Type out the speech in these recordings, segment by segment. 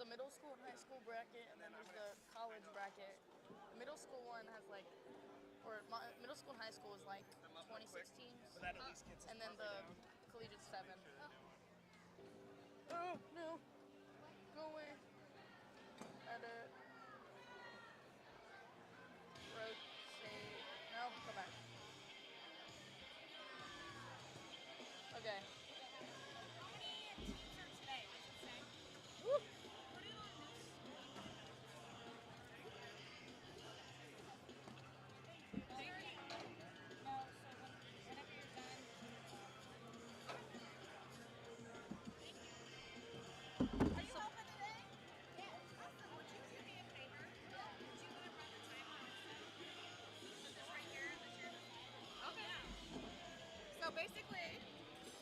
a middle school and high school bracket, and then there's the college bracket. The middle school one has like, middle school and high school is like 26 teams, But that at least gets us and then the down. collegiate 7. Oh no! Go away. Edit. Rotate. No, go back. Okay. How many teams are today? What's it say? Woo! Put it on this. No, so whenever you're done. Are you open today? Yes. Awesome. Would you do me a favor? Yeah. Would you want to run the timer on set? Put this right here in the chair. Okay. So basically,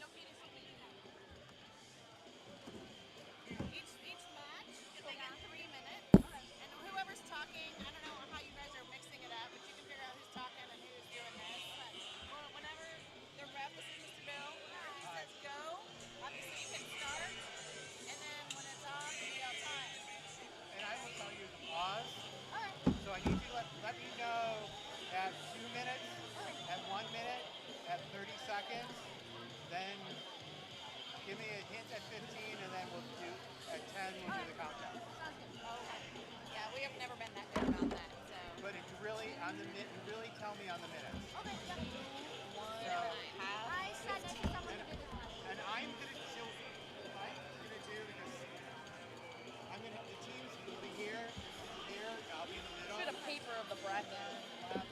no penis, no penis. Each match is like in 3 minutes, and whoever's talking, I don't know how you guys are mixing it up, but you can figure out who's talking and who's doing this. Or whenever the ref, this is Mr. Bill, whenever he says go, obviously you hit start, and then when it's off, you yell time. And I will tell you to pause. Alright. So I need you to let me know at 2 minutes, at 1 minute, at 30 seconds, then give me a hint at 15, and then we'll do at 10. We'll do the countdown. Sounds good. Okay. Yeah, we have never been that good about that. So. But it's really on the you really tell me on the minutes. Okay, yeah. So, I said that to someone who did this one. and I'm gonna do because the teams will be here, I'll be in the middle. Bit of paper of the bracket.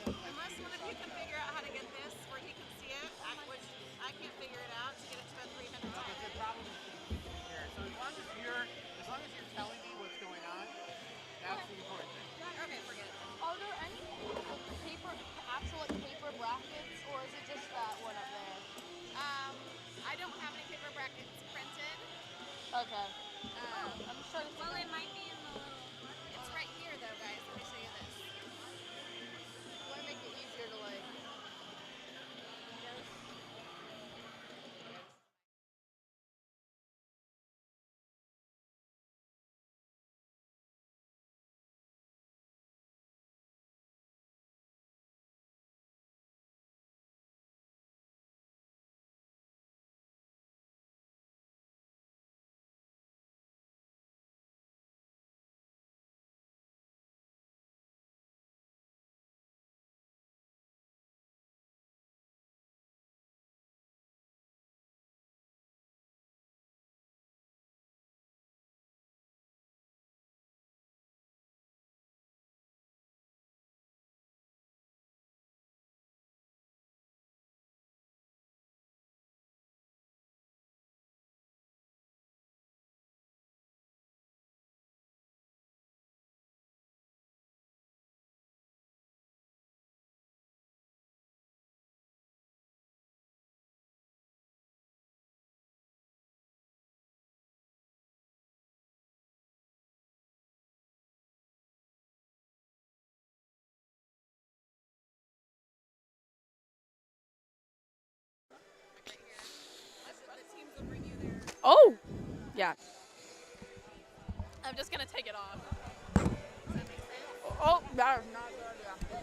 Unless one of you can figure out how to get this where he can see it, which I can't figure it out to get it to a 300 But time. the problem is here. So as long as you're telling me what's going on, that's the important thing. Okay, forget it. Are there any actual paper brackets, or is it just that one up there? I don't have any paper brackets printed. Okay. I'm just trying to Well, it might be in the little. It's right here, though, guys. Let me show you this. want to make it easier to like. The teams will bring you there. Oh. Yeah. I'm just gonna take it off. Oh, that is not good. Yeah.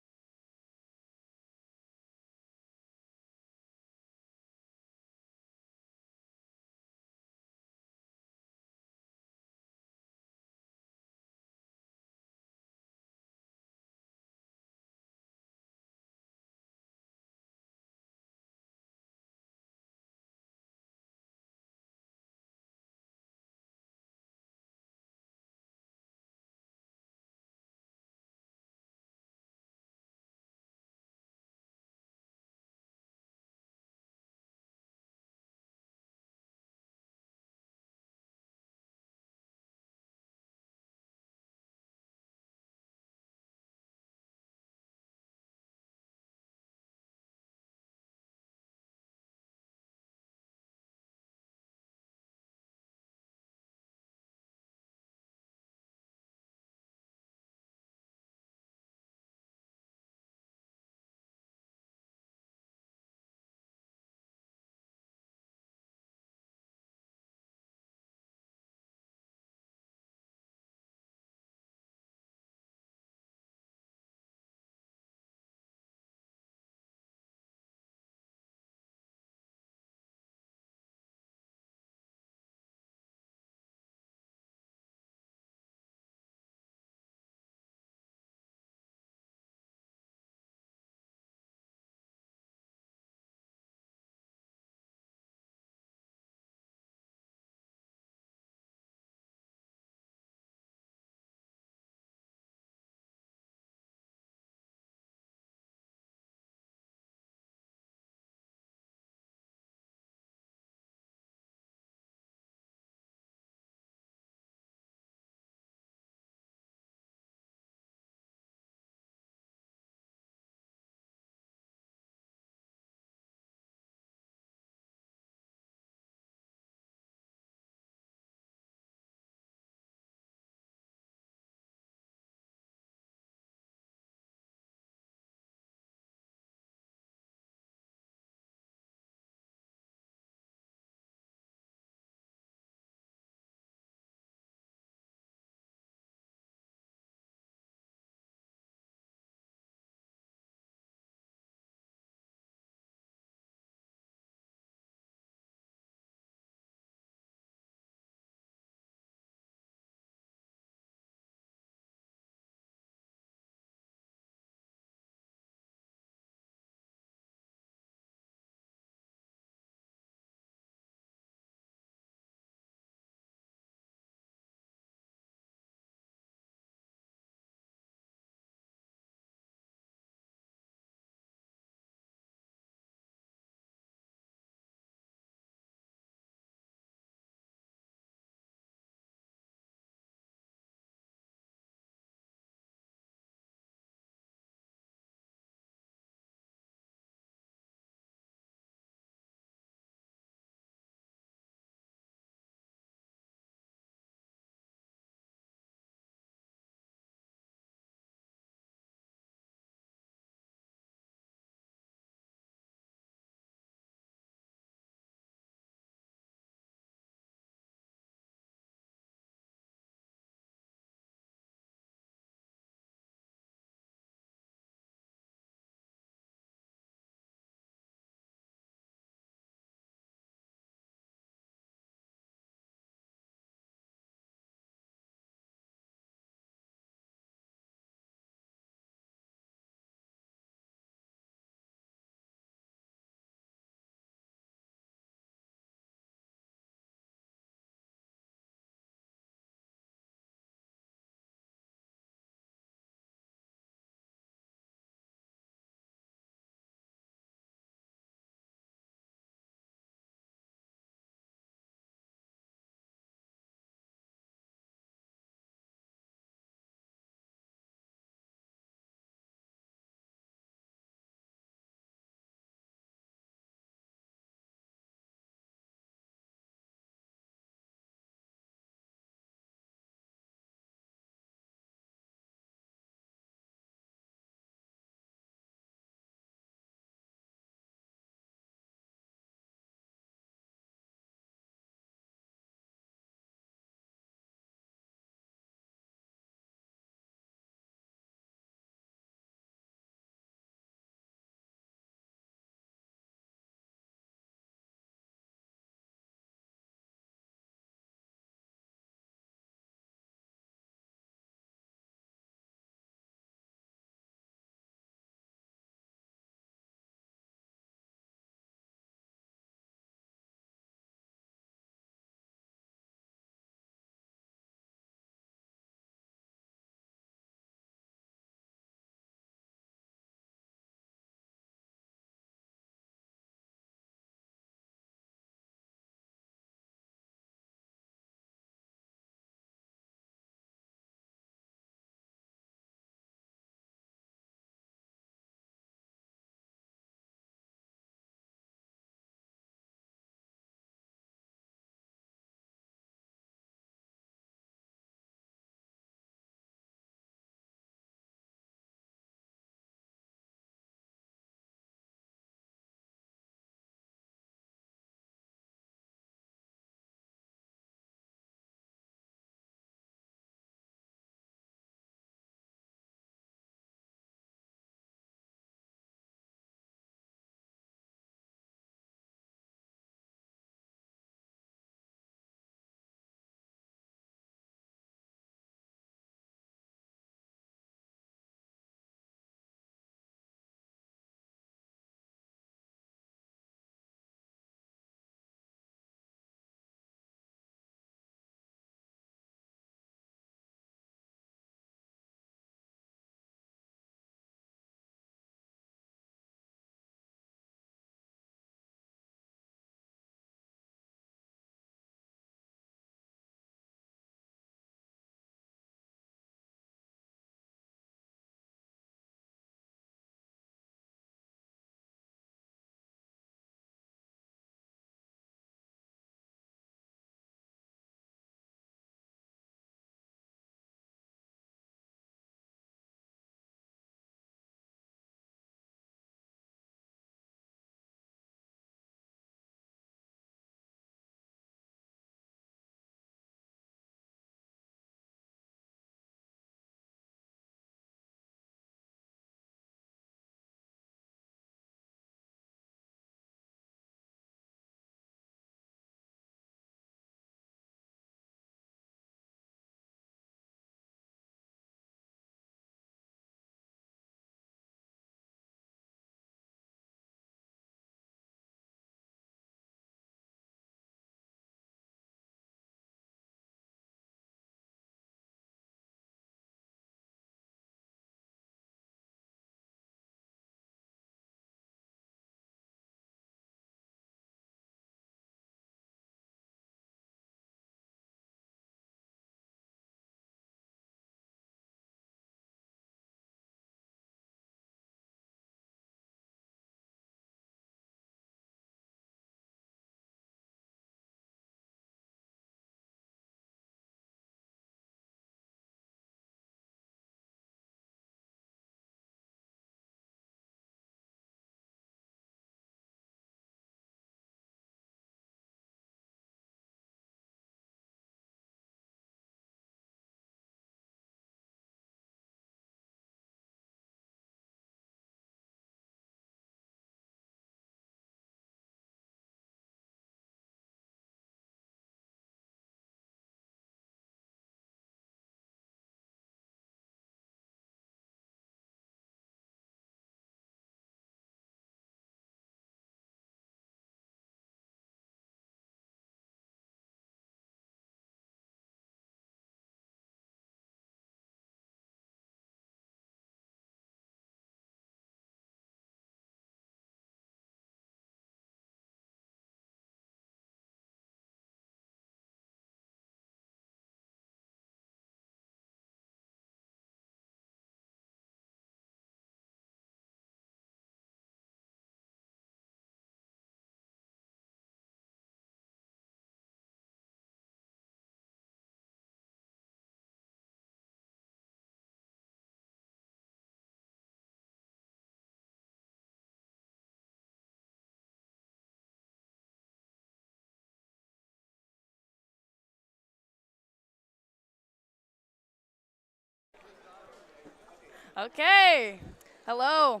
Okay. Hello.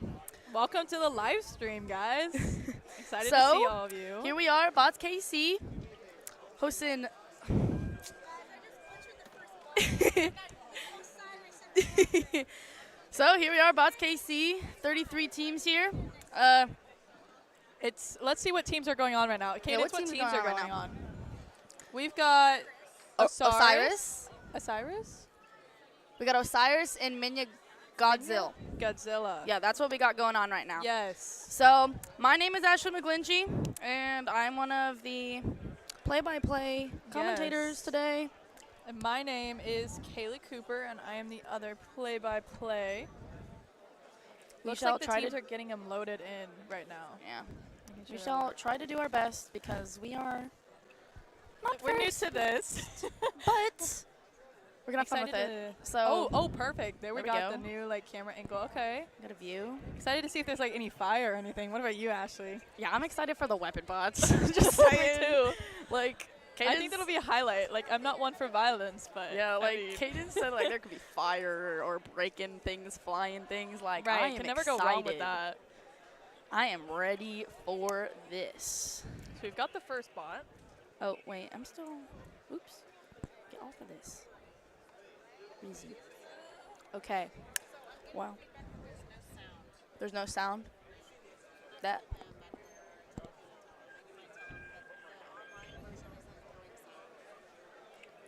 Welcome to the live stream, guys. Excited So, to see all of you. Here we are, BotsKC, hosting. So here we are, BotsKC, 33 teams here. Let's see what teams are going on right now. Cadence, what what teams teams are are going going on on? We've got Osiris. Osiris? We got Osiris and Minya Godzilla. Godzilla. Yeah, that's what we got going on right now. Yes. So my name is Ashley McGlinchey, and I'm one of the play-by-play commentators Yes. today. And my name is Kaylee Cooper, and I am the other play-by-play. We Looks shall like the try teams to- are getting them loaded in right now. Yeah. Making We sure shall try to do our best because we are not We're very new to this. but we're gonna have fun with Excited it. to- So oh, perfect. There we there we got go. the new camera angle. Okay. got a view. Excited to see if there's any fire or anything. What about you, Ashley? Yeah, I'm excited for the weapon bots. Just saying. me too. Like, I think that'll be a highlight. I'm not one for violence, but yeah. I Like mean- Cadence said, there could be fire or breaking things, flying things. Like, I right, am can never excited. go wrong with that. I am ready for this. So we've got the first bot. Oh wait, I'm still. Oops. Get off of this. Easy. Okay. Wow. There's no sound. That.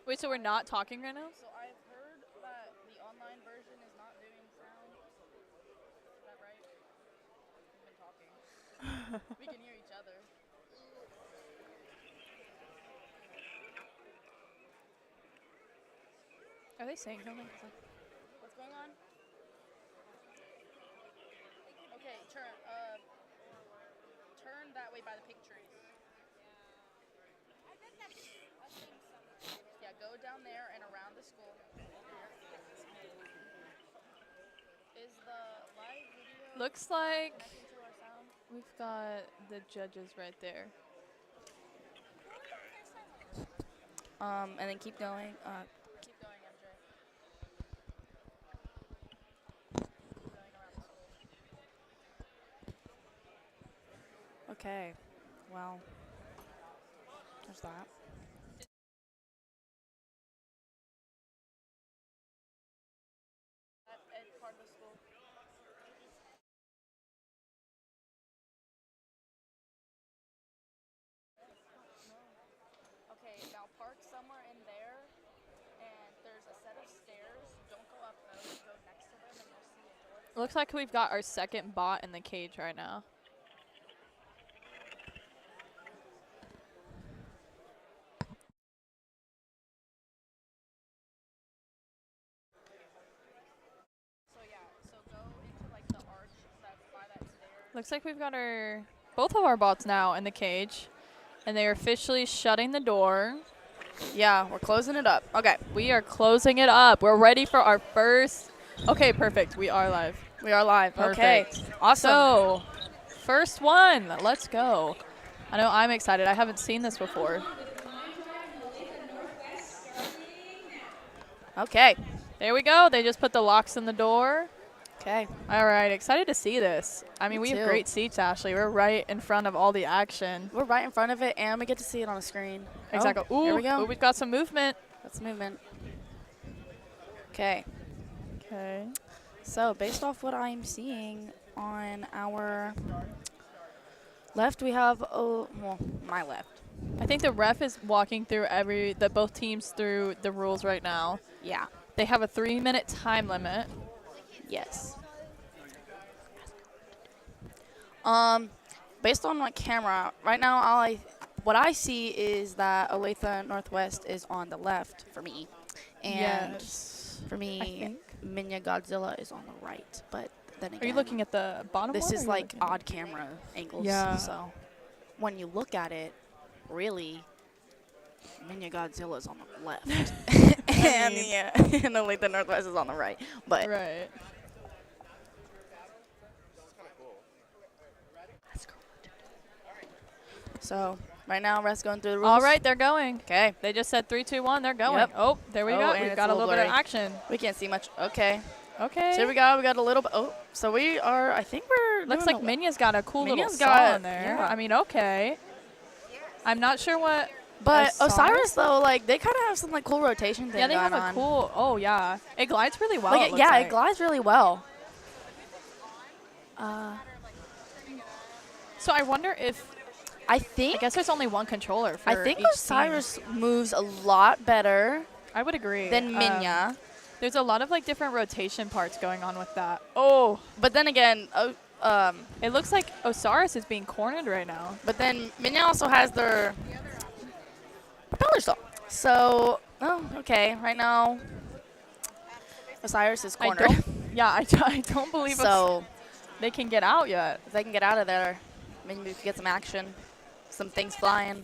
Wait, so we're not talking right now? So I've heard that the online version is not doing sound. Is that right? We've been talking. We can hear each other. Are they saying something? What's going on? Okay, turn that way by the pig trees. Yeah, go down there and around the school. Is the live video Looks like connected to our sound? we've got the judges right there. And then keep going. Keep going, MJ. Keep going around the school. Okay. Well, there's that. At part of the school. Okay, now park somewhere in there, and there's a set of stairs. Don't go up those, go next to them, and you'll see a door. Looks like we've got our second bot in the cage right now. So yeah, so go into the arch that's by that stair. Looks like we've got both of our bots now in the cage, and they are officially shutting the door. Yeah, we're closing it up. Okay, We are closing it up. We're ready for our first. Okay, perfect. We are live. we are live. Perfect. Okay, awesome. So, first one. Let's go. I know I'm excited. I haven't seen this before. Okay, There we go. They just put the locks in the door. okay. All right. Excited to see this. I mean, Me we have too. great seats, Ashley. We're right in front of all the action. We're right in front of it, and we get to see it on the screen. Exactly. Oh, here we go. Ooh, we've got some movement. That's movement. Okay. Okay. So, based off what I'm seeing on our left, we have, my left. I think the ref is walking through both teams through the rules right now. Yeah. They have a 3-minute time limit. Yes. Based on my camera, right now, what I see is that Olathe Northwest is on the left for me. And Yes. for I me, think. Minya Godzilla is on the right. But then again, Are you looking at the bottom this one, or is are you like looking at- odd camera angles. Yeah. So when you look at it, really, Minya Godzilla is on the left, and mean- and Olathe Northwest is on the right. But Right. so right now, Rest going through the rules. All right, they're going. Okay. They just said 3, 2, 1. They're going. Yep. Oh, there we Oh, go. and We've it's got a a little little bit of blurry. action. We can't see much. Okay. Okay. So here we got a little bit. Oh, so we are. I think we're. Looks doing like Minya's got a cool little Minya's saw got- in there. yeah. I mean, okay. I'm not sure what. But Osiris? Osiris though, like they kind of have some like cool rotation thing. Yeah, they going have a on. cool. Oh yeah, it glides really well. Like, it looks yeah, like. it glides really well. So I wonder if. I think. I guess there's only one controller for I think each Osiris moves a lot better team. I would agree. than Minya. There's a lot of like different rotation parts going on with that. Oh, But then again, it looks like Osiris is being cornered right now. but then Minya also has their propeller saw. So, oh, okay. Right now, Osiris is cornered. I don't believe So they can get out yet. if they can get out of there, maybe we can get some action, some things flying.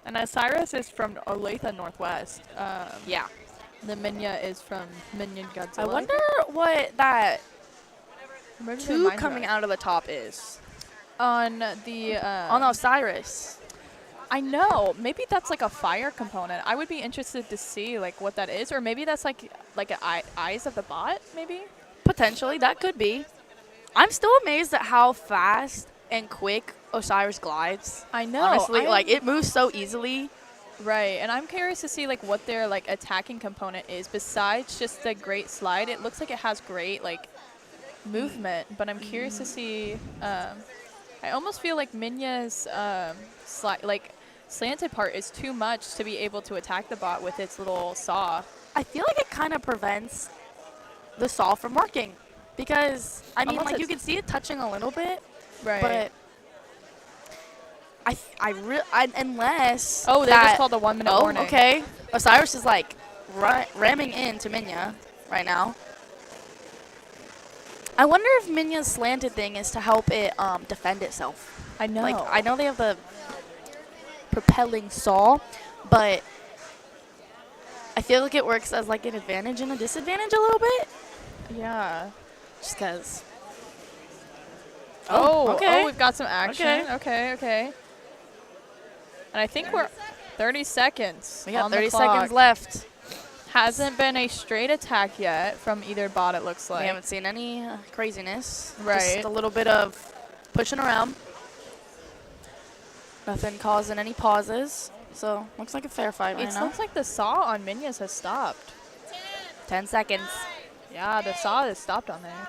And Osiris is from Olathe Northwest. Yeah. The Minya is from Minion Godzilla. I wonder what that Maybe they two mind coming rush. out of the top is. On the. On Osiris. I know. Maybe that's like a fire component. I would be interested to see like what that is, or maybe that's like eyes of the bot. Maybe. Potentially, that could be. I'm still amazed at how fast and quick Osiris glides. I know. Honestly, like it moves so easily. Right, and I'm curious to see like what their like attacking component is besides just the great slide. It looks like it has great like movement, but I'm curious to see. I almost feel like Minya's slanted part is too much to be able to attack the bot with its little saw. I feel like it kind of prevents the saw from working because I mean, Unless like you it's- can see it touching a little bit, Right. but unless Oh, they that, just called a 1 minute warning. okay. Osiris is like ramming into Minya right now. I wonder if Minya's slanted thing is to help it defend itself. I know. Like I know they have the propelling saw, but I feel like it works as like an advantage and a disadvantage a little bit. Yeah. Just because. Oh, okay. Oh, we've got some action. Okay. And I think we're 30 seconds. We got on the 30 clock. seconds left. Hasn't been a straight attack yet from either bot, it looks like. We haven't seen any craziness. Right. Just a little bit of pushing around. Nothing causing any pauses. So, looks like a fair fight right It now. looks like the saw on Minya's has stopped. 10 seconds. Yeah, the saw has stopped on there.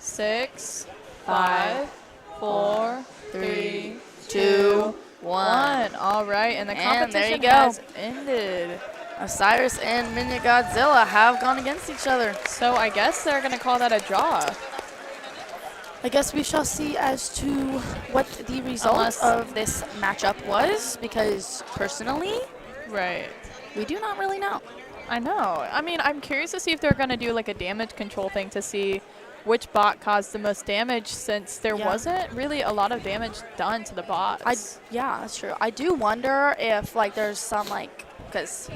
6, 5, 4, 3, 2, 1. All right, and the And there you competition go. has ended. Osiris and Minya Godzilla have gone against each other. So I guess they're going to call that a draw. I guess we shall see as to what the result Unless- of this matchup was, because personally, Right. we do not really know. I know. I mean, I'm curious to see if they're going to do like a damage control thing to see which bot caused the most damage, since there Yeah. wasn't really a lot of damage done to the bots. Yeah, that's true. I do wonder if like there's some like, because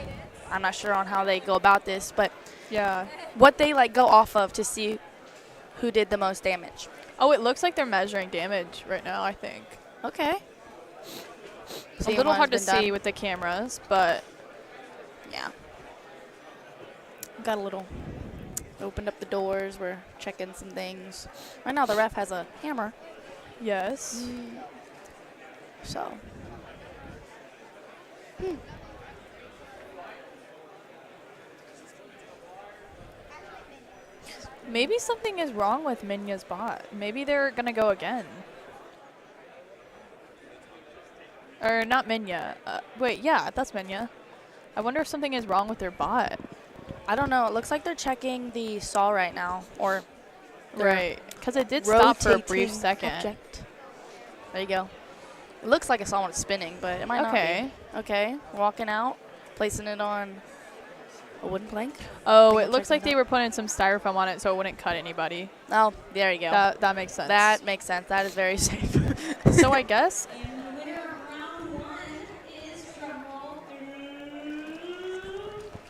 I'm not sure on how they go about this, but Yeah. what they like go off of to see who did the most damage. Oh, it looks like they're measuring damage right now, I think. Okay. It's a little hard to see with the cameras, but Yeah. Got a little. Opened up the doors. We're checking some things. Right now, the ref has a hammer. yes. So. Maybe something is wrong with Minya's bot. Maybe they're going to go again. Or not Minya. Wait, yeah, that's Minya. I wonder if something is wrong with their bot. I don't know. It looks like they're checking the saw right now, or they're Right. Because it did stop for a brief rotating second. object. There you go. It looks like I saw one spinning, but it might Okay. not be. Okay. Walking out, placing it on a wooden plank. Oh, Think it I'm looks like checking they were putting some styrofoam on it so it wouldn't cut anybody. Oh, there you go. That makes sense. That makes sense. That is very safe. So I guess And the winner of round 1 is from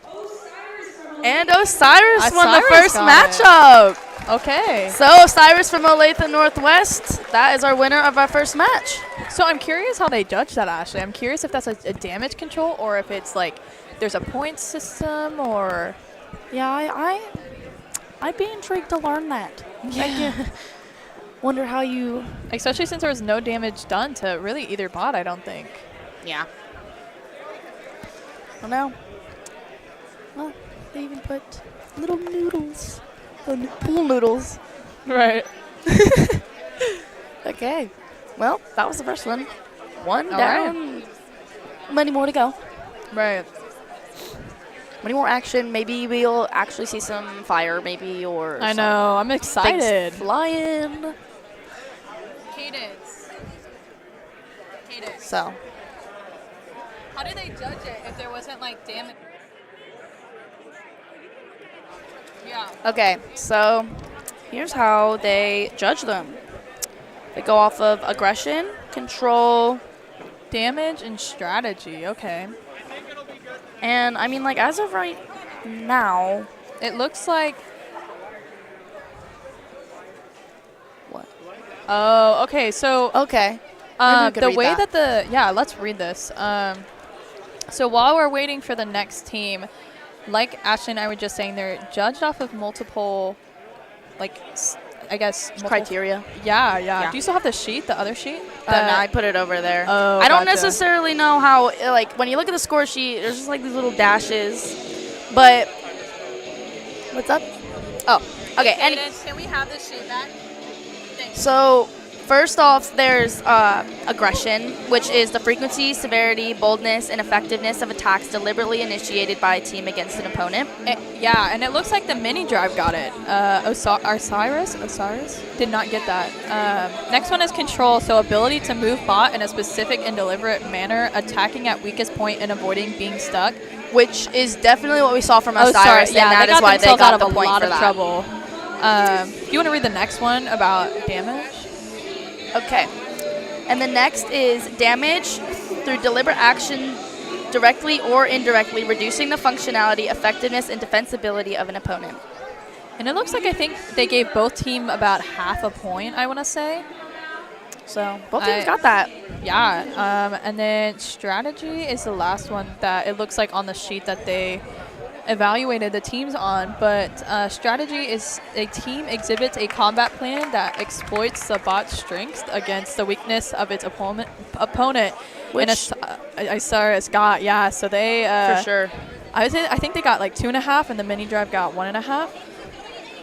Osiris from And Osiris won the Osiris first got it. matchup. okay. So Osiris from Olathe Northwest, that is our winner of our first match. So I'm curious how they judge that, Ashley. I'm curious if that's a damage control or if it's like there's a point system or Yeah, I'd be intrigued to learn that. Yeah. Wonder how you... Especially since there was no damage done to really either bot, I don't think. Yeah. Well, now... Well, they even put little noodles. Pool noodles. Right. Okay. Well, that was the first one. One All down. Many more to go. Right. Many more action. Maybe we'll actually see some fire, maybe, or I some know. I'm excited. things flying. Cadence. So, How do they judge it if there wasn't like damage? Yeah. okay. So, here's how they judge them. They go off of aggression, control, Damage and strategy. Okay. and I mean, like, as of right now, It looks like. what? Oh, okay. So Okay. Maybe we could the read way that. that yeah, let's read this. So while we're waiting for the next team, like Ashley and I were just saying, they're judged off of multiple, like, I guess multiple- Criteria. Yeah. Yeah. Do you still have the sheet, the other sheet? No, I put it over there. Oh, I don't gotcha. necessarily know how, like, when you look at the score sheet, there's just like these little dashes. But, what's up? Oh, okay. Can we have the sheet back? Thanks. So, first off, there's aggression, which is the frequency, severity, boldness, and effectiveness of attacks deliberately initiated by a team against an opponent. Yeah, and it looks like the mini drive got it. Osiris did not get that. Next one is control, so ability to move bot in a specific and deliberate manner, attacking at weakest point and avoiding being stuck. Which is definitely what we saw from Osiris, Yeah, and that they is got why they themselves got out the of a point lot for of that. trouble. Do you want to read the next one about damage? Okay. And the next is damage through deliberate action, directly or indirectly, reducing the functionality, effectiveness, and defensibility of an opponent. And it looks like I think they gave both team about half a point, I want to say. So both teams got that. Yeah, and then strategy is the last one that it looks like on the sheet that they evaluated the teams on. But strategy is a team exhibits a combat plan that exploits the bot's strengths against the weakness of its opponent. Which Osiris got, yeah. So they for sure. I think they got like 2.5, and the mini drive got 1.5.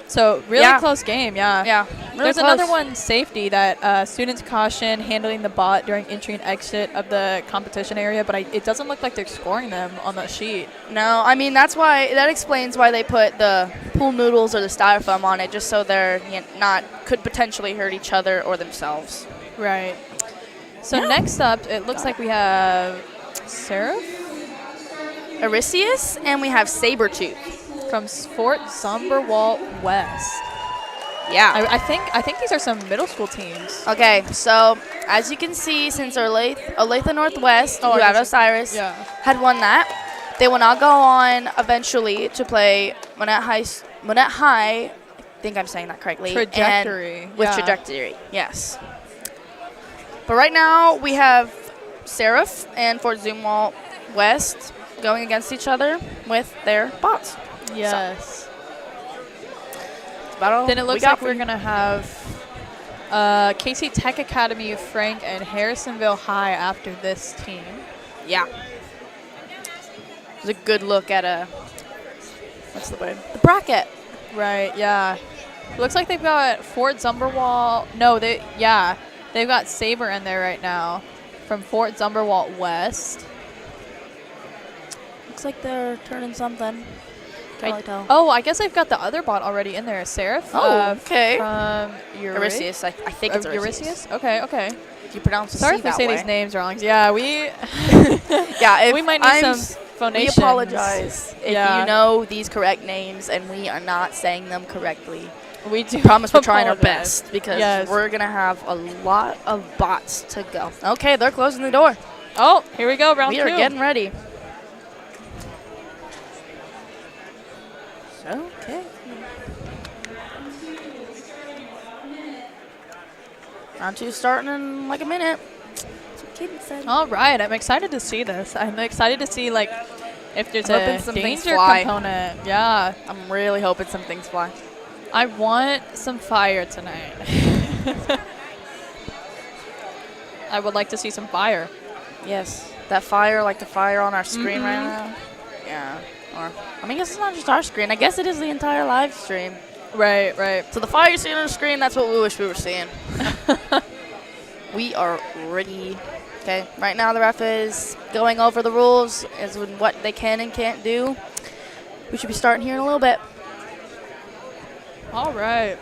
So really Yeah. close game, yeah. Yeah. Really There's close. another one, safety, that students caution handling the bot during entry and exit of the competition area, but it doesn't look like they're scoring them on the sheet. No, I mean that explains why they put the pool noodles or the styrofoam on it, just so they're could potentially hurt each other or themselves. Right. So Yeah. next up, it looks like we have Serif Osiris, and we have Sabretooth. from Fort Zumberwalt West. Yeah. I think these are some middle school teams. Okay, so as you can see, since Olathe Northwest, Oh, who I had guess- Osiris, Yeah. had won that, they will now go on eventually to play Monette High. I think I'm saying that correctly. Trajectory. And with yeah. Trajectory, yes. But right now we have Serif and Fort Zumwalt West going against each other with their bots. Yes. That's about all Then it we looks got like for we're you. going to have KC Tech Academy, Frank, and Harrisonville High after this team. Yeah. It's a good look at what's the word? The bracket. Right, yeah. Looks like they've got Fort Zumberwalt. No, they've got Saber in there right now from Fort Zumberwalt West. Looks like they're turning something. Can't really tell. Oh, I guess they've got the other bot already in there, Serif. Oh, okay. From Eurystheus. I think it's Eurystheus? Okay. If you pronounce the Sorry C if we that say way. these names wrong. Yeah, we Yeah, we might need some phonations. We apologize if Yeah. you know these correct names and we are not saying them correctly. We do Promise we're trying our apologize. best because Yes. we're going to have a lot of bots to go. Okay, they're closing the door. Oh, here we go, round We two. are getting ready. Okay. Round two starting in like a minute. That's what Kaden said. All right, I'm excited to see this. I'm excited to see if there's I'm hoping a some things danger fly. component. Yeah. I'm really hoping some things fly. I want some fire tonight. I would like to see some fire. Yes, that fire, like the fire on our screen right now. Yeah. Or, I mean, I guess it's not just our screen. I guess it is the entire live stream. Right, right. So the fire you're seeing on the screen, that's what we wish we were seeing. We are ready. Okay, right now the ref is going over the rules as in what they can and can't do. We should be starting here in a little bit. All right.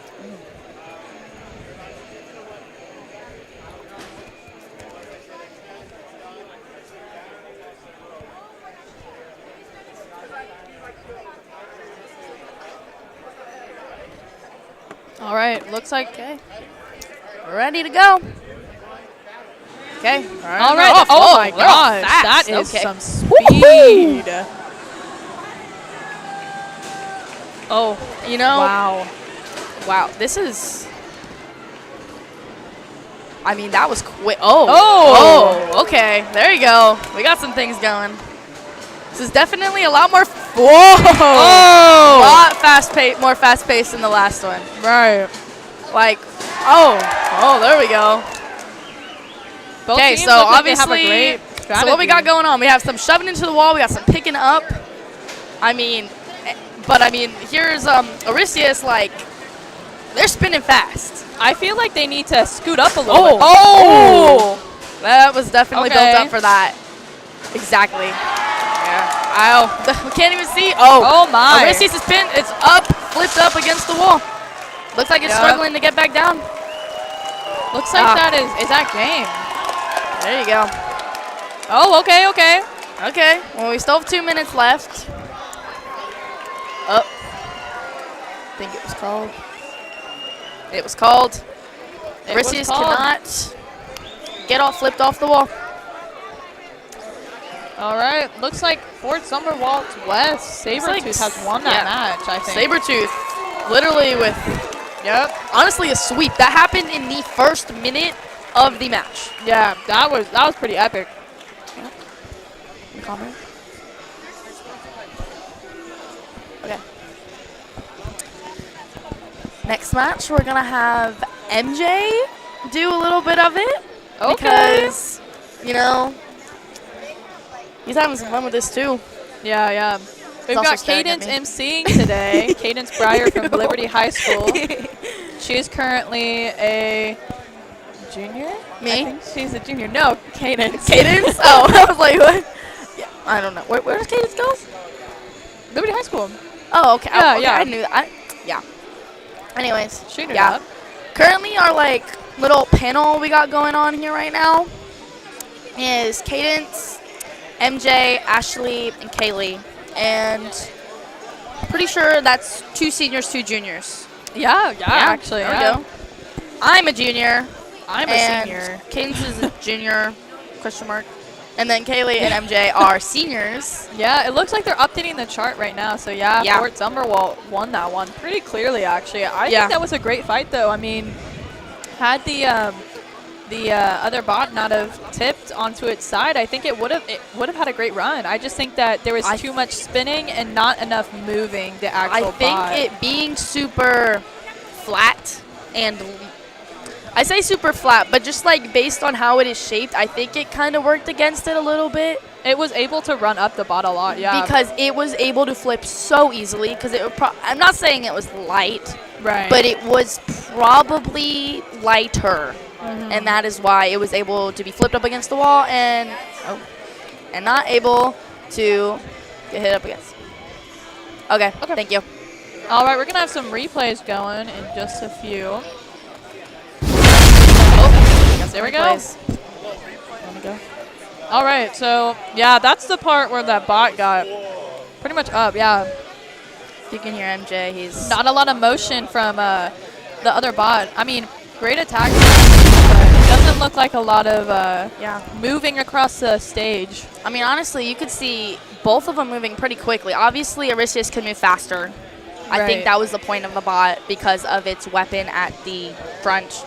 All right, looks like We're ready to go. Okay. all right. Oh my gosh, that is some speed. Oh, you know. Wow. Wow, this is. I mean, that was quick. Oh. Oh. Okay. There you go. We got some things going. This is definitely a lot more. Whoa. Oh. A lot more fast paced than the last one. Right. Like, oh, there we go. Okay, so obviously, so what we got going on? We have some shoving into the wall. We got some picking up. I mean, here's Osiris, like, they're spinning fast. I feel like they need to scoot up a little bit. Oh! That was definitely built up for that. Exactly. Yeah. Ow. We can't even see. Oh my. Osiris' spin, it's up, flipped up against the wall. Looks like it's struggling to get back down. Looks like that is that game. There you go. Oh, okay. Okay. Well, we still have 2 minutes left. Oh. I think it was called. It was called. Osiris cannot get flipped off the wall. All right. Looks like Fort Summerwalt's West. Sabretooth has won that match, I think. Sabretooth, literally with, honestly, a sweep. That happened in the first minute of the match. Yeah, that was pretty epic. Comment. Okay. Next match, we're gonna have MJ do a little bit of it. Okay. Because, you know, he's having some fun with this too. Yeah. We've got Cadence emceeing today. Cadence Breyer from Liberty High School. She is currently a junior? Me? I think she's a junior. No, Cadence. Cadence? Oh, I was like, what? Yeah, I don't know. Where does Cadence go? Liberty High School. Oh, okay. Yeah, Okay, yeah. I knew that. Yeah. Anyways, She knew that. Currently, our little panel we got going on here right now is Cadence, MJ, Ashley, and Kaylee, and pretty sure that's 2 seniors, 2 juniors. Yeah, actually. There we go. I'm a junior. I'm a senior. Cadence is a junior, question mark. And then Kaylee and MJ are seniors. Yeah, it looks like they're updating the chart right now. So, Fort Summerwalt won that one pretty clearly, actually. I think that was a great fight, though. I mean, had the other bot not have tipped onto its side, I think it would have had a great run. I just think that there was too much spinning and not enough moving the actual bot. I think it being super flat and I say super flat, but just like based on how it is shaped, I think it kind of worked against it a little bit. It was able to run up the bot a lot, yeah. Because it was able to flip so easily. Because I'm not saying it was light, right? But it was probably lighter, and that is why it was able to be flipped up against the wall and not able to get hit up against. Okay. Thank you. All right, we're gonna have some replays going in just a few. There we go. All right, so that's the part where that bot got pretty much up. Yeah, you can hear MJ. He's not a lot of motion from the other bot. I mean, great attack, but it doesn't look like a lot of moving across the stage. I mean, honestly, you could see both of them moving pretty quickly. Obviously, Osiris can move faster. I think that was the point of the bot because of its weapon at the front,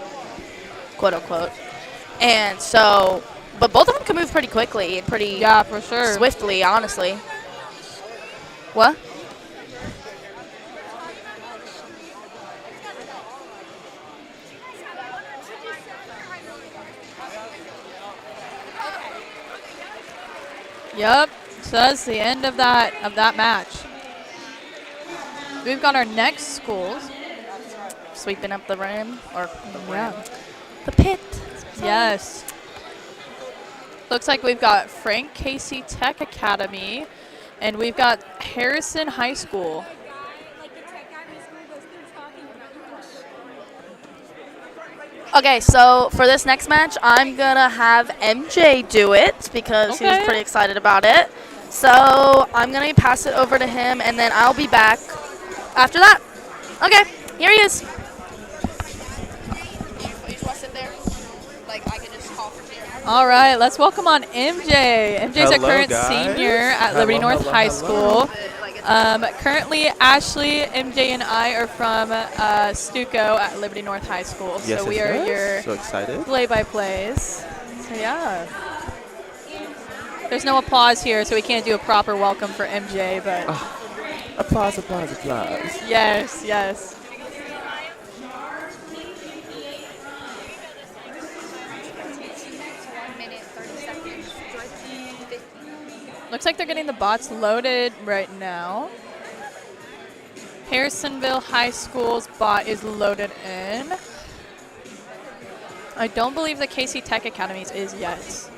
quote unquote. And so, but both of them can move pretty quickly and pretty for sure swiftly, honestly. What? Yep. So that's the end of that match. We've got our next schools. Sweeping up the rim. Or the Yeah. rim. The pit. Yes. Looks like we've got Frank Casey Tech Academy, and we've got Harrison High School. Okay, so for this next match, I'm going to have MJ do it because he's pretty excited about it. So I'm going to pass it over to him, and then I'll be back after that. Okay, here he is. You just want to sit there? Like, I can just call for cheer. All right, let's welcome on MJ. MJ's a Hello, current guys. senior at Liberty North Hello, High hello. School. Currently, Ashley, MJ, and I are from Stuco at Liberty North High School. Yes, So we yes, are yes. your So excited. play-by-plays. So yeah. There's no applause here, so we can't do a proper welcome for MJ, but Applause, applause, applause. yes, yes. 1 minute, 30 seconds. Looks like they're getting the bots loaded right now. Harrisonville High School's bot is loaded in. I don't believe the KC Tech Academies is yet.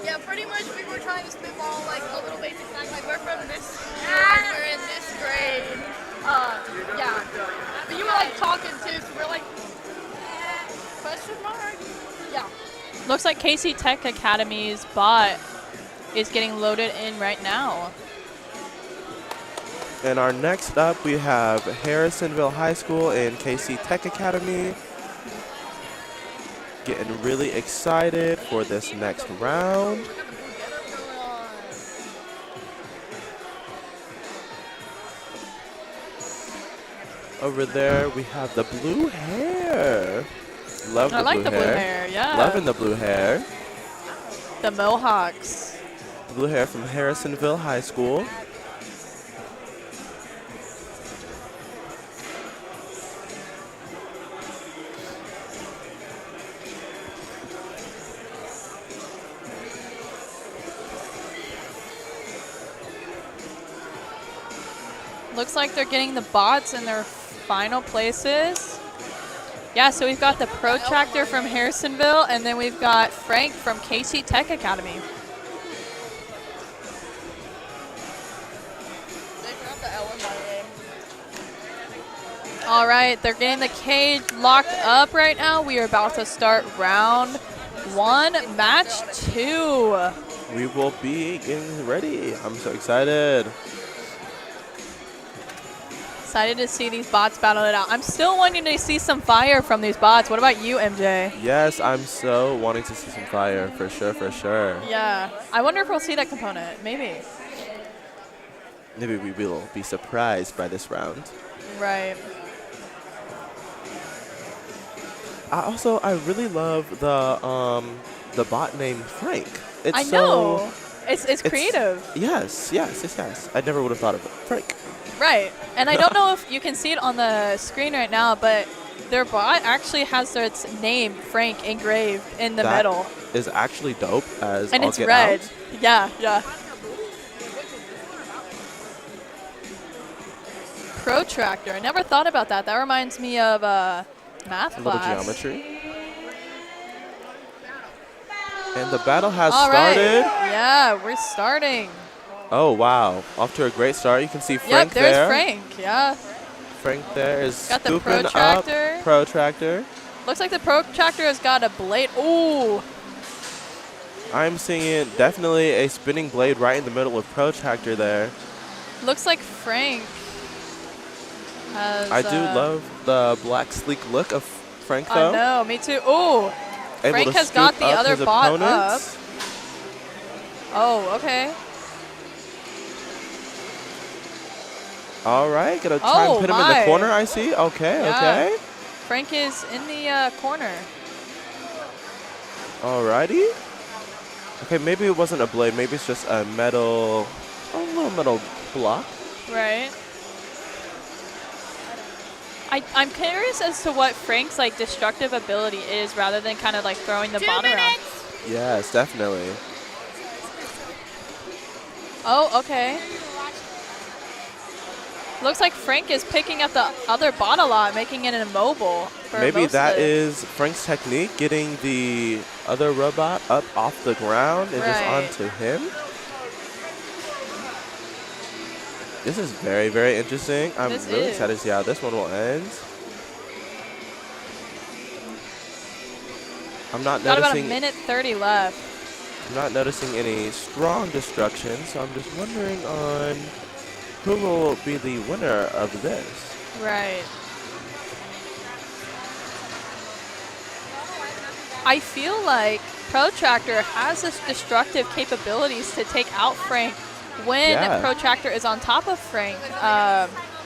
Yeah, pretty much we were trying to spitball like a little basic fact. Like we're from this school, like, we're in this grade. Yeah. But you were like talking too, so we're like, question mark? Yeah. Looks like KC Tech Academy's bot is getting loaded in right now. And our next up, we have Harrisonville High School and KC Tech Academy. Getting really excited for this next round. Over there, we have the blue hair. Love I the like blue the blue hair, yeah. Loving the blue hair. The Mohawks. Blue hair from Harrisonville High School. Looks like they're getting the bots in their final places. Yeah, so we've got the Protractor from Harrisonville, and then we've got Frank from KC Tech Academy. They forgot the L in my name. All right, they're getting the cage locked up right now. We are about to start round 1, match 2. We will be getting ready. I'm so excited. Excited to see these bots battle it out. I'm still wanting to see some fire from these bots. What about you, MJ? Yes, I'm so wanting to see some fire, for sure, for sure. Yeah, I wonder if we'll see that component. Maybe. Maybe we will be surprised by this round. Right. I really love the bot named Frank. It's I know. It's creative. Yes. I never would have thought of it. Frank. Right. And I don't know if you can see it on the screen right now, but their bot actually has its name, Frank, engraved in the middle. Is actually dope as And all it's get red. out. Yeah. Protractor. I never thought about that. That reminds me of math A little class. geometry. And the battle has All right. started. Yeah, we're starting. Oh, wow. Off to a great start. You can see Yep, Frank there's there. Frank. Yeah. Frank there is Got the scooping Protractor. up Protractor. Looks like the Protractor has got a blade. Ooh. I'm seeing definitely a spinning blade right in the middle of Protractor there. Looks like Frank has. I do love the black sleek look of Frank, though. I know, me too. Ooh, Able Frank to has got scoop the up other his bot opponents. up. Oh, okay. All right, gonna try and Oh, put him in my. the corner, I see. Okay, Yeah. okay. Frank is in the corner. Alrighty. Okay, maybe it wasn't a blade. Maybe it's just a little metal block. Right. I'm curious as to what Frank's like destructive ability is rather than kind of like throwing the 2 bot around. minutes. Yes, definitely. Oh, okay. Looks like Frank is picking up the other bot a lot, making it immobile. For Maybe most that of it. is Frank's technique, getting the other robot up off the ground and just Right. onto him. This is very, very interesting. I'm This really is. excited to see how this one will end. I'm not Got about a noticing. minute 30 left. I'm not noticing any strong destruction, so I'm just wondering on who will be the winner of this. Right. I feel like Protractor has this destructive capabilities to take out Frank when Yeah. Protractor is on top of Frank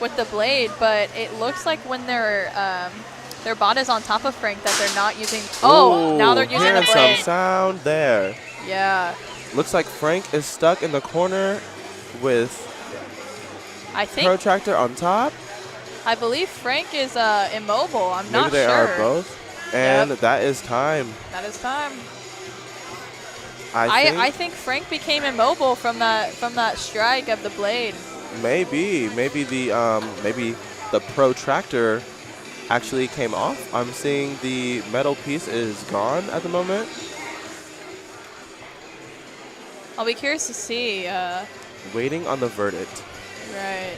with the blade, but it looks like when their bot is on top of Frank that they're not using. Oh, Ooh, now they're using the hearing some blade. sound there. Yeah, Looks like Frank is stuck in the corner with I think Protractor on top. I believe Frank is immobile. I'm Maybe not they sure. are both. And Yep. that is time. That is time. I I think Frank became immobile from that strike of the blade. think maybe the Protractor actually came off. I'm seeing the metal piece is gone at the moment. I'll be curious to see. Waiting on the verdict. Right.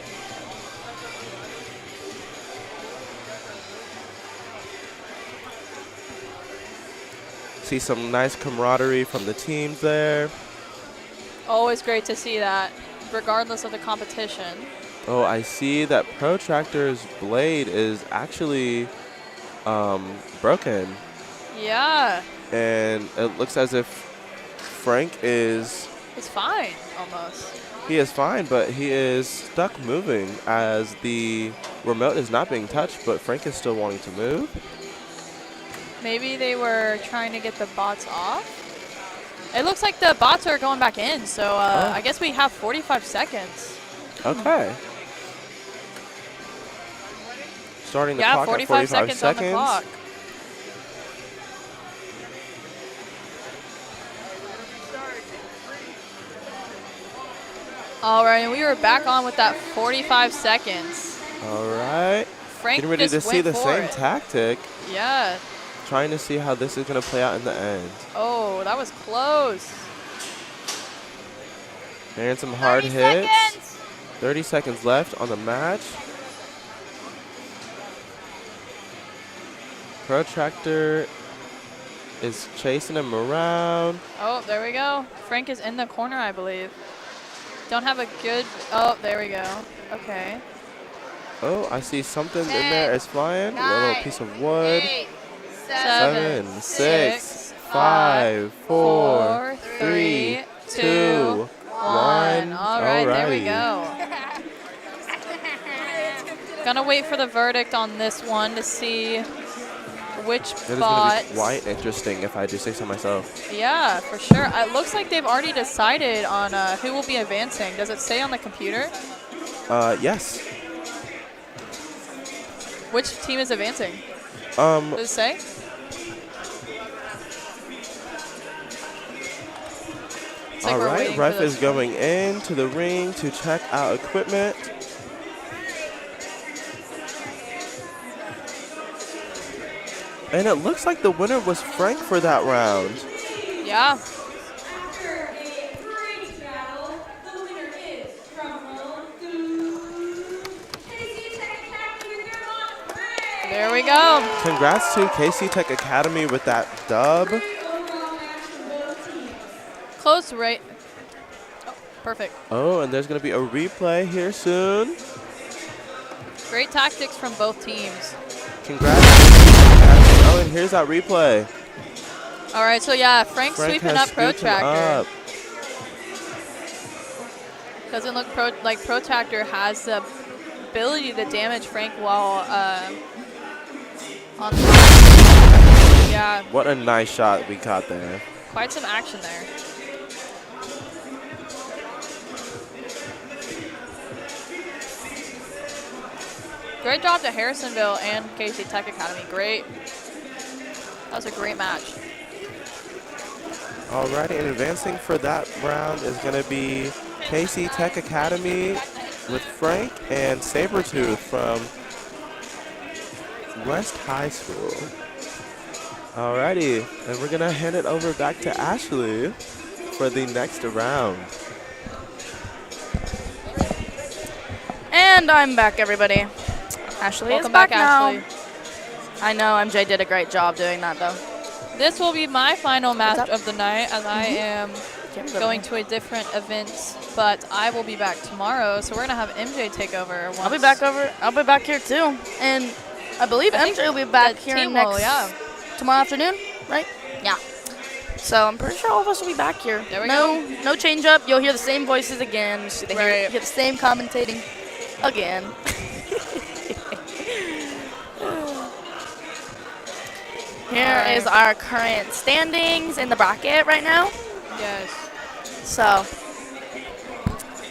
See some nice camaraderie from the teams there. Always great to see that, regardless of the competition. Oh, I see that Protractor's blade is actually broken. Yeah, And it looks as if Frank is, it's fine, almost. he is fine, but he is stuck moving as the remote is not being touched, but Frank is still wanting to move. Maybe they were trying to get the bots off. It looks like the bots are going back in, so I guess we have 45 seconds. Okay. Starting the Yeah, clock 45 at 45 seconds on the clock. All right, and we were back on with that 45 seconds. All right. Frank Getting ready to just see went the for same it. tactic. Yeah. Trying to see how this is going to play out in the end. Oh, that was close. Hearing some hard 30 hits. seconds. 30 seconds left on the match. Protractor is chasing him around. Oh, there we go. Frank is in the corner, I believe. Don't have a good. Oh, there we go. Okay. Oh, I see something in 10, there is flying. A little 9, piece of wood. 8, 7, 6, 5, 4, 3, 2, 1. All right, there we go. Gonna wait for the verdict on this one to see which It is going bot. to be quite interesting if I do say so myself. Yeah, for sure. It looks like they've already decided on who will be advancing. Does it say on the computer? Yes. Which team is advancing? Does it say? Looks like All we're right, waiting for ref the- is going into the ring to check out equipment. And it looks like the winner was Frank for that round. Yeah. After a great battle, the winner is drumroll, KC Tech Academy with their bot, Frank. There we go. Congrats to KC Tech Academy with that dub. Overall match for both teams. Close right. Oh, perfect. Oh, and there's going to be a replay here soon. Great tactics from both teams. Congrats. Oh, and here's that replay. All right, so yeah, Frank's Frank sweeping has up scooped him Protractor. up. Doesn't look like Protractor has the ability to damage Frank while on the yeah, What a nice shot we caught there. quite some action there. Great job to Harrisonville and KC Tech Academy. Great. That was a great match. Alrighty, and advancing for that round is going to be KC Tech Academy with Frank and Sabretooth from West High School. Alrighty, and we're going to hand it over back to Ashley for the next round. And I'm back, everybody. Ashley Welcome is back, back, now. Ashley. I know MJ did a great job doing that, though. This will be my final match of the night, as I am going to. to a different event, but I will be back tomorrow, so we're gonna have MJ take over. Once. I'll be back here too, and I believe MJ will be back the here team next will, yeah. tomorrow afternoon, right? Yeah. So I'm pretty sure all of us will be back here. There we go. No change up. You'll hear the same voices again. Hear the same commentating again. Here is our current standings in the bracket right now. Yes. So,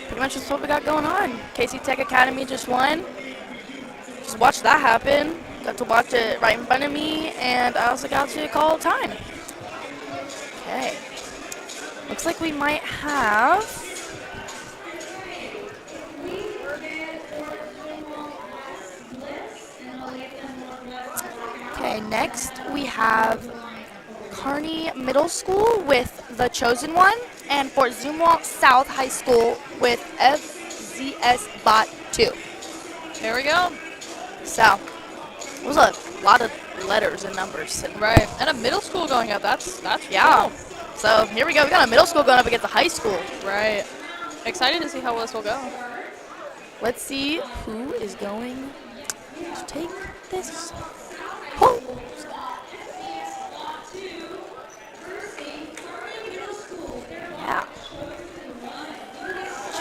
pretty much that's what we got going on. KC Tech Academy just won. Just watched that happen. Got to watch it right in front of me, and I also got to call time. Okay. Looks like we might have... Okay, next we have Kearney Middle School with The Chosen One, and Fort Zumwalt South High School with FCS Bot 2. There we go. So, it was a lot of letters and numbers. Right, and a middle school going up. That's Yeah. cool. So here we go. We got a middle school going up against a high school. Right. Excited to see how this will go. Let's see who is going to take this. Oh. Yeah.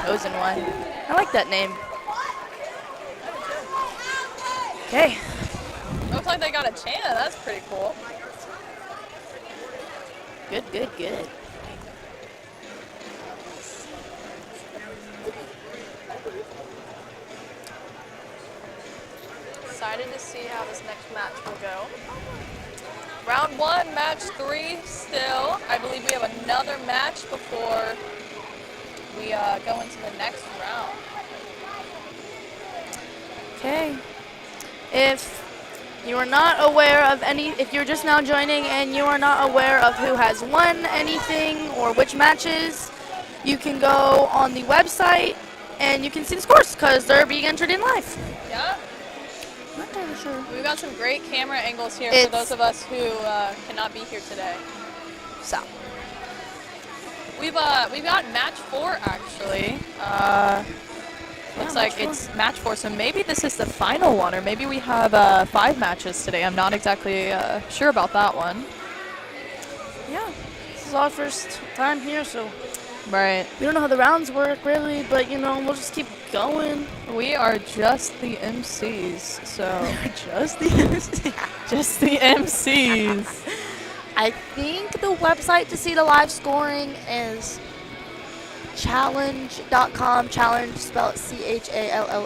Chosen One. I like that name. Okay. Looks like they got a chant. That's pretty cool. Good, good, good. Excited to see how this next match will go. Round 1, match 3 still. I believe we have another match before we go into the next round. Okay. If you are not aware of if you're just now joining and you are not aware of who has won anything or which matches, you can go on the website and you can see the scores because they're being entered in live. Yeah. Not entirely sure. We've got some great camera angles here for those of us who cannot be here today. So. We've got match 4 actually. Looks like it's match 4, so maybe this is the final one, or maybe we have 5 matches today. I'm not exactly sure about that one. Yeah, this is our first time here, so right. We don't know how the rounds work really, but you know, we'll just keep going. We are just the MCs, so just the MCs. Just the MCs. I think the website to see the live scoring is challenge.com. Challenge spelled CHALLONGE.com.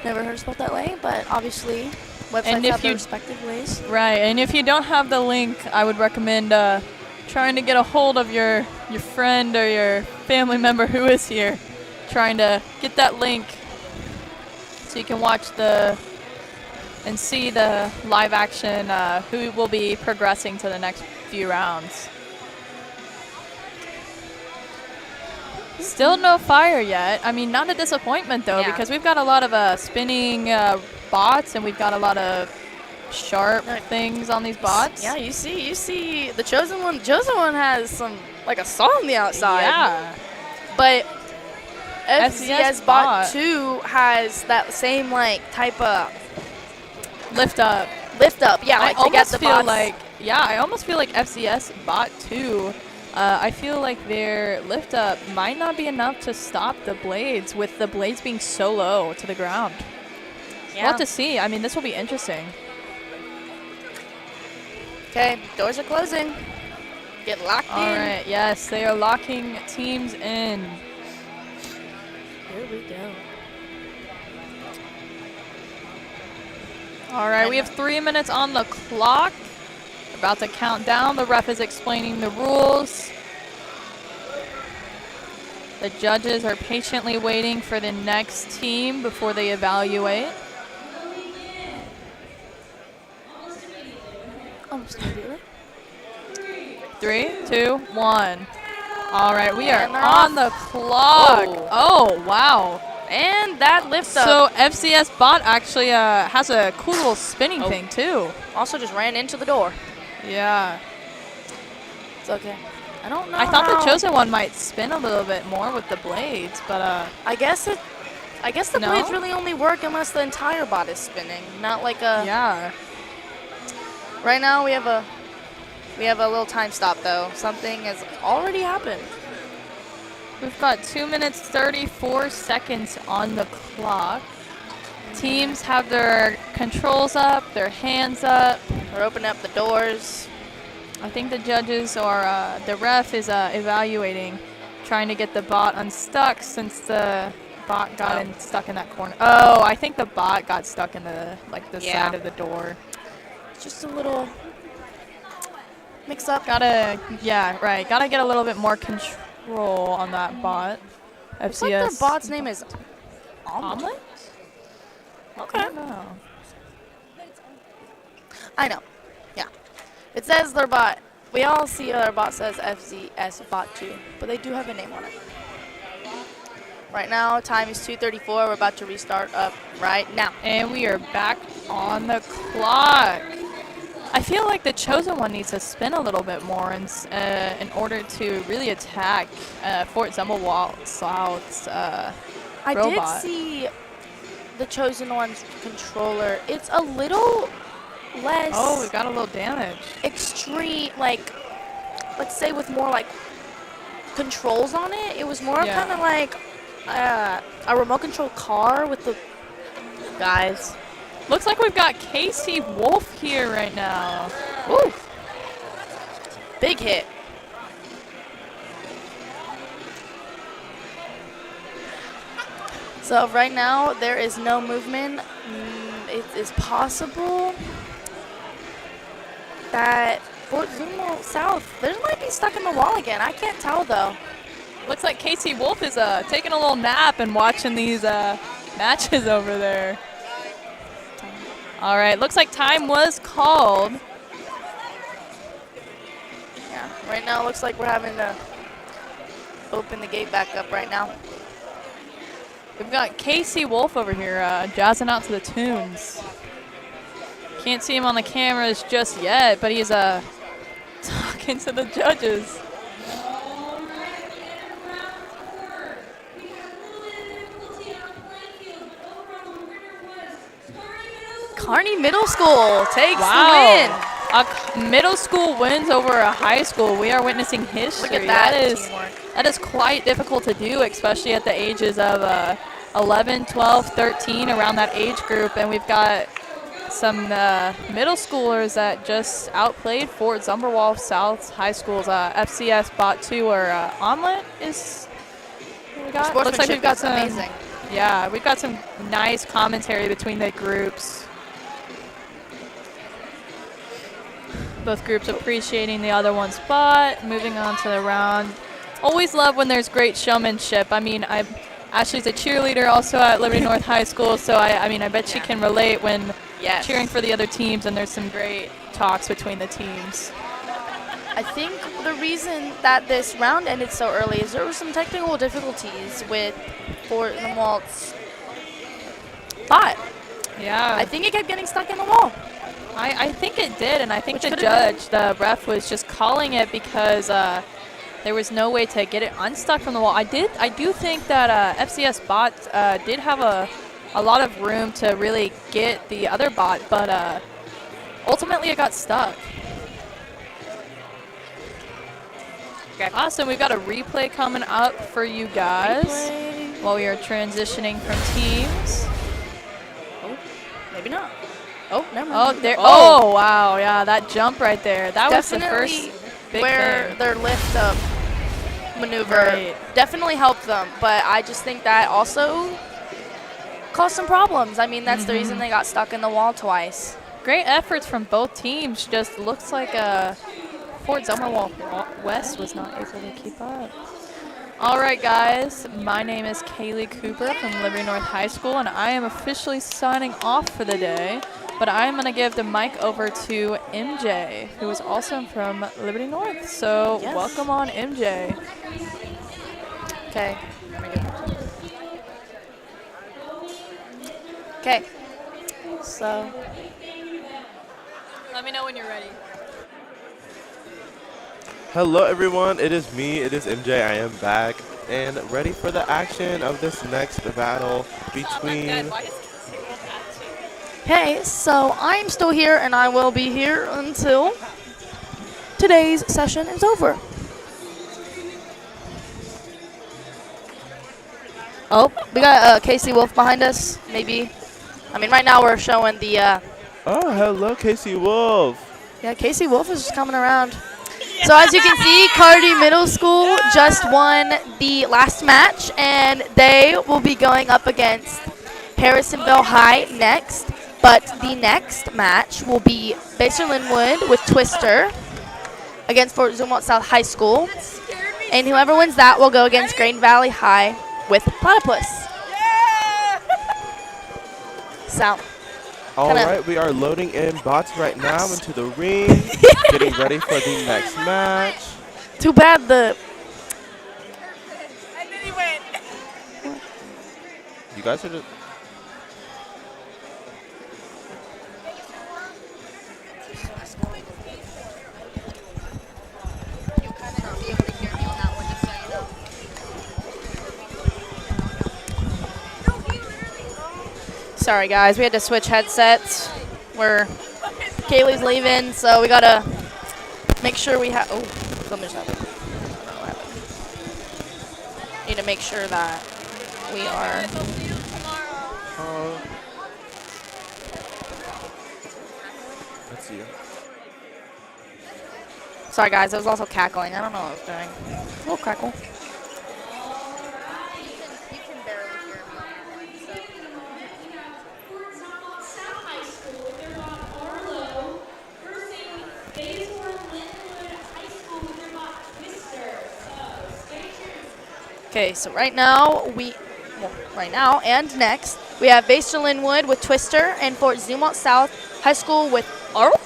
Never heard it spelled that way, but obviously websites have their respective ways. Right, and if you don't have the link, I would recommend trying to get a hold of your friend or your family member who is here, trying to get that link so you can watch and see the live action, who will be progressing to the next few rounds. Still no fire yet. I mean, not a disappointment though, because we've got a lot of spinning bots, and we've got a lot of sharp things on these bots. Yeah, you see the Chosen One. Chosen One has some, like a saw on the outside. Yeah. But FCS Bot 2 has that same like type of Lift up. Yeah, I like to get almost the feel bots. like, yeah, I almost feel like FCS Bot 2, I feel like their lift up might not be enough to stop the blades, with the blades being so low to the ground. We'll have to see. I mean, this will be interesting. Okay, doors are closing. Get locked in. All right, yes, they are locking teams in. Here we go. All right, we have 3 minutes on the clock. About to count down. The ref is explaining the rules. The judges are patiently waiting for the next team before they evaluate. Almost immediately. 3, 2, 1. All right, we are And they're on the clock. Whoa. Oh, wow. And that lift up So FCS Bot actually has a cool little spinning thing too. also just ran into the door. Yeah. It's okay. I don't know. I thought how- the Chosen One might spin a little bit more with the blades, but I guess the No? blades really only work unless the entire bot is spinning, not like a. yeah. Right now we have a little time stop though. Something has already happened. We've got 2 minutes 34 seconds on the clock. Teams have their controls up, their hands up. We're opening up the doors. I think the judges or the ref is evaluating, trying to get the bot unstuck since the bot got stuck in that corner. Oh, I think the bot got stuck in the Yeah. side of the door. Just a little mix up. Gotta get a little bit more control on that bot. Looks like their bot's name is Omelet? Okay. I don't know. I know. Yeah. It says their bot. We all see their bot says FCS Bot 2, but they do have a name on it. Right now, time is 2:34. We're about to restart up right now. And we are back on the clock. I feel like the Chosen One needs to spin a little bit more in order to really attack Fort Zumblewall South's I robot. did see the Chosen One's controller. It's a little less Oh, we got a little damage. extreme, like, let's say with more, like, controls on it. It was more Yeah. kind of like a remote control car with the guys. Looks like we've got Casey Wolf here right now. Woo! Big hit. So right now there is no movement. It is possible that Fort Zumwalt South, they might be stuck in the wall again. I can't tell though. Looks like Casey Wolf is taking a little nap and watching these matches over there. All right, looks like time was called. Yeah, right now it looks like we're having to open the gate back up right now. We've got Casey Wolf over here jazzing out to the tunes. Can't see him on the cameras just yet, but he's talking to the judges. Kearney Middle School takes Wow. Middle school wins over a high school. We are witnessing history. Look at that teamwork. That is quite difficult to do, especially at the ages of 11, 12, 13, around that age group. And we've got some middle schoolers that just outplayed Fort Zumberwolf South High School's FCS Bot 2 or Omelet is what we got. Looks like we've got some amazing. Yeah, we've got some nice commentary between the groups. Both groups appreciating the other one's spot. Moving on to the round. Always love when there's great showmanship. I mean, Ashley's a cheerleader also at Liberty North High School, so I bet she can relate when cheering for the other teams, and there's some great talks between the teams. I think the reason that this round ended so early is there were some technical difficulties with Fort Zumwalt's bot. Yeah. I think it kept getting stuck in the wall. I think it did, and I think the judge, the ref, was just calling it because there was no way to get it unstuck from the wall. I do think that FCS Bot did have a lot of room to really get the other bot, but ultimately it got stuck. Okay. Awesome, we've got a replay coming up for you guys while we are transitioning from teams. Oh, maybe not. Oh, never Oh, mind. there. Oh, wow. Yeah, that jump right there. That was the Definitely first big where thing. their lift up maneuver Right. definitely helped them, but I just think that also caused some problems. I mean, that's the reason they got stuck in the wall twice. Great efforts from both teams. Just looks like Fort Summerwall West was not able to keep up. All right, guys. My name is Kaylee Cooper from Liberty North High School, and I am officially signing off for the day. But I am going to give the mic over to MJ, who is also from Liberty North. So Yes. welcome on, MJ. Okay. Okay. So, Let me know when you're ready. Hello everyone, it is me, it is MJ. I am back and ready for the action of this next battle between... hey, so I'm still here and I will be here until today's session is over. Oh, we got Casey Wolf behind us, maybe. I mean, right now we're showing the, Oh, hello Casey Wolf. yeah, Casey Wolf is just coming around. So as you can see, Cardi Middle School just won the last match, and they will be going up against Harrisonville High next. But the next match will be Baser Linwood with Twister against Fort Zumwalt South High School. And whoever wins that will go against Green Valley High with Platypus. So, All Kinda- right, we are loading in bots right now into the ring, getting ready for the next match. too bad the... And then he went. You guys are just... You'll kind of not be able to hear me on that one, just so you know. Sorry, guys. We had to switch headsets. Kaylee's leaving, so we got to make sure we have... Oh, something just happened. I don't know what happened. Need to make sure that we are... Let's see. Sorry, guys. I was also cackling. I don't know what I was doing. A little crackle. You can barely hear me on that one, so. Fort Summerall South High School, their bot Arlo, versus Bayswater Linwood High School with their bot Twister. So, stay tuned. Okay, so right now and next, we have Baser Linwood with Twister and Fort Zumwalt South High School with Arlo.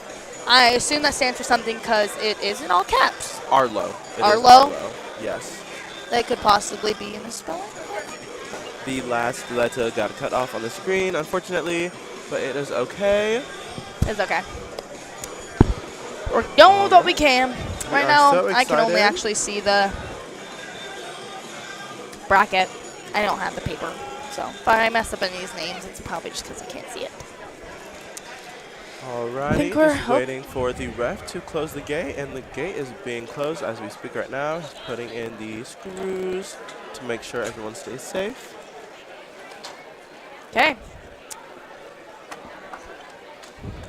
I assume that stands for something because it is in all caps. Arlo. It is Arlo? Yes. That could possibly be in the spelling. The last letter got cut off on the screen, unfortunately, but it is okay. It's okay. We're doing what we can. Right are now, so I can only excited. actually see the bracket. I don't have the paper. So if I mess up any of these names, it's probably just because I can't see it. Alrighty, think we're just waiting for the ref to close the gate, and the gate is being closed as we speak right now. He's putting in the screws to make sure everyone stays safe. Okay.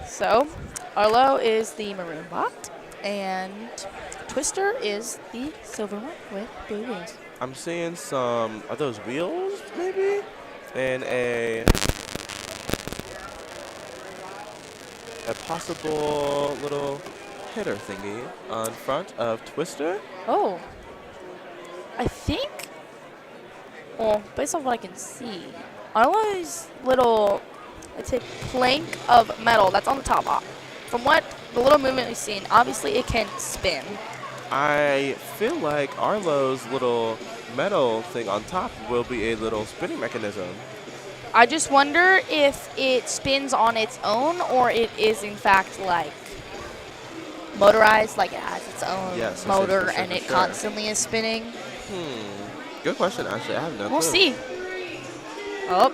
So, Arlo is the maroon bot, and Twister is the silver one with blue wheels. I'm seeing some, are those wheels maybe? And a possible little hitter thingy on front of Twister. Oh. I think, well, based on what I can see, Arlo's little, it's a plank of metal that's on the top. From what the little movement we've seen, obviously it can spin. I feel like Arlo's little metal thing on top will be a little spinning mechanism. I just wonder if it spins on its own or it is in fact like motorized, like it has its its own Yes, yes, motor for sure, and for it sure. constantly is spinning? Good question, actually. I have no clue. We'll see. Oh.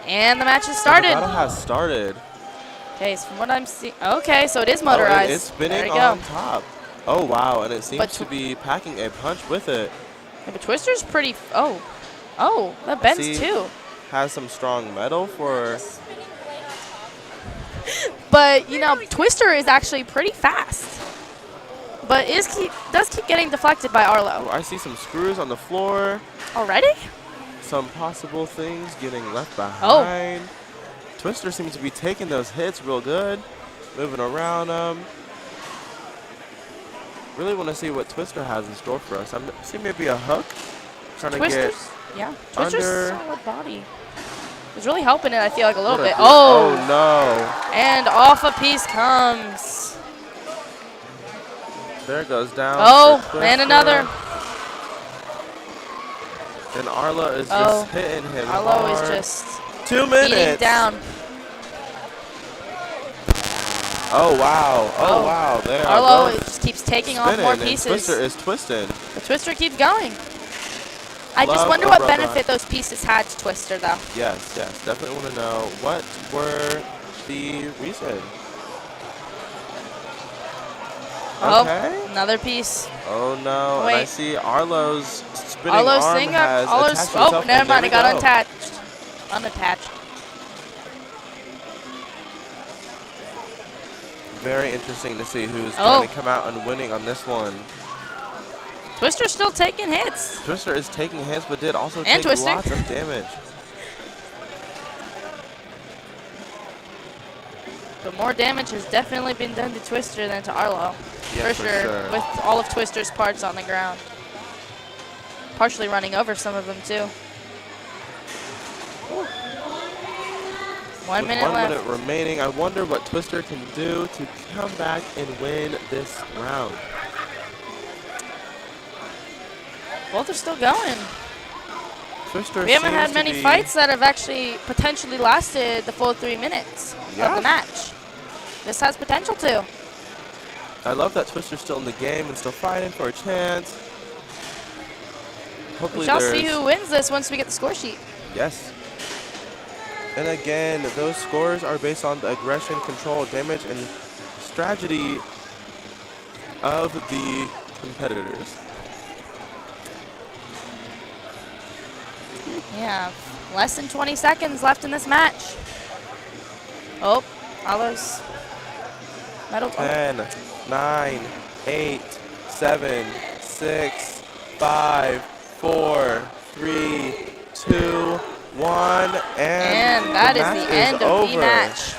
And the match has The started. battle has started. Okay, so from what I'm seeing. Okay, so it is motorized. Oh, it's there spinning you go. on top. Oh, wow. And it seems But to be packing a punch with it. Yeah, but Twister's pretty. Oh, that bends See? too. Has some strong metal for. But you know, Twister is actually pretty fast. But does keep getting deflected by Arlo. Oh, I see some screws on the floor. Already? Some possible things getting left Oh. behind. Twister seems to be taking those hits real good. Moving around them. Really want to see what Twister has in store for us. I'm seeing maybe a hook. Trying to get Twister's under. solid body. It's really helping it, I feel like, a little What bit. Oh, no. And off a piece comes. There goes down. Oh, for and Twister. another. And Arlo is Oh. just hitting him Arlo is hard. just 2 minutes. beating down. Oh, wow. Oh. Wow. There Arlo goes just keeps taking off spinning, more and pieces. Twister is twisting. The Twister keeps going. I just Love wonder a what robot. benefit those pieces had to Twister, though. Yes, yes. Definitely want to know what were the reason. Oh, Okay. another piece. Oh, no. And I Wait. see Arlo's spinning Arlo's arm thing has Arlo's, attached oh, itself, never and mind. there It got we go. unattached. Unattached. Very interesting to see who's Oh. going to come out and winning on this one. Twister's still taking hits. Twister is taking hits, but did also And take twisting. lots of damage. But more damage has definitely been done to Twister than to Arlo. Yeah, for for sure. sure. With all of Twister's parts on the ground. Partially running over some of them, too. One With minute 1 left. minute remaining, I wonder what Twister can do to come back and win this round. Both are still going. Twister We haven't seems had to many be- fights that have actually potentially lasted the full 3 minutes of Yeah. the match. This has potential to. I love that Twister's still in the game and still fighting for a chance. Hopefully We shall see there's- who wins this once we get the score sheet. Yes. And again, those scores are based on the aggression, control, damage, and strategy of the competitors. Yeah, less than 20 seconds left in this match. Oh, Arlo's metal. 10, 9, 8, 7, 6, 5, 4, 3, 2, 1, And that is match the end of over. the match.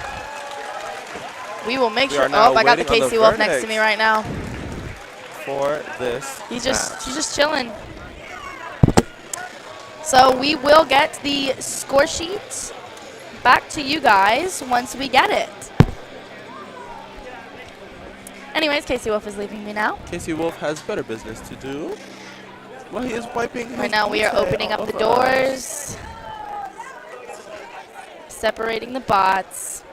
We will make We sure. are now Oh, I got the waiting on the KC Wolf next to verdict. me right now. For this He's match. just chilling. So we will get the score sheet back to you guys once we get it. Anyways, KC Wolf is leaving me now. KC Wolf has better business to do. Well, he is wiping his Right now we are booty opening up all the over us. doors, separating the bots,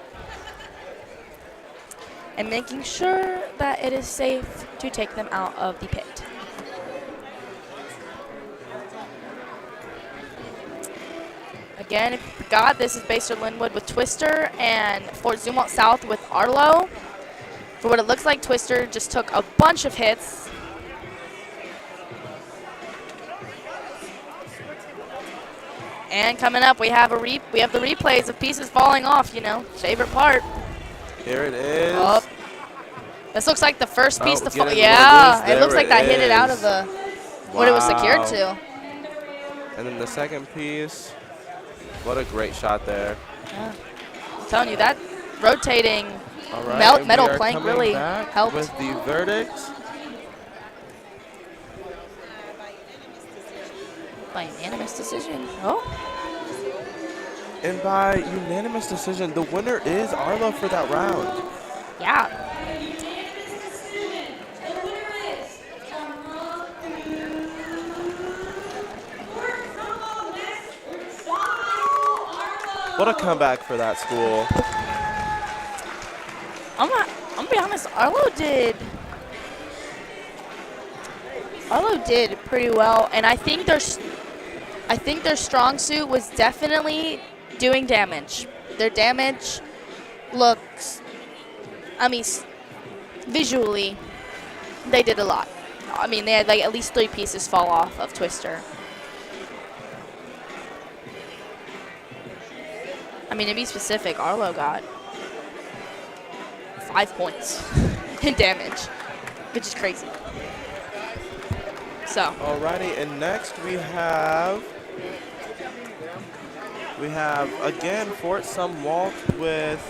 and making sure that it is safe to take them out of the pit. Again, if you forgot, this is Baser Linwood with Twister and Fort Zumwalt South with Arlo. For what it looks like, Twister just took a bunch of hits. And coming up, we have the replays of pieces falling off. You know, favorite part. Here it is. Oh, this looks like the first piece Oh, to fall. getting a little Yeah, loose. it looks There like that hit it out is. of the what it was secured Wow. to. And then the second piece. What a great shot there. Yeah. I'm telling you, that rotating All right, and metal we are plank coming really back helped. with the verdict. By unanimous decision. Oh, And by unanimous decision, the winner is Arlo for that round. yeah. What a comeback for that school. I'm gonna be honest. Arlo did Arlo did pretty well, and I think their strong suit was definitely doing damage. Their damage looks, I mean, visually, they did a lot. I mean, they had like at least 3 pieces fall off of Twister. I mean, to be specific, Arlo got 5 points in damage, which is crazy. So. Alrighty, and next we have again Fort Sumwalt with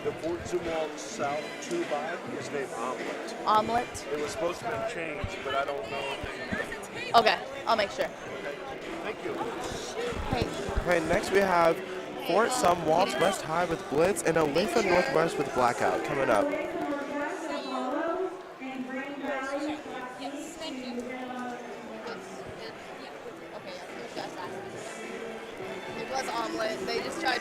The Fort Zumwalt South 2-by is named Omelet. Omelet. It was supposed to be changed, but I don't know. Okay, I'll make sure. Thank you. Hey. Okay, next we have Fort Sumwalt West High with Blitz and Olathe Northwest with Blackout coming up. It was omelet. They just tried.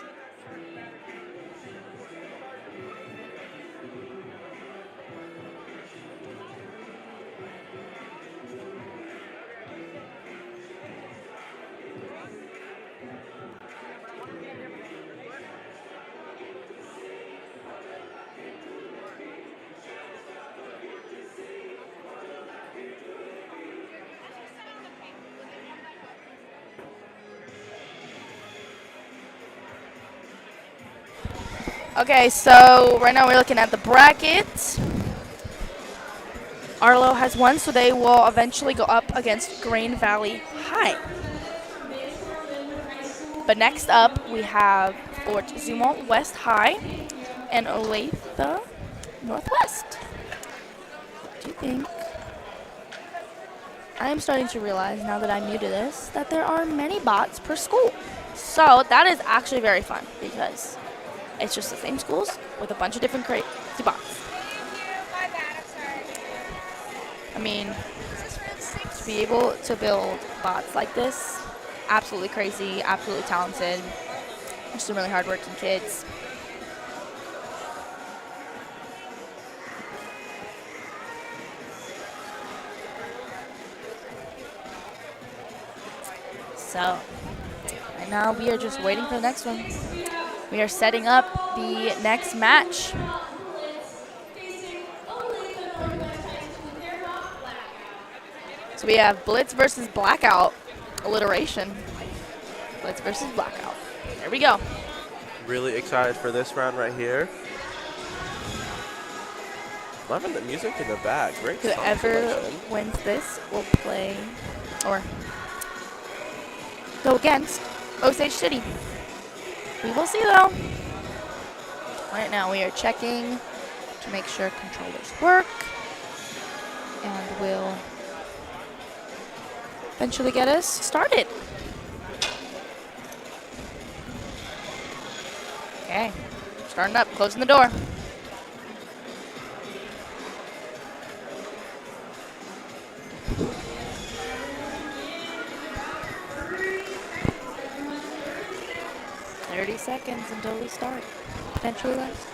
Okay, so right now we're looking at the bracket. Arlo has won, so they will eventually go up against Green Valley High. But next up, we have Fort Zumwalt West High and Olathe Northwest. What do you think? I am starting to realize, now that I'm new to this, that there are many bots per school. So that is actually very fun, because it's just the same schools with a bunch of different crazy bots. I mean, to be able to build bots like this, absolutely crazy, absolutely talented. Just some really hardworking kids. So, right now we are just waiting for the next one. We are setting up the next match. So we have Blitz versus Blackout. Alliteration. Blitz versus Blackout. There we go. Really excited for this round right here. Loving the music in the back. Great song Whoever selection. wins this will play, or go against Osage City. We will see though. Right now we are checking to make sure controllers work, and we'll eventually get us started. Okay, starting up, closing the door. Seconds until we start. Potentially less.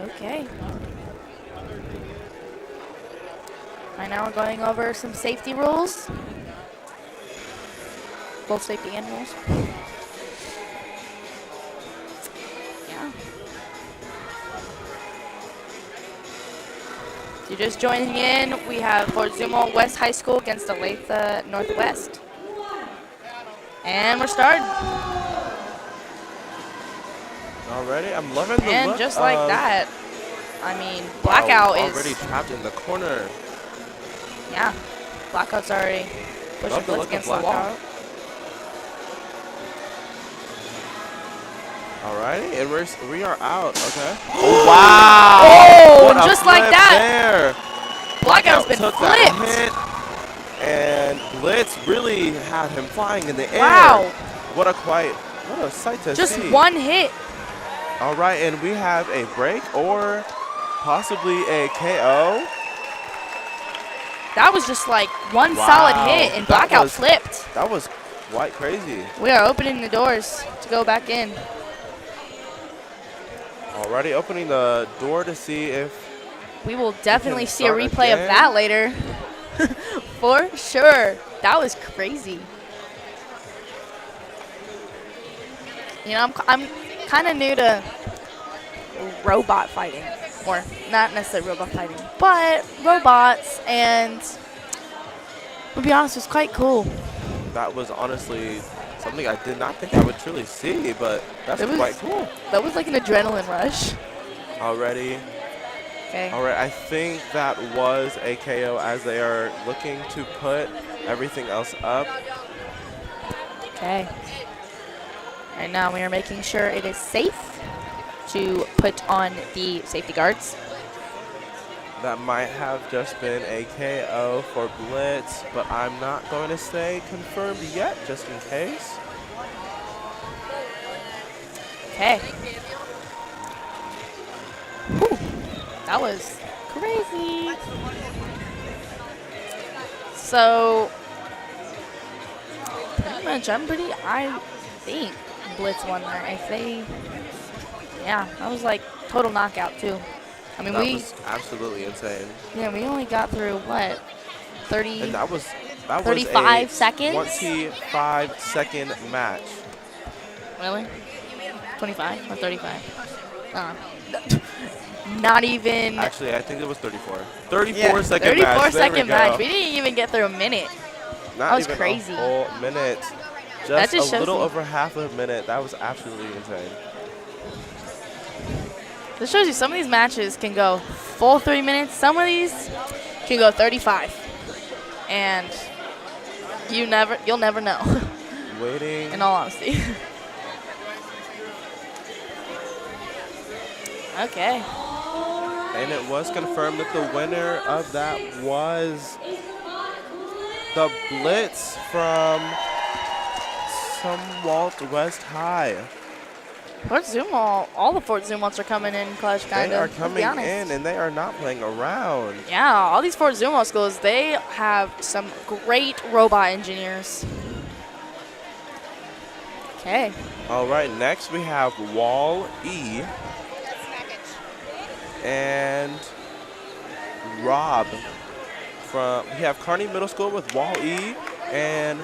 Okay. Right now we're going over some safety rules. Both safety and rules. If you're just joining in, we have Fort Zumwalt West High School against Olathe Northwest. And we're starting. Already, I'm loving the And look just like of, that, I mean, Blackout is already trapped in the corner. Yeah, Blackout's already pushing Love the Blitz look of against the wall. Blackout. Alrighty, and we are out. Okay. Oh, wow! Oh, What a just like flip that. There. Blackout's been took flipped. that hit, and Blitz really had him flying in the air. Wow. What a sight to see. Just one hit. All right, and we have a break or possibly a KO. That was just like one Wow. solid hit, and That Blackout was- flipped. That was quite crazy. We are opening the doors to go back in. Already opening the door to see if We will definitely see a start replay of again. that later. For sure. That was crazy. You know, I'm kind of new to robot fighting. Or not necessarily robot fighting, but robots. And to be honest, it was quite cool. that was honestly something I did not think I would truly see, but that's It was- quite cool. That was like an adrenaline rush. Already. Okay. All right, I think that was a KO as they are looking to put everything else up. Okay. Right now we are making sure it is safe to put on the safety guards. That might have just been a KO for Blitz, but I'm not going to say confirmed yet, just in case. Okay. Whew. That was crazy. So, pretty much, I think Blitz won there. If they, yeah, that was like total knockout too. I mean, That was absolutely insane. we only got through what, 30? And that was 35 a seconds? 25-second match. Really? 25 or 35? Not even. Actually, I think it was 34. 34 Yeah, second 34 match. There we second go. match. We didn't even get through a minute. Not that was even crazy. a whole minute. That Just just a shows little you. over half a minute. That was absolutely insane. This shows you some of these matches can go full 3 minutes. Some of these can go 35. And you'll never know. Waiting. In all honesty. Okay. And it was confirmed that the winner of that was the Blitz from Walt West High. Fort Zumwalt, all the Fort Zumwalts are coming in clutch, kind They of. are coming in, and they are not playing around. Yeah, all these Fort Zumwalt schools, they have some great robot engineers. Okay. All right, next we have Wall E and Rob. We have Kearney Middle School with Wall E and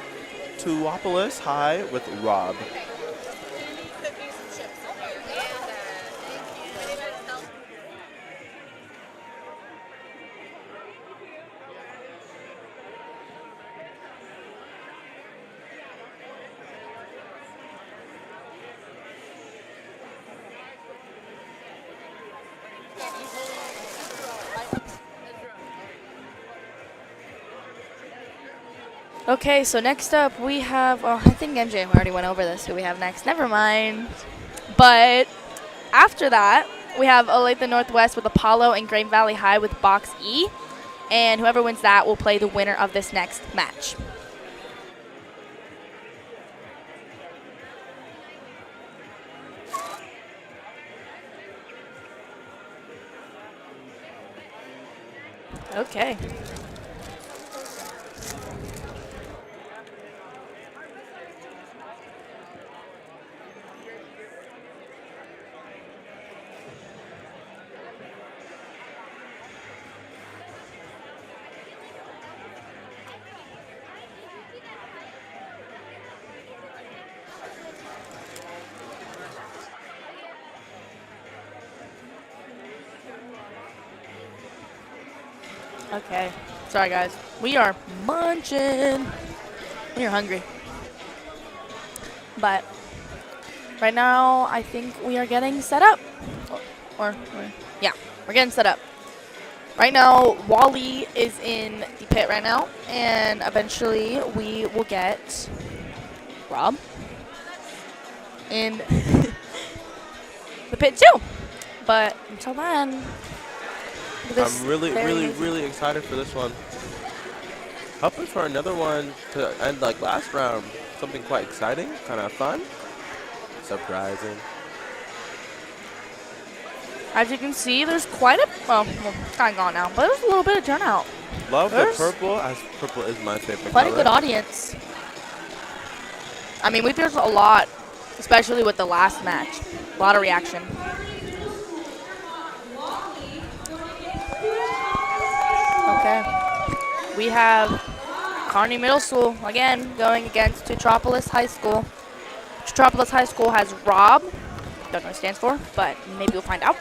Tuopolis High with Rob. Okay, so next up we have, I think MJ already went over this, who we have next. Never mind. But after that, we have Olathe Northwest with Apollo and Green Valley High with Box E. And whoever wins that will play the winner of this next match. Okay. Okay. Sorry, guys. We are munching. We are hungry. But right now, I think we are getting set up. Yeah, we're getting set up. Right now, Wally is in the pit right now, and eventually we will get Rob in the pit too. But until then, I'm really excited for this one. Hoping for another one to end like last round. Something quite exciting, kind of fun, surprising. As you can see, there's quite a, well, kind of gone now, but there's a little bit of turnout. Love There's the purple, as purple is my favorite Quite color. a good audience. I mean, there's a lot, especially with the last match. A lot of reaction. Okay. We have Kearney Middle School, again, going against Tutropolis High School. Tutropolis High School has Rob. Don't know what it stands for, but maybe we'll find out.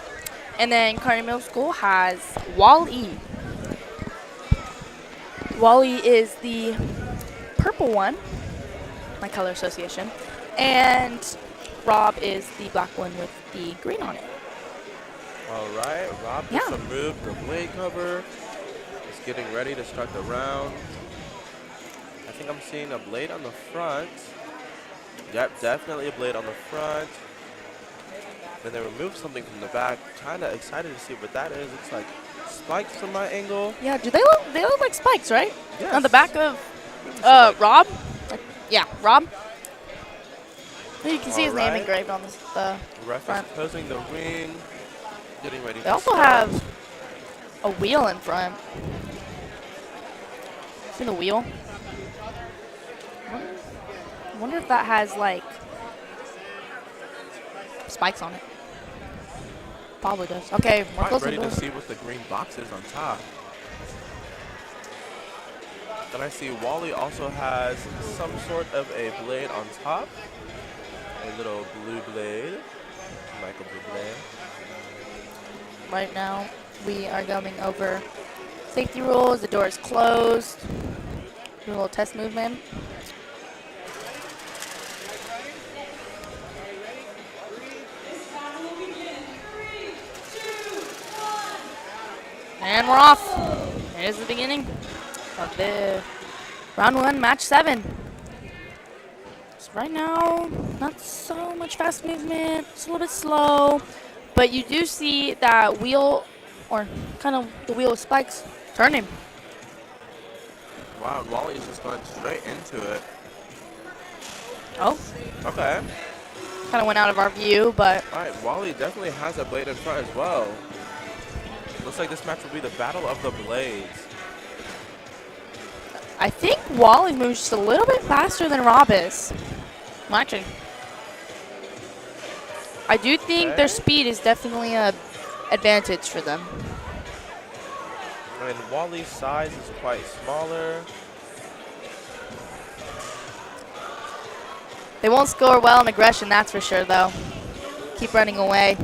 And then Kearney Middle School has Wall-E. Wall-E is the purple one, my color association. And Rob is the black one with the green on it. All right, Rob just removed the blade cover. He's getting ready to start the round. I think I'm seeing a blade on the front. Yep, definitely a blade on the front. Then they removed something from the back. Kind of excited to see what that is. Looks like spikes from my angle. Yeah, do they look like spikes, right? Yes. On the back of Rob? Yeah, Rob. You can see his name engraved on the Ref front. is closing the ring. Getting ready. They also have a wheel in front. See the wheel? I wonder if that has like spikes on it. Probably does. Okay, we're Quite closing ready the to door. see what the green box is on top. Then I see Wally also has some sort of a blade on top. A little blue blade. Michael Blue. Right now, we are going over safety rules. The door is closed. Do a little test movement. And we're off. Here's the beginning of the round 1, match 7. So right now, not so much fast movement. It's a little bit slow. But you do see that wheel, or kind of the wheel of spikes, turning. Wow, Wally's just going straight into it. Oh. Okay. Kind of went out of our view, but. All right, Wally definitely has a blade in front as well. Looks like this match will be the battle of the blades. I think Wally moves just a little bit faster than Rob is. Well, actually, I do think their speed is definitely an advantage for them. And Wally's size is quite smaller. They won't score well in aggression, that's for sure, though. Keep running away.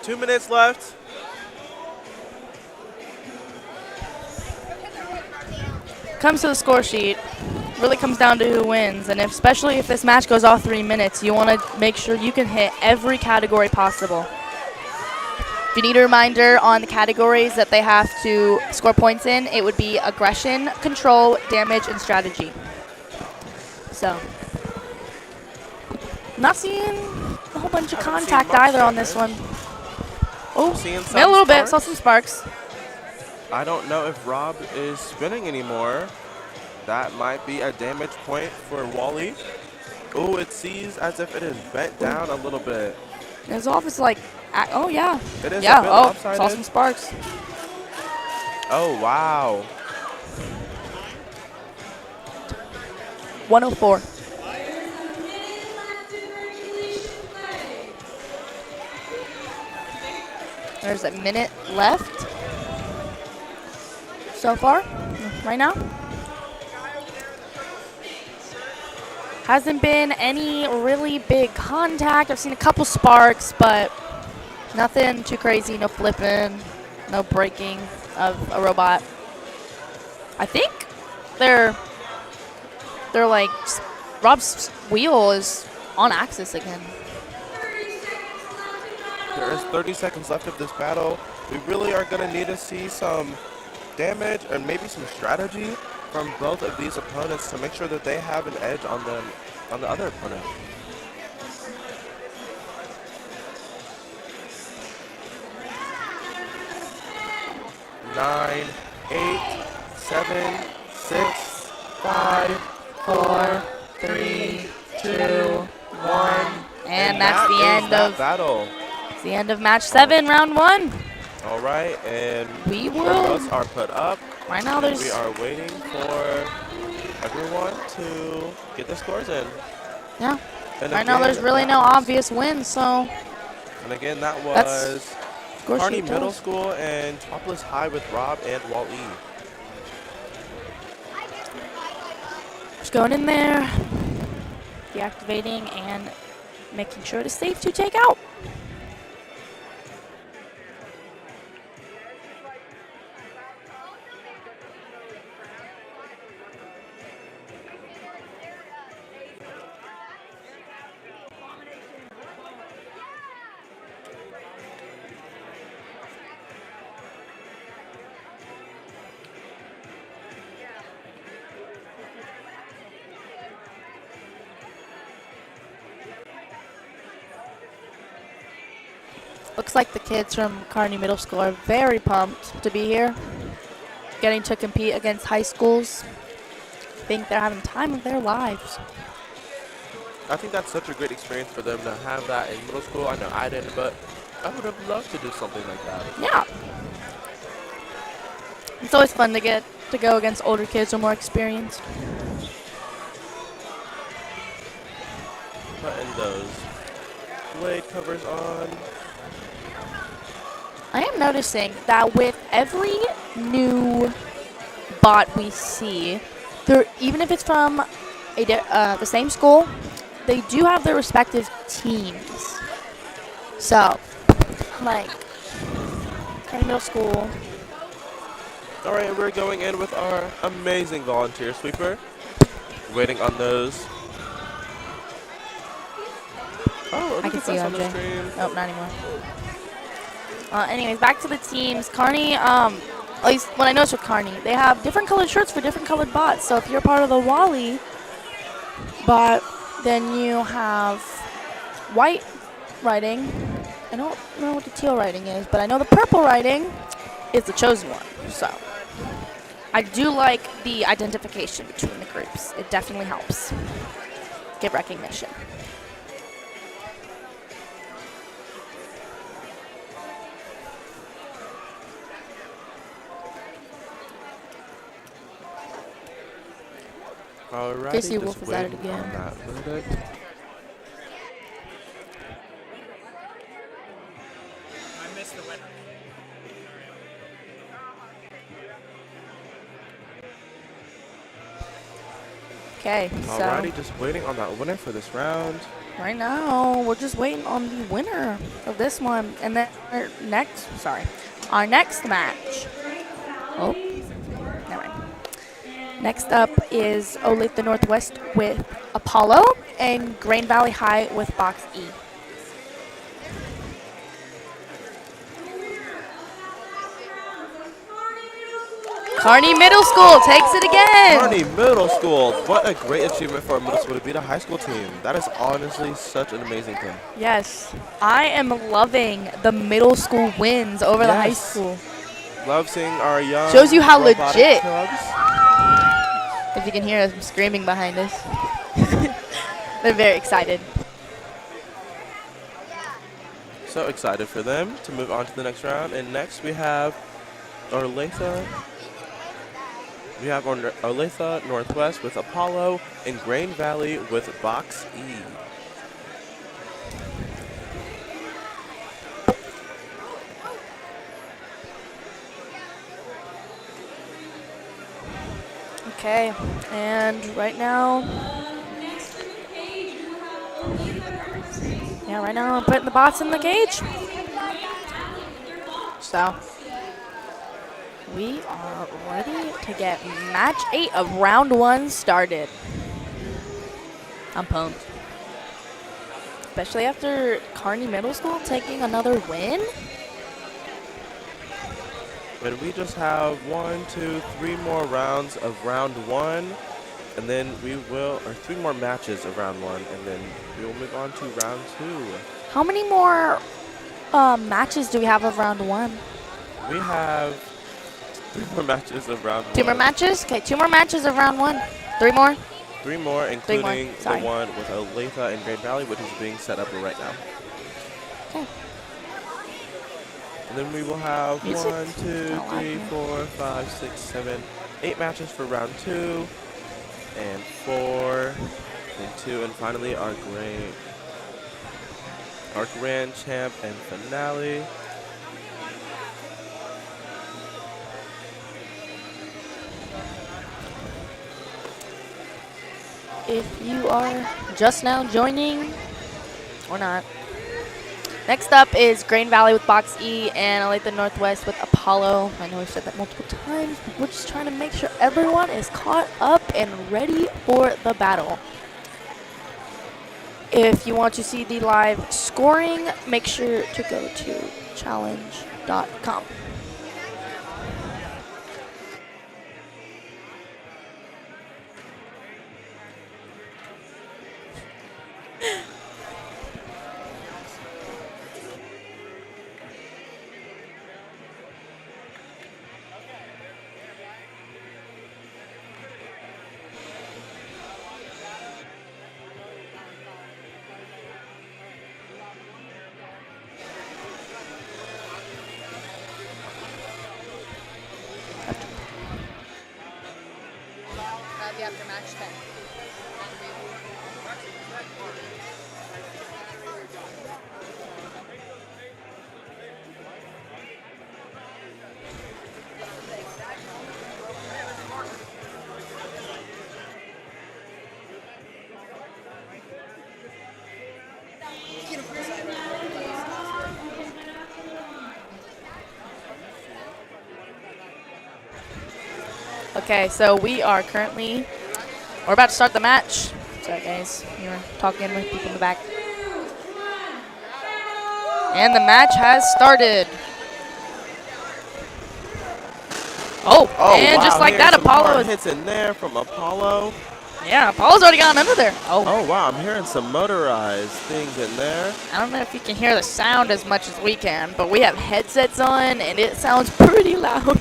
Two minutes left. Comes to the score sheet. Really comes down to who wins, and especially if this match goes all 3 minutes, you want to make sure you can hit every category possible. If you need a reminder on the categories that they have to score points in, it would be aggression, control, damage, and strategy. So, not seeing a whole bunch of contact either on this one. Oh, a little bit, saw some sparks. I don't know if Rob is spinning anymore. That might be a damage point for Wally. Oh, it sees as if it is bent down a little bit. It's off. It's like, oh yeah. It is yeah. a bit Oh, lopsided. saw some sparks. Oh wow. 104. There's a minute left so far, right now. Hasn't been any really big contact. I've seen a couple sparks, but nothing too crazy. No flipping, no breaking of a robot. I think they're like, Rob's wheel is on axis again. There is 30 seconds left of this battle. We really are going to need to see some damage and maybe some strategy from both of these opponents to make sure that they have an edge on them, on the other opponent. Nine, 8, 7, 6, 5, 4, 3, 2, 1. And that's the end of battle. It's the end of match 7, round 1. All right, and we both will. of us are put up. Right now, We are waiting for everyone to get the scores in. Yeah. And Right now, again, there's really no obvious win, so. And again, that That's was score Kearney sheet Middle tells. School and Topless High with Rob and Wall-E. Just going in there, deactivating, and making sure it is safe to take out. Looks like the kids from Kearney Middle School are very pumped to be here, getting to compete against high schools. I think they're having the time of their lives. I think that's such a great experience for them to have that in middle school. I know I didn't, but I would have loved to do something like that. Yeah. It's always fun to go against older kids who are more experienced. Putting those blade covers on. I am noticing that with every new bot we see, even if it's from the same school, they do have their respective teams. So, like, Kearney Middle School. All right, we're going in with our amazing volunteer sweeper. Waiting on those. Oh, I can see you, on the MJ. stream. Nope, not anymore. Anyways, back to the teams. Kearney, at least what I noticed with Kearney, they have different colored shirts for different colored bots. So if you're part of the Wally bot, then you have white writing. I don't know what the teal writing is, but I know the purple writing is the chosen one. So I do like the identification between the groups. It definitely helps get recognition. Alrighty, Casey just Wolf is at it waiting again. on that verdict. I missed the winner. Okay, so Alrighty, just waiting on that winner for this round. right now we're just waiting on the winner of this one, and then our next match. Oh, never mind. Next up is Olathe Northwest with Apollo and Grain Valley High with Box E. Kearney Middle School takes it again. Kearney Middle School. What a great achievement for a middle school to beat a high school team. That is honestly such an amazing thing. Yes, I am loving the middle school wins over the high Yes. school. Love seeing our young Shows you how robotic legit. clubs. If you can hear us screaming behind us. They're very excited. So excited for them to move on to the next round. And next we have Olathe. We have Olathe Northwest with Apollo and Grain Valley with Box E. Okay, and right now, right now I'm putting the bots in the cage. So, we are ready to get match 8 of round 1 started. I'm pumped. Especially after Kearney Middle School taking another win. And we just have 1, 2, 3 more rounds of round 1, and then we will, or 3 more matches of round 1, and then we will move on to round 2. How many more matches do we have of round 1? We have 3 more matches of round 1. 2 more matches? Okay, 2 more matches of round 1. 3 more? 3 more, including the Sorry. one with Olathe and Grain Valley, which is being set up right now. Okay. And then we will have Music? 1, 2, 3, 4, 5, 6, 7, 8 matches for round 2, and 4, and 2, and finally our grand champ and finale. If you are just now joining, or not. Next up is Grain Valley with Box E and Olathe Northwest with Apollo. I know we've said that multiple times, but we're just trying to make sure everyone is caught up and ready for the battle. If you want to see the live scoring, make sure to go to challenge.com. The after-match 10. Okay, so we're about to start the match. Sorry guys, you were talking with people in the back. And the match has started. Oh, and wow, just like that, some Apollo hard is, hits in there from Apollo. yeah, Apollo's already gotten under there. Oh wow, I'm hearing some motorized things in there. I don't know if you can hear the sound as much as we can, but we have headsets on and it sounds pretty loud.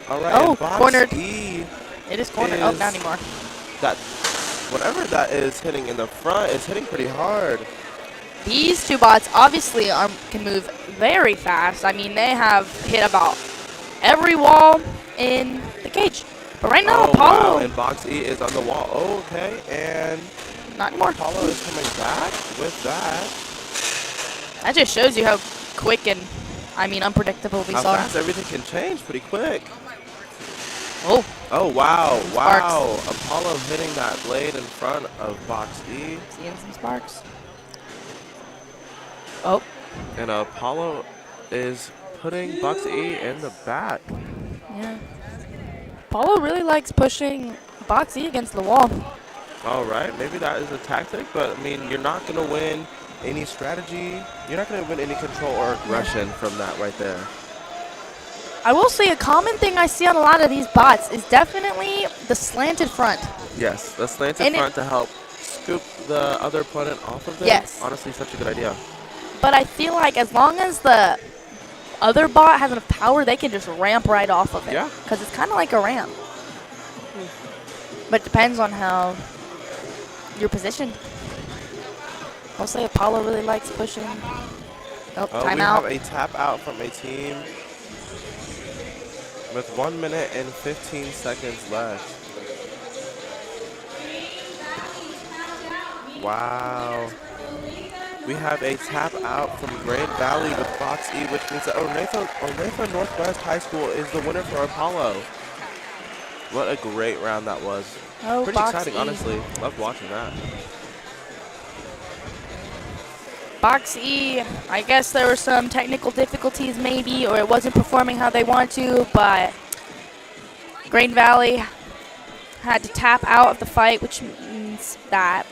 All right, Oh, and Box cornered. E It is cornered. Oh, not anymore. that whatever that is hitting in the front is hitting pretty hard. These two bots obviously can move very fast. I mean, they have hit about every wall in the cage. But right now, Apollo, wow, and Box E is on the wall. Oh, okay, and not anymore. Apollo is coming back with that. That just shows you how quick and, I mean, unpredictable these How are. fast everything can change pretty quick. Oh, Oh, wow, Sparks. wow. Apollo hitting that blade in front of Box E. seeing some sparks. Oh, And Apollo is putting Box E in the back. yeah. Apollo really likes pushing Box E against the wall. All right, maybe that is a tactic, but I mean, you're not going to win any strategy. You're not going to win any control or aggression from that right there. I will say a common thing I see on a lot of these bots is definitely the slanted front. Yes, the slanted And front to help scoop the other opponent off of them. Yes. Honestly, such a good idea. But I feel like as long as the other bot has enough power, they can just ramp right off of it. Yeah. Because it's kind of like a ramp. But it depends on how you're positioned. I'll say Apollo really likes pushing. Oh, We timeout. have a tap out from a team with 1 minute and 15 seconds left. Wow. We have a tap out from Grand Valley with Box E, which means that Olathe Northwest High School is the winner for Apollo. What a great round that was. Oh, Pretty Box exciting, E. honestly. Loved watching that. Box E, I guess there were some technical difficulties maybe, or it wasn't performing how they want to, but Grain Valley had to tap out of the fight, which means that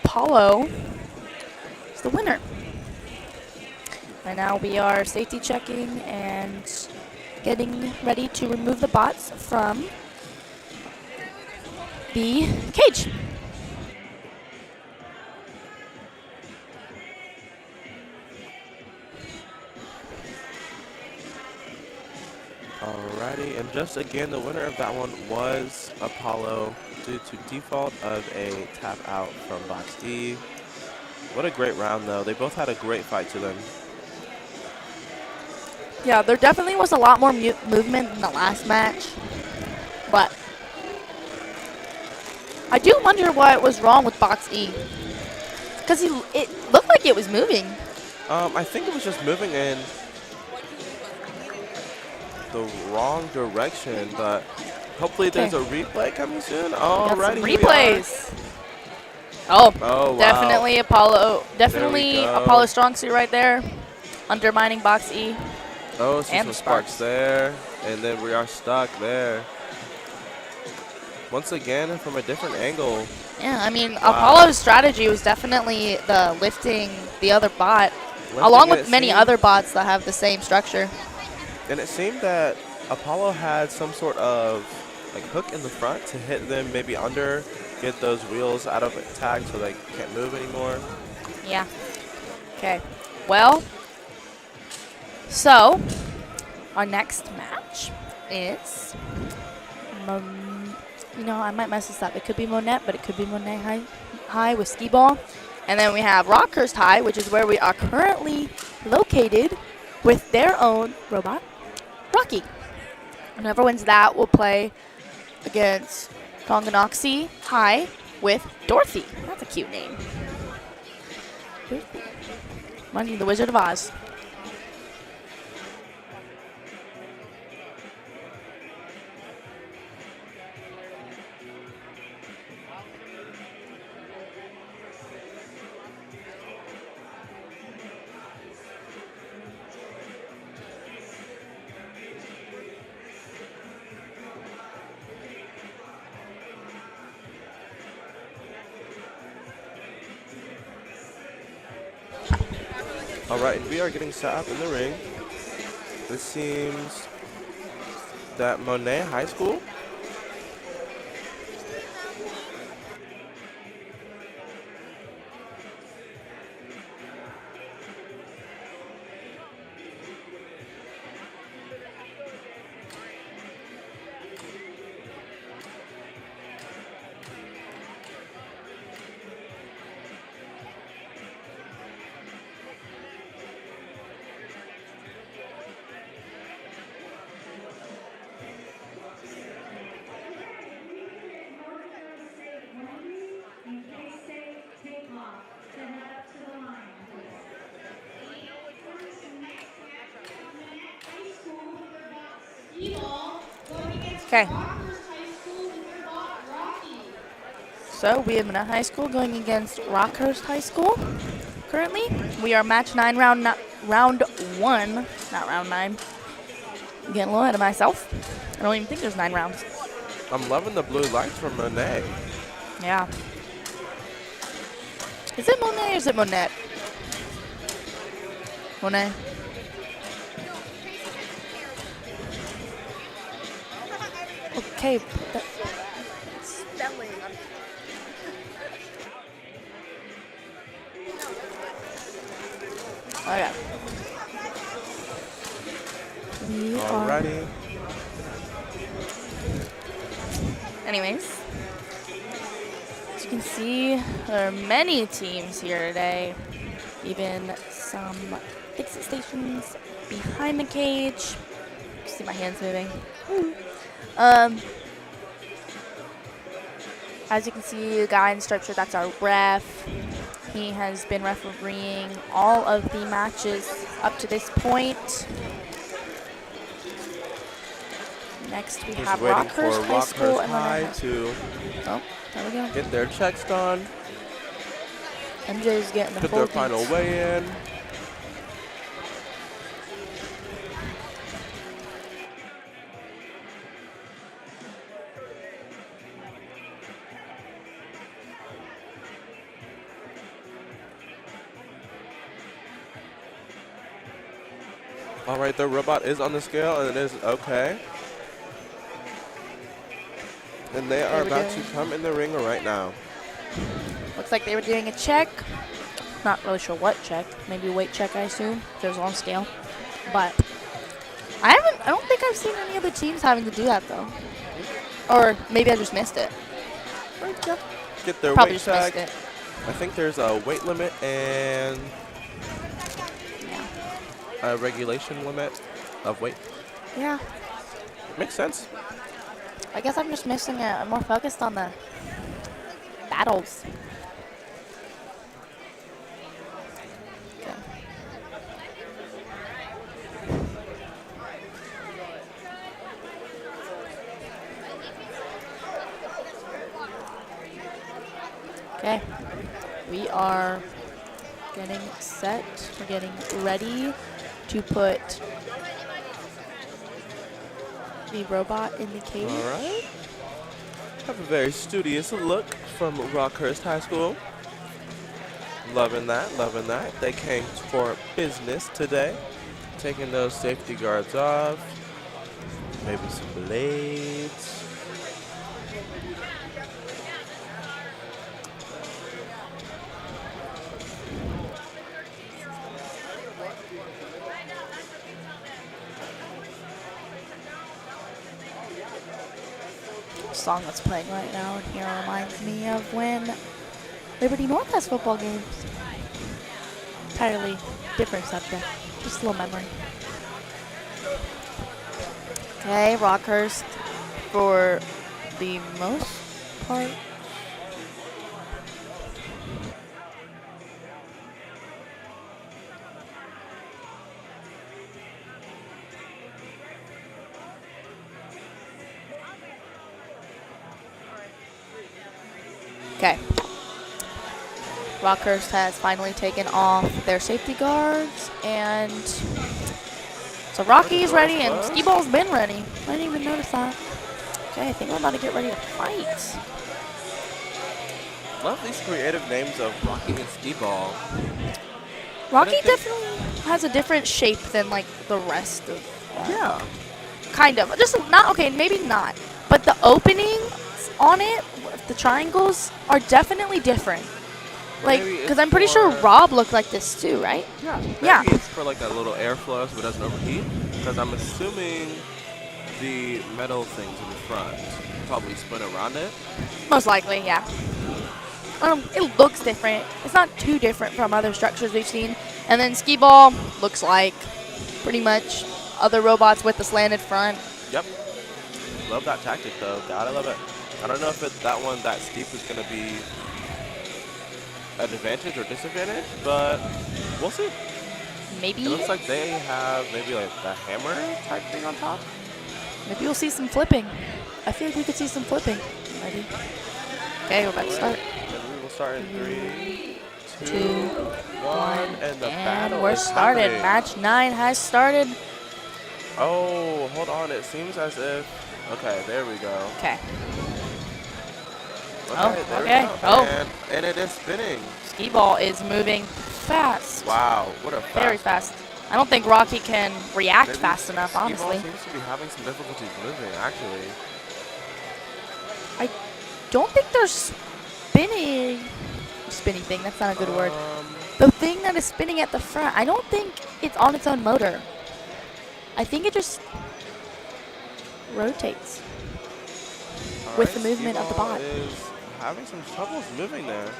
Apollo is the winner. And now we are safety checking and getting ready to remove the bots from the cage. Alrighty, and just again, the winner of that one was Apollo due to default of a tap out from Box E. What a great round, though. They both had a great fight to them. Yeah, there definitely was a lot more movement in the last match, but I do wonder what was wrong with Box E, because it looked like it was moving. I think it was just moving in the wrong direction, but hopefully there's a replay coming soon. All right, replays. Oh, wow. definitely Apollo. Definitely Apollo strong suit right there, undermining Box E. Oh, see some sparks there, and then we are stuck there. Once again, from a different angle. Yeah, I mean, Apollo's strategy was definitely the lifting the other bot, along with many other bots that have the same structure. And it seemed that Apollo had some sort of like hook in the front to hit them maybe under, get those wheels out of attack so they can't move anymore. Yeah. Okay. Well, so our next match is, you know, I might mess this up. It could be Monette, but it could be Monet High with Skee-Ball. And then we have Rockhurst High, which is where we are currently located with their own robot, Rocky. Whoever wins that will play against Tonganoxie High with Dorothy. That's a cute name. Dorothy. Reminds me of the Wizard of Oz. All right, we are getting set up in the ring. It seems that Monet High School Okay. So we have Monette High School going against Rockhurst High School. Currently, we are match 9, round 1, not round 9. I'm getting a little ahead of myself. I don't even think there's 9 rounds. I'm loving the blue lights from Monet. Yeah. Is it Monet or is it Monette? Monet. Okay. Spelling. Okay. Alrighty. Anyways, as you can see, there are many teams here today. Even some exit stations behind the cage. You see my hands moving. As you can see, the guy in the striped shirt, that's our ref. He has been refereeing all of the matches up to this point. Next, we have Rockhurst High School and High to there we go. get their checks done. MJ's getting the Put their final weigh in. All right, the robot is on the scale, and it is okay. And they are about to come in the ring right now. Looks like they were doing a check. Not really sure what check. Maybe a weight check, I assume. If it was on scale. But I don't think I've seen any other teams having to do that, though. Or maybe I just missed it. Get their Probably weight just check. missed it. I think there's a weight limit and a regulation limit. of weight. Yeah. Makes sense. I guess I'm just missing it. I'm more focused on the battles. Okay. Okay. We are getting set. We're getting ready to put the robot in the cage. All right. Have a very studious look from Rockhurst High School. Loving that, loving that. They came for business today. Taking those safety guards off. Maybe some blades. Song that's playing right now in here reminds me of when Liberty North has football games. Entirely different subject. Just a little memory. Okay, Rockhurst for the most part. Okay. Rockhurst has finally taken off their safety guards, and so Rocky's ready, and Skee-Ball's been ready. I didn't even notice that. Okay, I think we're about to get ready to fight. Love these creative names of Rocky and Skee-Ball. Rocky definitely has a different shape than like the rest of. Yeah. Kind of. Just not okay. Maybe not. But the openings on it, the triangles, are definitely different. Like, because I'm pretty sure Rob looked like this too, right? Yeah. Maybe Yeah. it's for like a little airflow so it doesn't overheat. Because I'm assuming the metal things in the front probably spin around it. Most likely, yeah. It looks different. It's not too different from other structures we've seen. And then Skee-Ball looks like pretty much other robots with the slanted front. Yep. Love that tactic though. Gotta love it. I don't know if that one that steep is going to be an advantage or disadvantage, but we'll see. Maybe. It looks like they have maybe like the hammer type thing on top. Maybe we'll see some flipping. I feel like we could see some flipping. Maybe. Okay, we're about to start. And we will start in 3, 2, 1, and the battle we're is started. happening. Match 9 has started. Oh, hold on. It seems as if. Okay, there we go. Okay. Okay, there okay. we go. Oh. And it is spinning. Skee-Ball is moving fast. Wow, what a Very fast. I don't think Rocky can react Maybe fast enough, honestly. Skee-Ball seems to be having some difficulties moving, actually. I don't think there's spinning thing. That's not a good word. The thing that is spinning at the front, I don't think it's on its own motor. I think it just rotates with the movement of the bot. Is having some troubles moving there.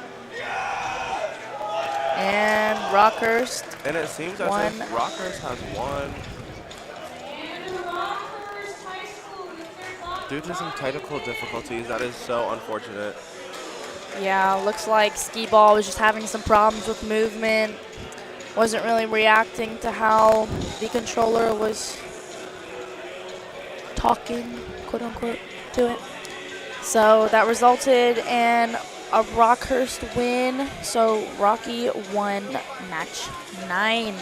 And Rockhurst. And it seems as if Rockhurst has won due to some technical difficulties. That is so unfortunate. Yeah, looks like Skee-Ball was just having some problems with movement. Wasn't really reacting to how the controller was talking, quote unquote, to it. So that resulted in a Rockhurst win. So Rocky won match 9.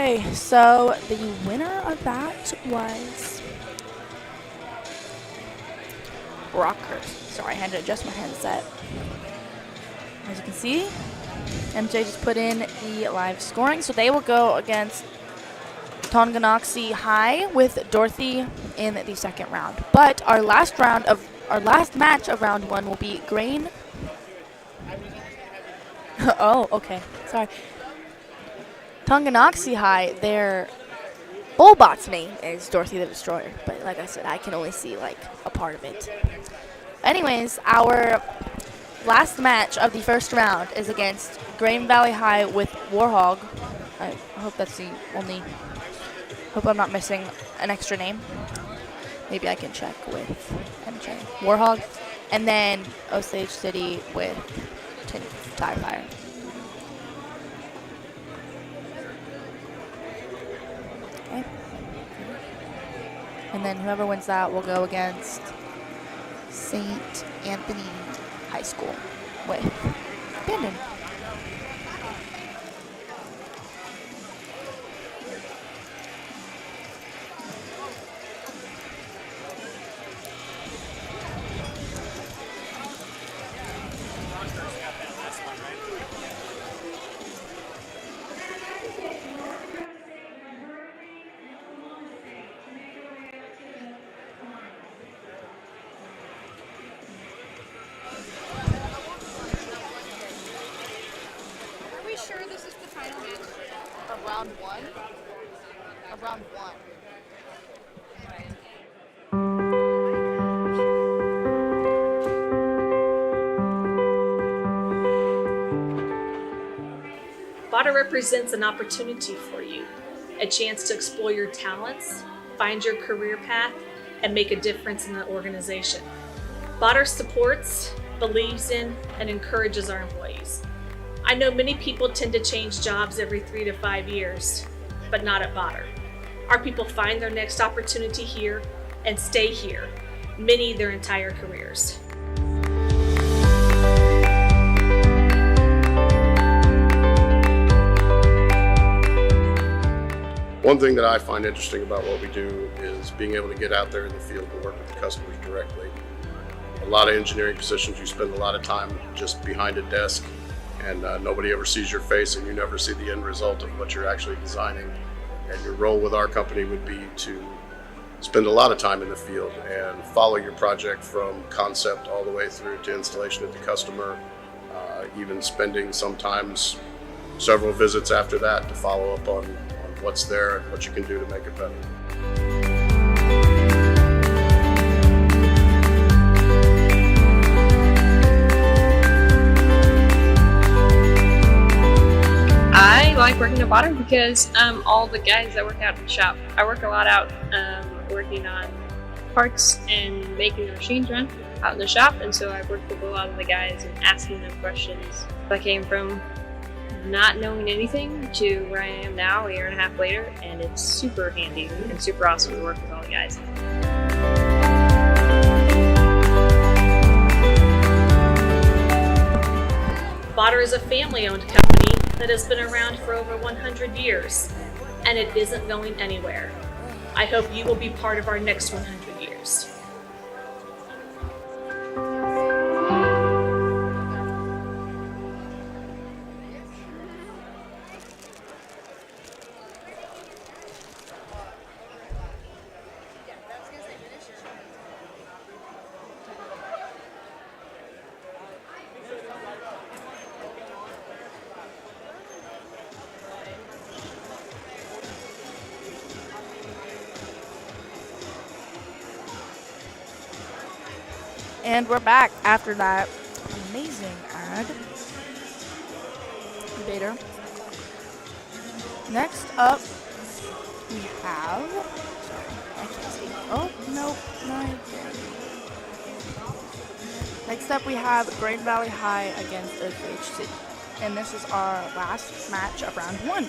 Okay, so the winner of that was Rocker. Sorry, I had to adjust my handset. As you can see, MJ just put in the live scoring, so they will go against Tonganoxie High with Dorothy in the second round. But our last match of round 1 will be Grain. Oh, okay. Sorry. Tonganoxie High, their BotsKC name is Dorothy the Destroyer, but like I said, I can only see like a part of it. Anyways, our last match of the first round is against Grain Valley High with Warthog. I hope that's the only. Hope I'm not missing an extra name. Maybe I can check with MJ. Warthog, and then Osage City with Fire. Okay. And then whoever wins that will go against St. Anthony High School with Bandon. Sure this is the final match of round 1? Of round 1. Bot represents an opportunity for you, a chance to explore your talents, find your career path, and make a difference in the organization. Bot supports, believes in, and encourages our employees. I know many people tend to change jobs every 3 to 5 years, but not at Bot. Our people find their next opportunity here and stay here, many their entire careers. One thing that I find interesting about what we do is being able to get out there in the field and work with the customers directly. A lot of engineering positions, you spend a lot of time just behind a desk, and nobody ever sees your face, and you never see the end result of what you're actually designing. And your role with our company would be to spend a lot of time in the field and follow your project from concept all the way through to installation at the customer, even spending sometimes several visits after that to follow up on what's there and what you can do to make it better. I like working at Bot because all the guys that work out in the shop, I work a lot out working on parts and making the machines run out in the shop, and so I work with a lot of the guys and asking them questions. I came from not knowing anything to where I am now, a year and a half later, and it's super handy and super awesome to work with all the guys. Bot is a family-owned company that has been around for over 100 years, and it isn't going anywhere. I hope you will be part of our next 100 years. And we're back after that amazing ad. Beta. Next up, we have. Sorry, I can't see. Oh, nope, not again. Next up, we have Grain Valley High against Osage. And this is our last match of round 1.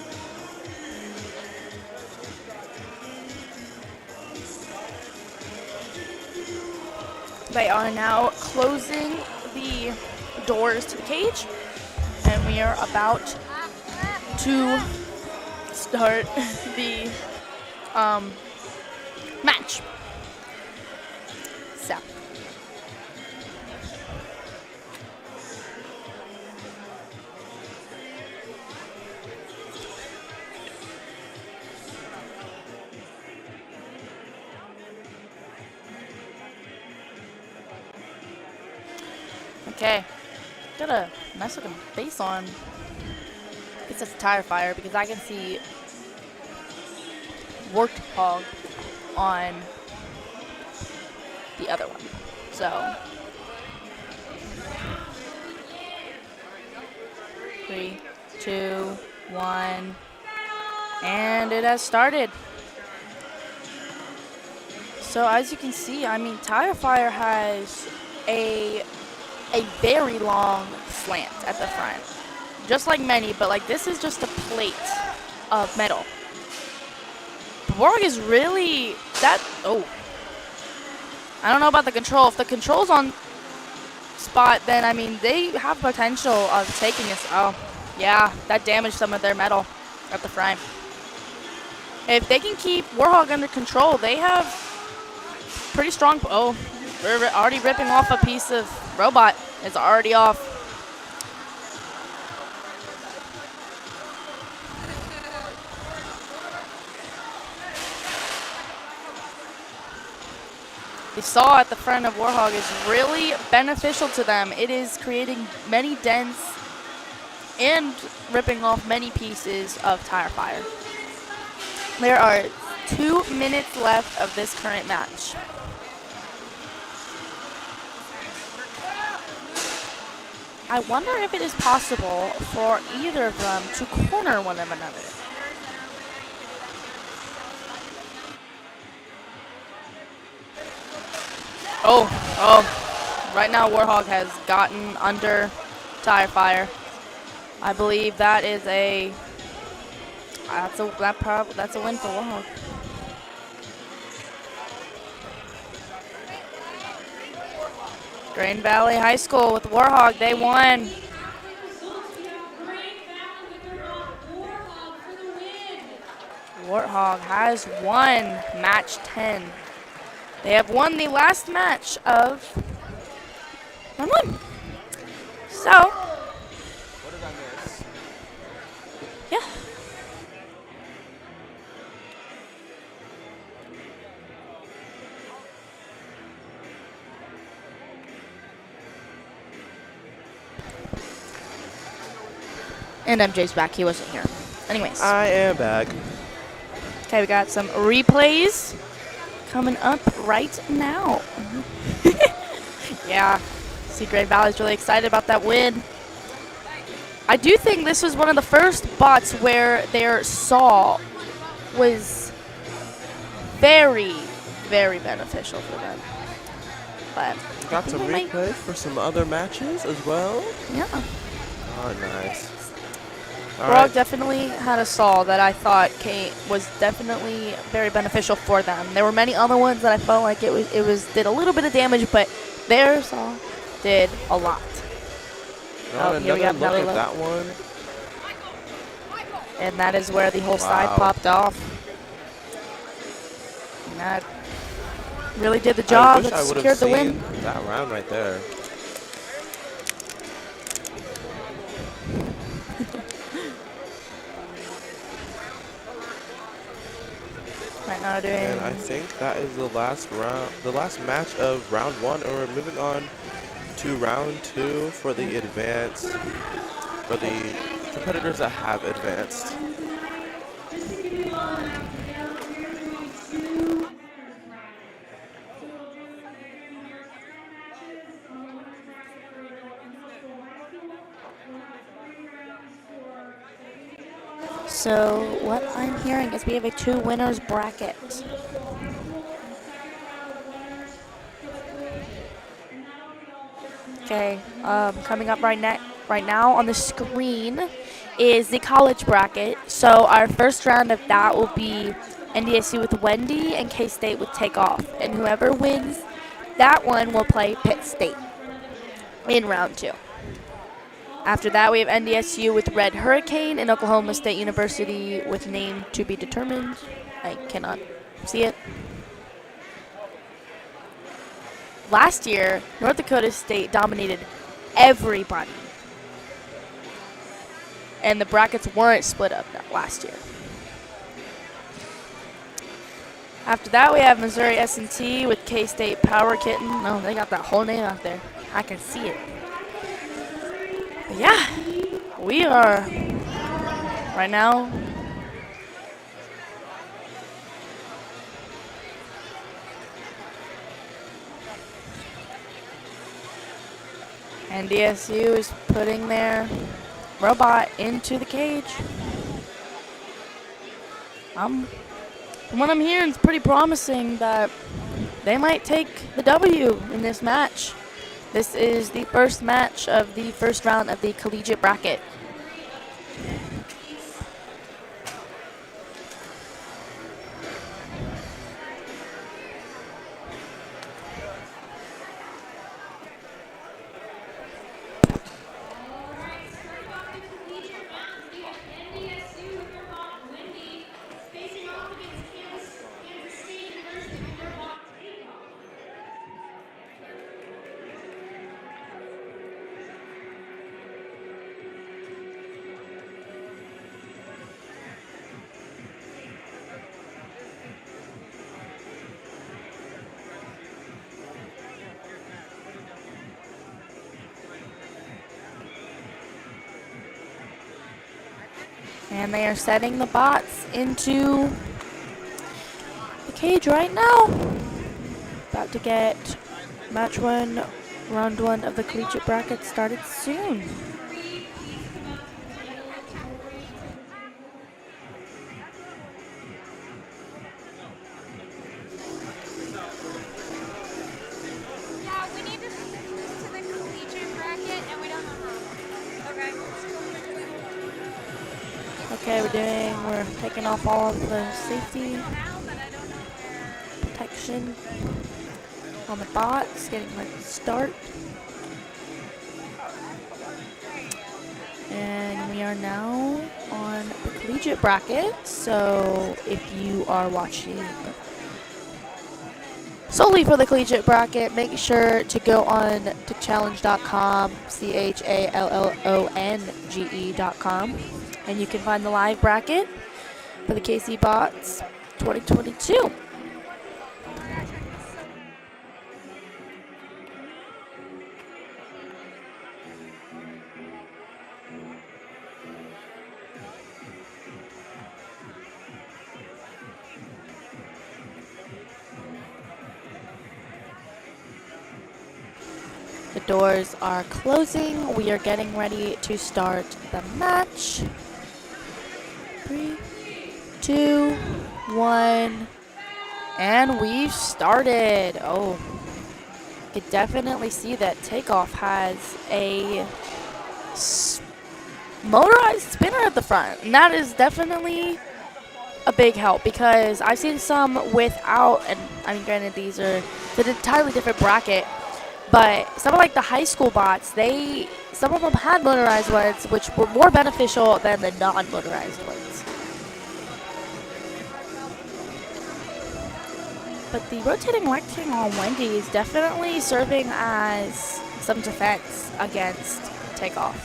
They are now closing the doors to the cage, and we are about to start the match. So. Okay, got a nice looking face on. It's a tire fire because I can see Warthog on the other one. So 3, 2, 1, and it has started. So as you can see, I mean, tire fire has a very long slant at the front, just like many, but like this is just a plate of metal. Warthog is really that. Oh, I don't know about the control. If the control's on spot, then I mean they have potential of taking this. Oh, yeah, that damaged some of their metal at the front. If they can keep Warthog under control, they have pretty strong. Oh, we're already ripping off a piece of robot. It's already off. The saw at the front of Warthog is really beneficial to them. It is creating many dents and ripping off many pieces of tire fire. There are 2 minutes left of this current match. I wonder if it is possible for either of them to corner one of another. Oh, right now Warthog has gotten under tire fire. I believe that is that's a win for Warthog. Green Valley High School with Warthog, they won. Warthog has won match 10. They have won the last match of round 1. So, What did I miss? yeah. And MJ's back. He wasn't here. Anyways. I am back. Okay, we got some replays coming up right now. Yeah. See, Green Valley's really excited about that win. I do think this was one of the first bots where their saw was very, very beneficial for them. But got some replay for some other matches as well. Yeah. Oh, nice. Warthog definitely had a saw that I thought was definitely very beneficial for them. There were many other ones that I felt like it did a little bit of damage, but their saw did a lot. Oh, here we got another look at that one. And that is where the whole side popped off. And that really did the job. It secured the win. That round right there. Right now doing. And I think that is the last round, the last match of round 1, and we're moving on to round 2 for the advanced, for the competitors that have advanced. So what I'm hearing is we have a 2 winners bracket. Okay, coming up right now on the screen is the college bracket. So our first round of that will be NDSU with Wendy and K-State with Takeoff. And whoever wins that one will play Pitt State in round 2. After that, we have NDSU with Red Hurricane and Oklahoma State University with name to be determined. I cannot see it. Last year, North Dakota State dominated everybody. And the brackets weren't split up last year. After that, we have Missouri S&T with K-State Power Kitten. No, they got that whole name out there. I can see it. But yeah, we are right now. NDSU is putting their robot into the cage. From what I'm hearing, it's pretty promising that they might take the W in this match. This is the first match of the first round of the collegiate bracket. And they are setting the bots into the cage right now. About to get match 1, round 1 of the collegiate bracket started soon. Yeah, we need to the collegiate bracket, and we don't know how. Okay. Okay, we're taking off all of the safety protection on the bots, getting ready to start. And we are now on the collegiate bracket, so if you are watching solely for the collegiate bracket, make sure to go on to challenge.com, challonge.com. And you can find the live bracket for the KC Bots 2022. The doors are closing. We are getting ready to start the match. 3, 2, 1, and we've started. Oh, you can definitely see that Takeoff has a motorized spinner at the front, and that is definitely a big help because I've seen some without, and I mean, granted, these are an entirely different bracket, but some of like the high school bots, some of them had motorized ones, which were more beneficial than the non-motorized ones. But the rotating rectangle on Wendy is definitely serving as some defense against Takeoff.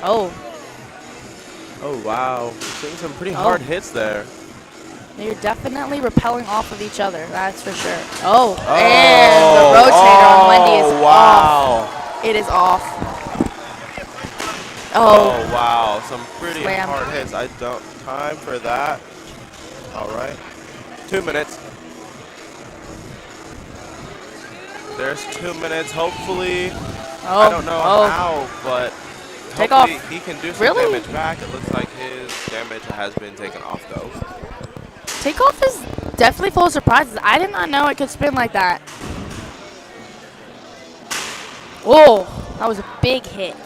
Oh. Oh, wow. Seeing some pretty hard hits there. They're definitely repelling off of each other, that's for sure. Oh, and the rotator on Wendy is off. It is off. Oh, wow. Some pretty Slam. hard hits. I don't time for that. All right. 2 minutes. There's 2 minutes, hopefully. I don't know how, but Takeoff. hopefully he can do some damage back. It looks like his damage has been taken off, though. Takeoff is definitely full of surprises. I did not know it could spin like that. Oh, that was a big hit.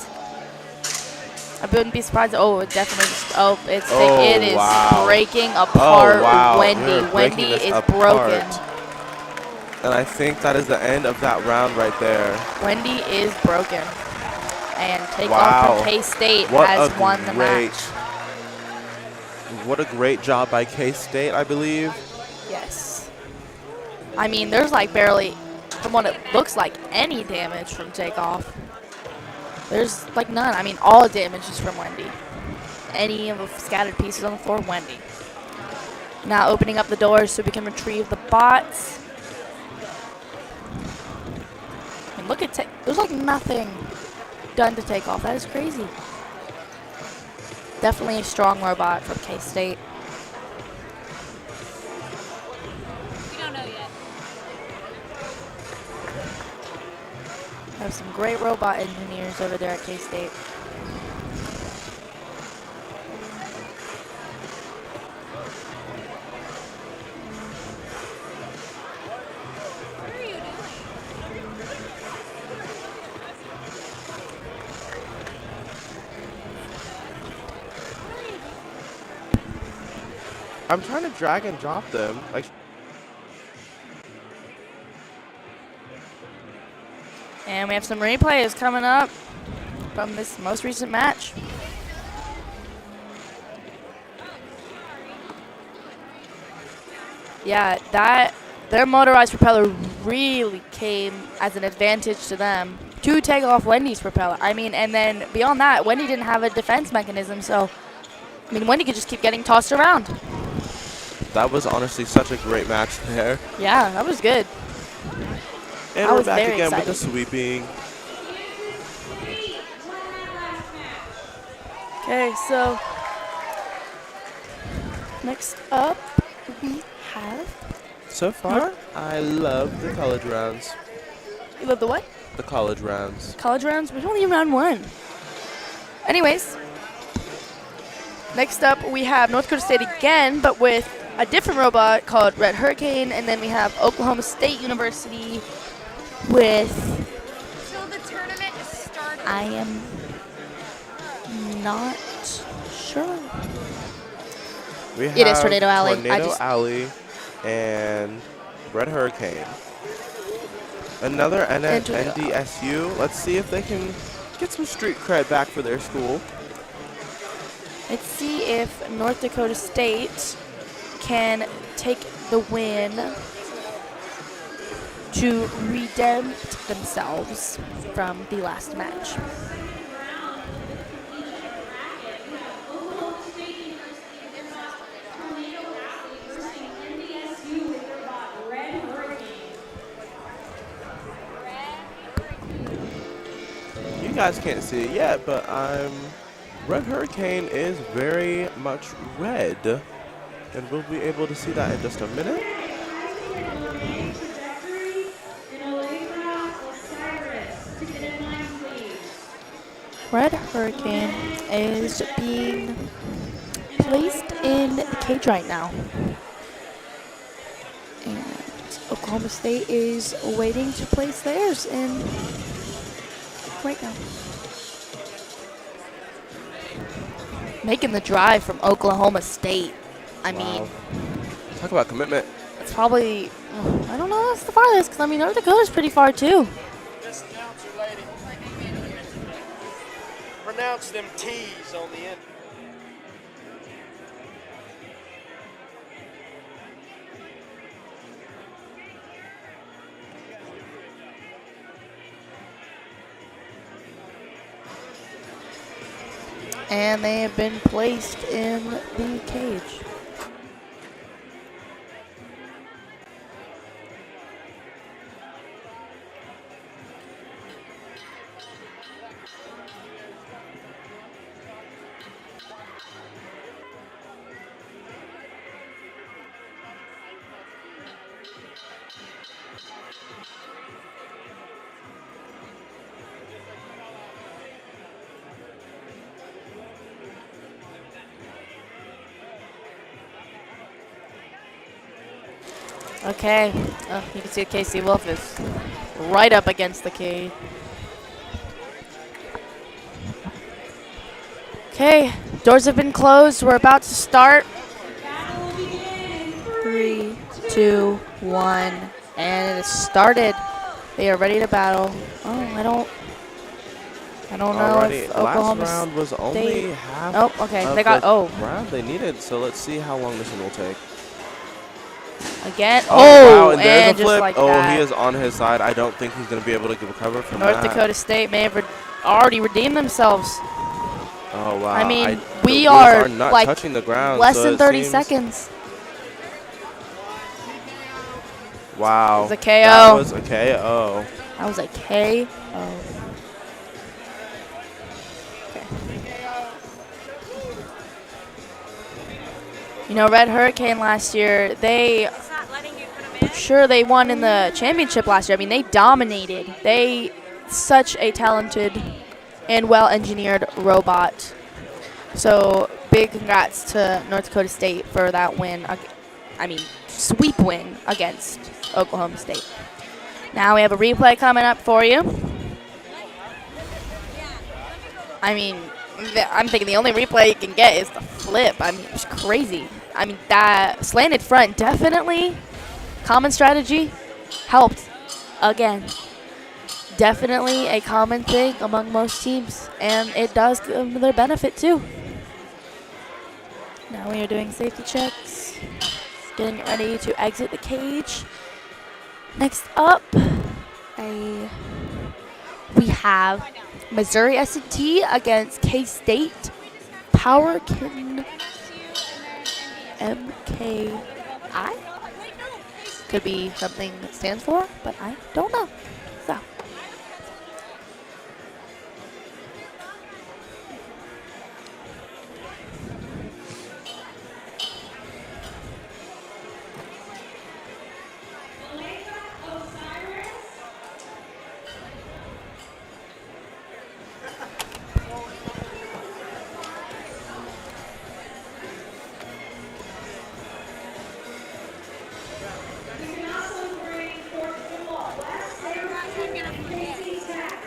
I wouldn't be surprised. Oh, it definitely just, it is breaking apart Wendy. Wendy is broken. And I think that is the end of that round right there. Wendy is broken. and Takeoff from K-State has won the match. What a great job by K-State, I believe. Yes. I mean, there's like barely, from what it looks like, any damage from Takeoff. There's like none. I mean, all damage is from Wendy. Any of the scattered pieces on the floor, Wendy. Now opening up the doors so we can retrieve the bots. And look at there's like nothing done to Takeoff. That is crazy. Definitely a strong robot from K-State. We don't know yet. Have some great robot engineers over there at K-State. I'm trying to drag and drop them. Like, and we have some replays coming up from this most recent match. Yeah, their motorized propeller really came as an advantage to them to take off Wendy's propeller. I mean, and then beyond that, Wendy didn't have a defense mechanism, so I mean, Wendy could just keep getting tossed around. that was honestly such a great match there. Yeah, that was good. And we're back again with the sweeping. Okay, so next up we have. So far, I love the college rounds. You love the what? The college rounds. College rounds? We're only in round one. Anyways, next up we have North Dakota State again, but with a different robot called Red Hurricane, and then we have Oklahoma State University with. So the tournament is starting. I am not sure. It is Tornado Alley. Tornado Alley and Red Hurricane. Another NDSU. Let's see if they can get some street cred back for their school. Let's see if North Dakota State can take the win to redeem themselves from the last match. You guys can't see it yet, but Red Hurricane is very much red. And we'll be able to see that in just a minute. Red Hurricane is being placed in the cage right now. And Oklahoma State is waiting to place theirs in right now. Making the drive from Oklahoma State. I mean, talk about commitment. It's probably, I don't know, that's the farthest, because I mean, North Dakota's pretty far too. This announcer lady, pronounce them T's on the end. And they have been placed in the cage. Okay, you can see Casey Wolf is right up against the cage. Okay, doors have been closed. We're about to start. 3, 2, 1, and it has started. They are ready to battle. Oh, I don't know Alrighty, if Oklahoma last round was only State- half Oh, okay. of They got the oh round they needed. So let's see how long this one will take. again. Wow, Oh, and there's a just flip. like Oh, that. he is on his side. I don't think he's going to be able to recover from North that. Dakota State may have already redeemed themselves. Oh, wow. I mean, the we wheels are not like touching the ground. less so than it 30 seems- seconds. Wow. It was a KO. That was a KO. That was a KO. You know, Red Hurricane last year, they won in the championship last year. I mean, they dominated. Such a talented and well-engineered robot. So, big congrats to North Dakota State for that win. I mean, sweep win against Oklahoma State. Now we have a replay coming up for you. I mean, I'm thinking the only replay you can get is the flip. I mean, it's crazy. I mean, that slanted front definitely, common strategy, helped again. Definitely a common thing among most teams, and it does come to their benefit too. Now we are doing safety checks, getting ready to exit the cage. Next up, we have Missouri S&T against K-State, Power Kitten MKI. Could be something that stands for, but I don't know. So.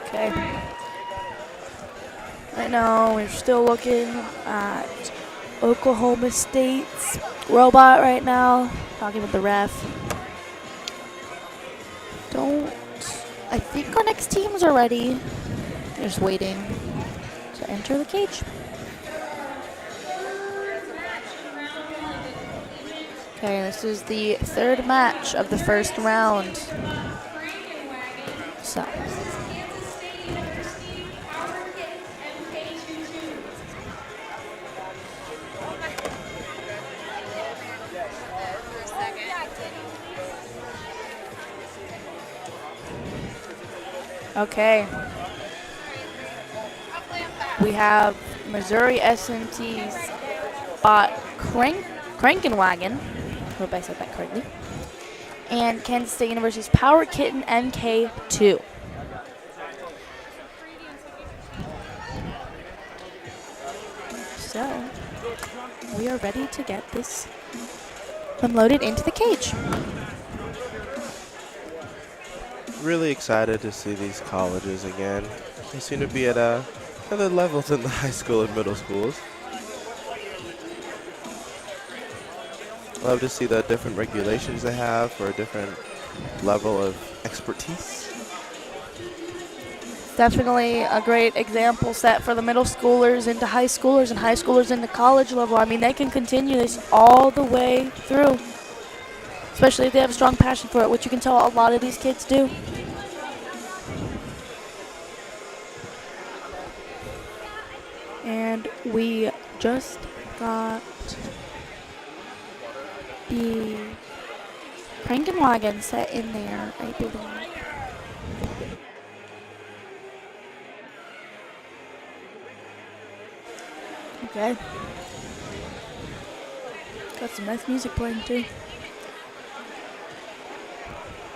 Okay. Right now, we're still looking at Oklahoma State's robot right now. Talking with the ref. I think our next teams are ready. They're just waiting to enter the cage. Okay, this is the third match of the first round. So. Okay. We have Missouri S&T's bot Wagon. I hope I said that correctly. And Kansas State University's Power Kitten MK2. So, we are ready to get this unloaded into the cage. Really excited to see these colleges again. They seem to be at another level than the high school and middle schools. Love to see the different regulations they have for a different level of expertise. Definitely a great example set for the middle schoolers into high schoolers and high schoolers into college level. I mean, they can continue this all the way through, especially if they have a strong passion for it, which you can tell a lot of these kids do. And we just got the Wagon set in there, I believe. Okay. Got some nice music playing too.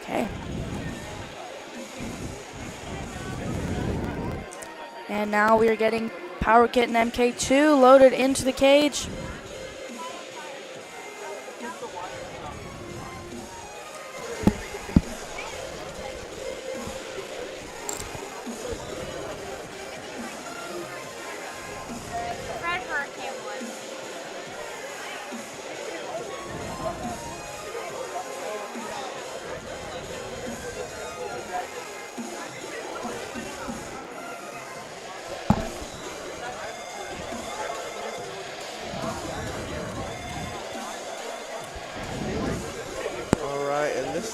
Okay. And now we are getting Power Kitten MK2 loaded into the cage.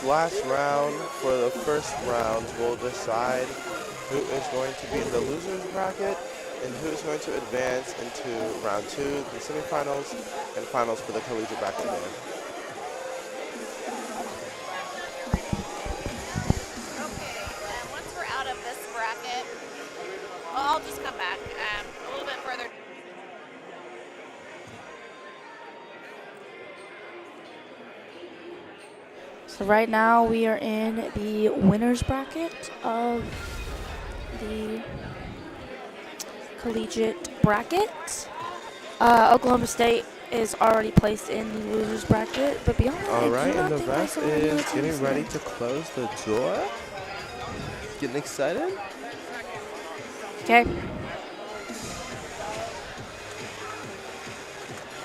this last round, for the first round, will decide who is going to be in the loser's bracket and who is going to advance into round 2, the semifinals, and finals for the collegiate bracket there. Once we're out of this bracket, I'll just come back a little bit further. So right now we are in the winner's bracket of the collegiate bracket. Oklahoma State is already placed in the loser's bracket, but beyond that, All right, and the rest is getting ready to close the door. Getting excited? Okay.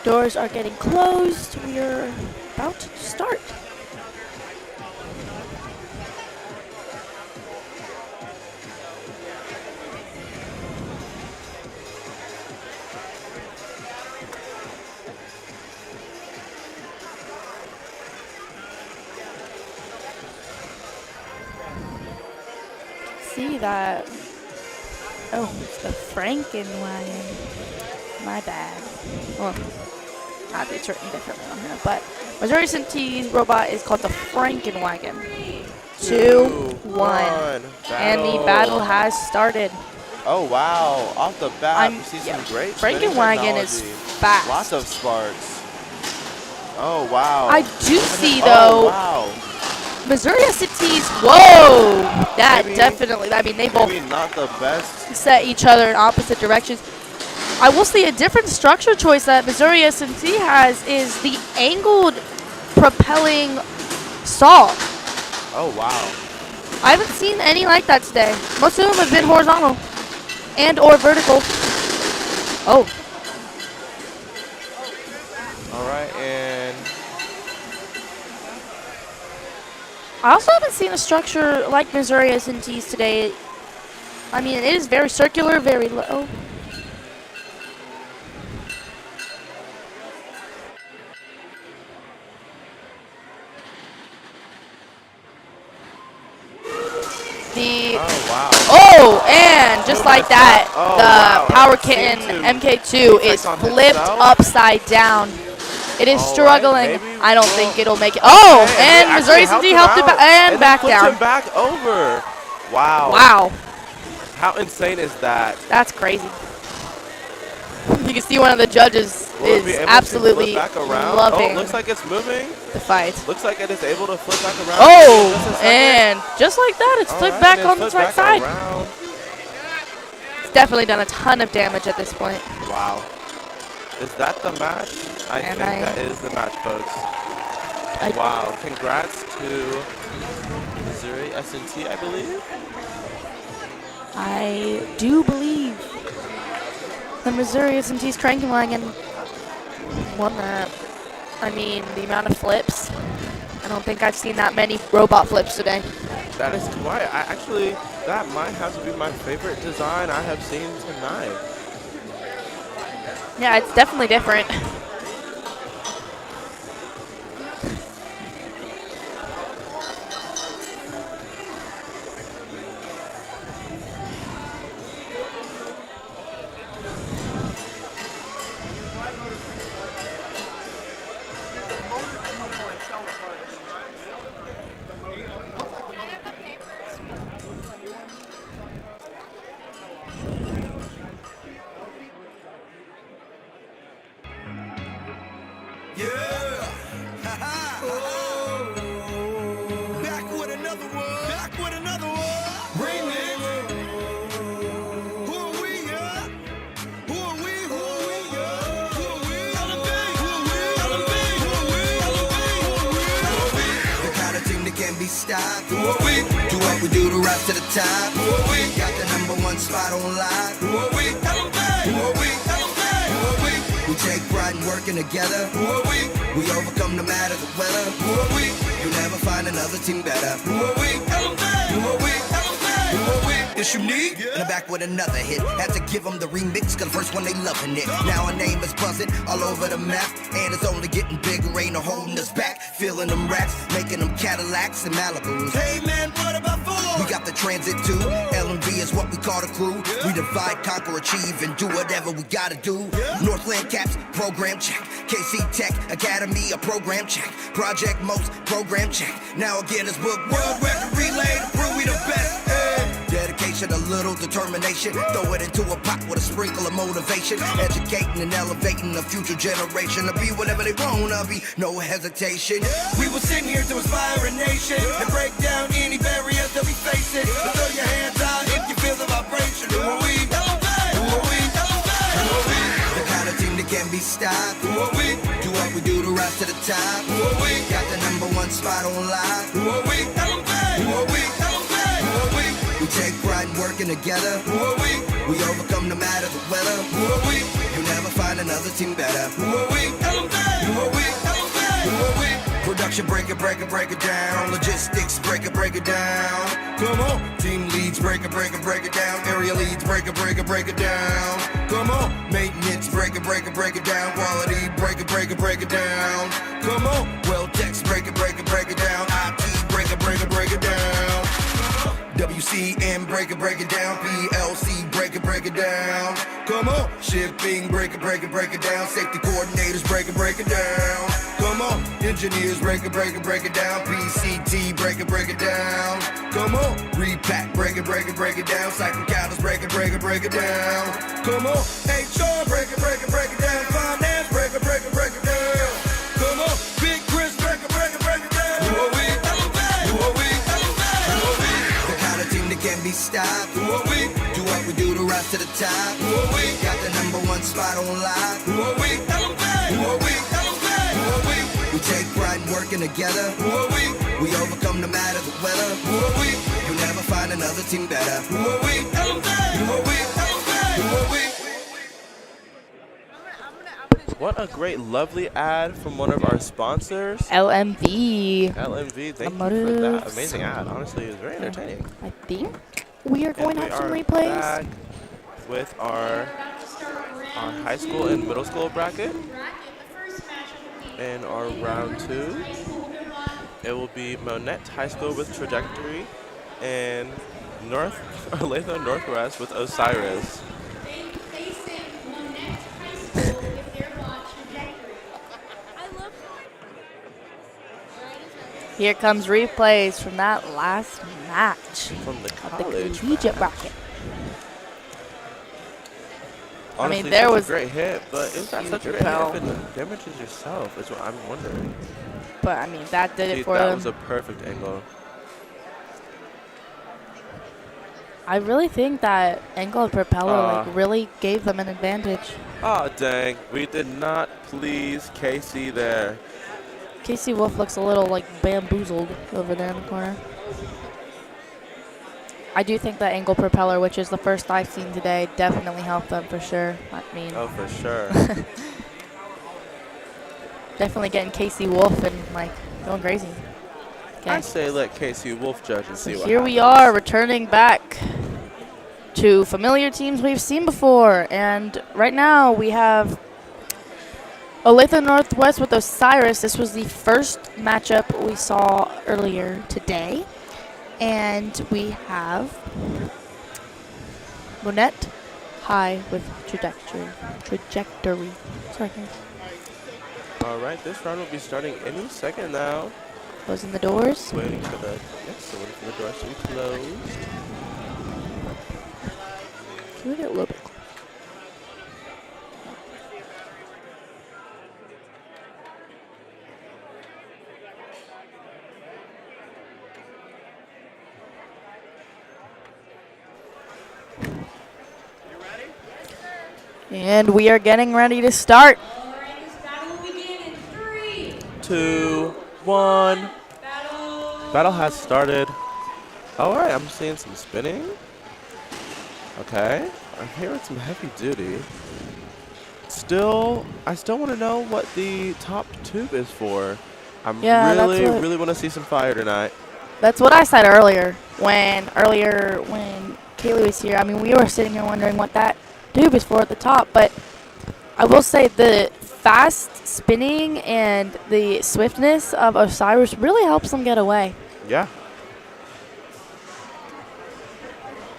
Doors are getting closed. We are about to start. See that? Oh, it's the Frankenwagon. My bad. Well, I'd be written differently on here, but Missouri Centee's robot is called the Frankenwagon. 2-1. And the battle has started. Oh, wow. Off the bat, we see some great Frankenwagon is fast. Lots of sparks. Oh, wow. I do see, though. Oh, wow. Missouri SCTs, whoa! That definitely, I mean, they both not the best. Set each other in opposite directions. I will see a different structure choice that Missouri S&T has is the angled propelling saw. Oh, wow. I haven't seen any like that today. Most of them have been horizontal and or vertical. Oh. All right, and I also haven't seen a structure like Missouri S&T's today. I mean, it is very circular, very low. And just like that, the Power Kitten MK2 is flipped upside down. It is struggling. I don't think it'll make it. Oh, and Missouri S&T helped it and back down. Him back over. Wow. Wow. How insane is that? That's crazy. You can see one of the judges is absolutely loving. Oh, looks like it's moving. The fight. Looks like it is able to flip back around. Oh, and just like that, it's flipped back on its right side. It's definitely done a ton of damage at this point. Wow. Is that the match? I think that is the match, folks. Wow. Congrats to Missouri S&T, I believe. I do believe the Missouri S&T's Cranky Wagon won that. I mean, the amount of flips. I don't think I've seen that many robot flips today. That is quite. Actually, that might have to be my favorite design I have seen tonight. Yeah, it's definitely different. Do what we do to rise to the top. We got the #1 spot on live. We take pride in working together. We overcome no matter the weather. You'll never find another team better. It's unique. In the back with another hit. Had to give them the remix, cause the first one they loving it. Now our name is buzzing all over the map. And it's only getting bigger, ain't no holding us back. Feeling them racks, making them Cadillacs and Malibus. Hey man, what about Ford? We got the Transit too. L&B is what we call the crew. We divide, conquer, achieve, and do whatever we gotta do. Northland Caps, program check. KC Tech Academy, a program check. Project Most, program check. Now again, it's book world record relay to prove we the best. Dedication, a little determination. Throw it into a pot with a sprinkle of motivation. Educating and elevating the future generation to be whatever they wanna be. No hesitation. We will sit here to inspire a nation and break down any barriers that we face it. So throw your hands out if you feel the vibration. Who are we? Who are we? Who are we? The kind of team that can be stopped. Who are we? Do what we do to rise to the top. Who are we? Got the #1 spot on live. Who are we? Who are we? We take pride in working together. Who are we? We overcome no matter the weather. Who are we? You'll never find another team better. Who are we? Who are we? Who are we? Production break it down. Logistics break it down. Come on. Team leads break it down. Area leads break it down. Come on. Maintenance break it down. Quality break it down. Come on. Well techs break it down. IT break it down. WCM break it down. PLC break it down. Come on. Shipping break it down. Safety coordinators break it down. Come on. Engineers break it down. PCT break it down. Come on. Repack break it down. Cycle counters break it down. Come on. HR break it down. Finance break it down. Come on. Big Chris break it down. Who are we? Who are we? Can be stopped. Who are we? Do what we do to rise to the top. Who are we? Got the #1 spot on live. Who are we? Who are we? Who are we? We take pride in working together. Who are we? We overcome no matter the weather. Who are we? You'll never find another team better. Who are we? Who are we? Who are we? What a great, lovely ad from one of our sponsors. LMV. LMV, thank you for that amazing ad. Honestly, it was very entertaining. I think we are going to have some replays. Back with our high school and middle school bracket. In our round 2, it will be Monette High School with Trajectory and Olathe Northwest with Osiris. Here comes replays from that last match from the of the collegiate bracket. Honestly, I mean, there was a great hit, but is that such a great hit if it damages yourself? Is what I'm wondering. But I mean, that did it for that them. was a perfect angle. I really think that angle of propeller really gave them an advantage. Oh dang, we did not please KC there. KC Wolf looks a little like bamboozled over there in the corner. I do think that angle propeller, which is the first I've seen today, definitely helped them for sure. I mean, oh, for sure. Definitely getting KC Wolf and like going crazy. Okay. I say let KC Wolf judge and see what happens. Here we are returning back to familiar teams we've seen before, and right now we have Olathe Northwest with Osiris. This was the first matchup we saw earlier today. And we have Monette High with Trajectory. Sorry, guys. All right, this round will be starting any second now. Closing the doors. Waiting for the doors to be closed. Can we get a little bit? And we are getting ready to start. All right, this battle will begin in 3, 2, 1. Battle has started. All right, I'm seeing some spinning. Okay, I'm hearing some heavy duty. I still want to know what the top tube is for. I really want to see some fire tonight. That's what I said earlier when Kaylee was here. I mean, we were sitting here wondering what that tube is for at the top, but I will say the fast spinning and the swiftness of Osiris really helps them get away. Yeah.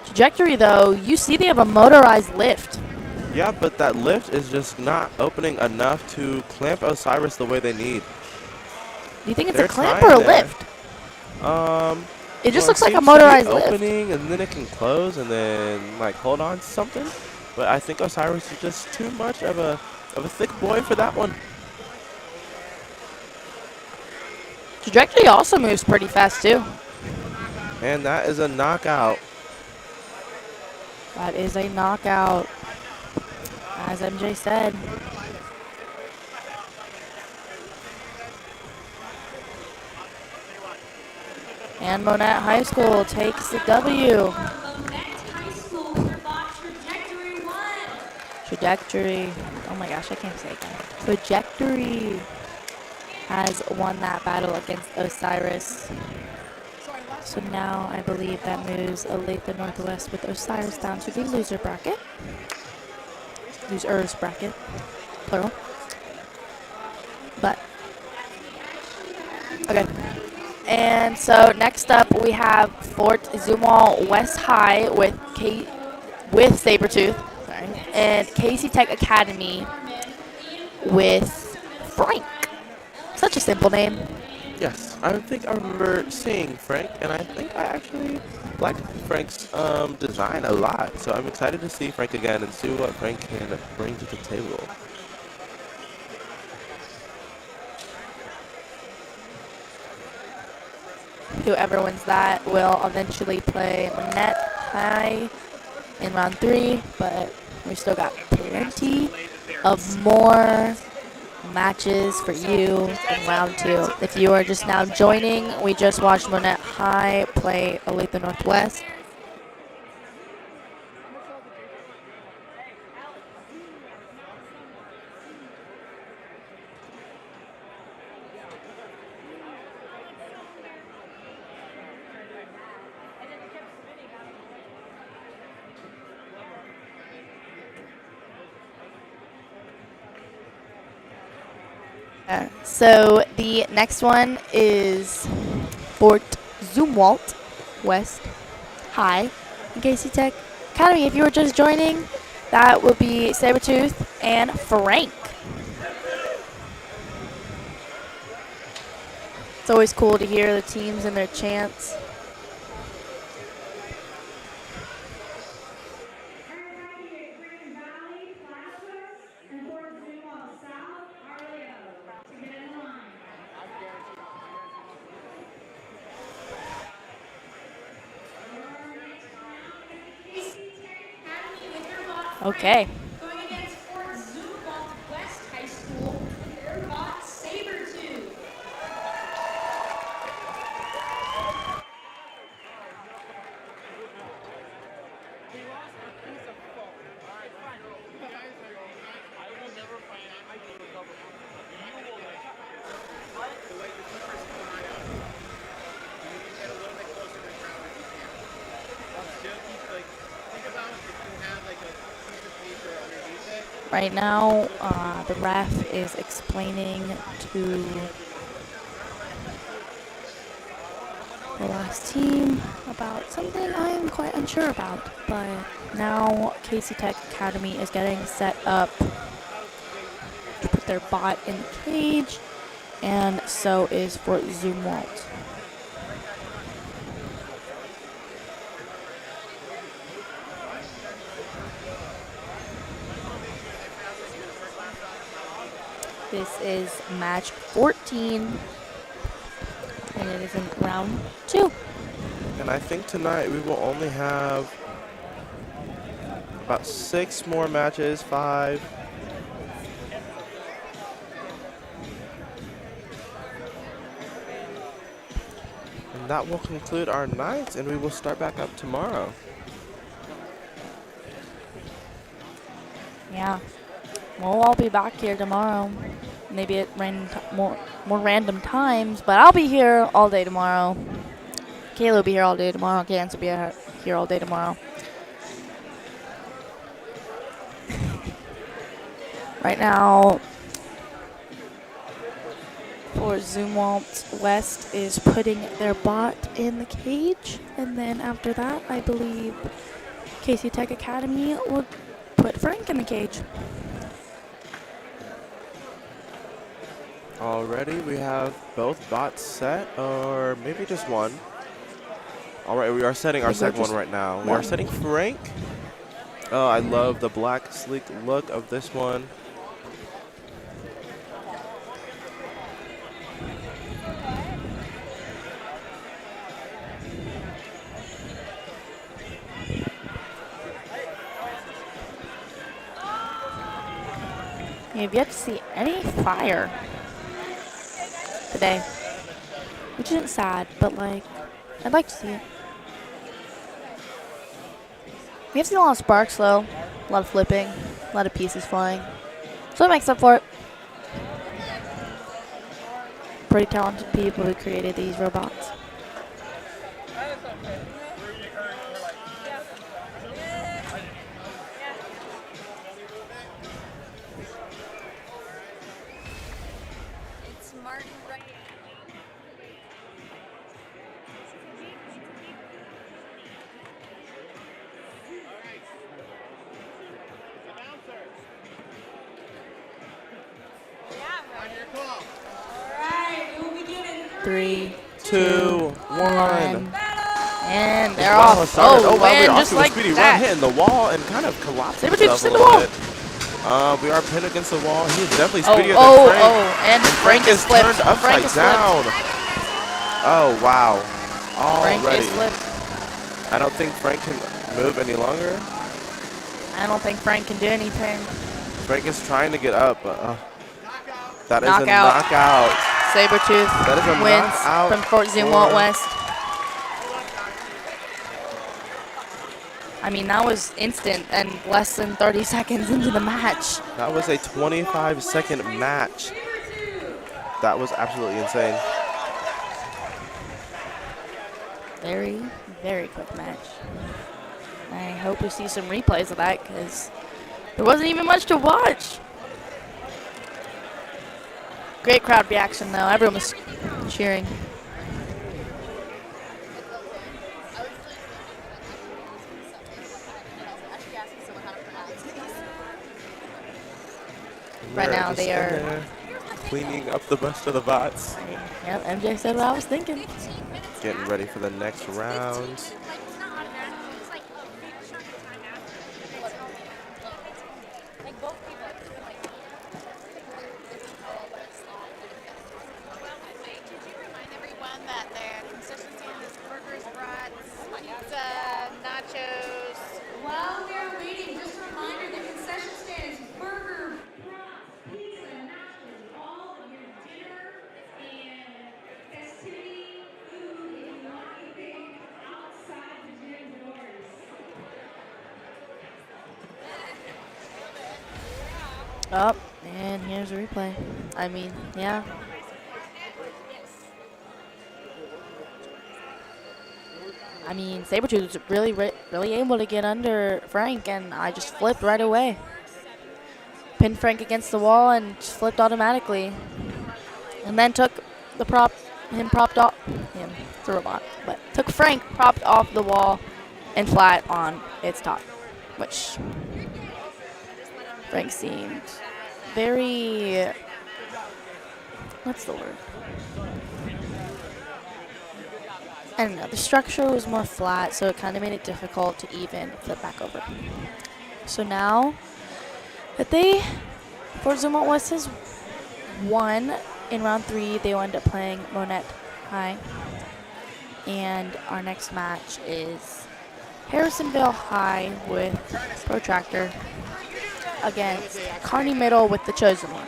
Trajectory, though, you see they have a motorized lift. Yeah, but that lift is just not opening enough to clamp Osiris the way they need. Do you think it's a clamp or a lift? It just looks like a motorized lift. Opening and then it can close and then like hold on to something. But I think Osiris is just too much of a thick boy for that one. Trajectory also moves pretty fast too. And that is a knockout. That is a knockout, as MJ said. And Monette High School takes the W. Trajectory. Oh my gosh, I can't say it again. Trajectory has won that battle against Osiris. So now I believe that moves Olathe Northwest with Osiris down to the loser bracket. Losers bracket, plural. But, okay. And so next up we have Fort Zumwalt West High with Sabretooth. Sorry. And KC Tech Academy with Frank. Such a simple name. Yes, I think I remember seeing Frank, and I think I actually liked Frank's design a lot. So I'm excited to see Frank again and see what Frank can bring to the table. Whoever wins that will eventually play Monette High in round 3, but we still got plenty of more matches for you in round 2. If you are just now joining, we just watched Monette High play Olathe Northwest. So the next one is Fort Zumwalt West High in KC Tech Academy. If you were just joining, that would be Sabretooth and Frank. It's always cool to hear the teams and their chants. Okay. Going against Fort Zumwalt West High School, their bot Sabretooth. Right now, the ref is explaining to the last team about something I'm quite unsure about. But now KC Tech Academy is getting set up to put their bot in the cage, and so is Fort Zumwalt. This is match 14, and it is in round 2. And I think tonight we will only have about 6 more matches, 5. And that will conclude our night, and we will start back up tomorrow. Yeah. We'll all be back here tomorrow. Maybe at more random times, but I'll be here all day tomorrow. Kayla will be here all day tomorrow. Gans will be here all day tomorrow. Right now, for Zumwalt, West is putting their bot in the cage. And then after that, I believe KC Tech Academy will put Frank in the cage. Already, we have both bots set, or maybe just one. All right, we are setting our second one right now. We are setting Frank. Oh, I love the black, sleek look of this one. You've yet to see any fire today, which isn't sad, but like, I'd like to see it. We have seen a lot of sparks though, a lot of flipping, a lot of pieces flying, so it makes up for it. Pretty talented people who created these robots. Three, 2, 1. And they're off. Oh, wow, and we're just off to a like speedy that. run, hitting the wall and kind of collapsing Sabretooth himself just a hit the little wall. bit. We are pinned against the wall. He is definitely speedier than Oh, Frank. and Frank is flipped. turned upside Frank is down. Oh, wow. Frank Already. is flipped. I don't think Frank can move any longer. I don't think Frank can do anything. Frank is trying to get up, but that is Knockout. a knockout. Sabretooth That is a wins knockout from Fort for- Zumwalt West. I mean, that was instant and less than 30 seconds into the match. That was a 25-second match. That was absolutely insane. Very, very quick match. I hope we see some replays of that because there wasn't even much to watch. Great crowd reaction though. Everyone was cheering. Right now they are cleaning up the rest of the bots. Yep, MJ said what I was thinking. Getting ready for the next round. Nachos. While they're waiting, just a reminder, the concession stand is burger, brats, pizza, nachos, all of your dinner and festivity food if you want anything outside the gym doors. Up, and here's a replay. I mean, yeah. I mean, Sabretooth was really able to get under Frank, and I just flipped right away. Pinned Frank against the wall and just flipped automatically. And then took the it's a robot, but took Frank propped off the wall and flat on its top, which Frank seemed very, what's the word? I don't know, the structure was more flat, so it kind of made it difficult to even flip back over. So now that Fort Zumwalt West has won in round 3, they will end up playing Monette High. And our next match is Harrisonville High with Protractor against Kearney Middle with the Chosen One.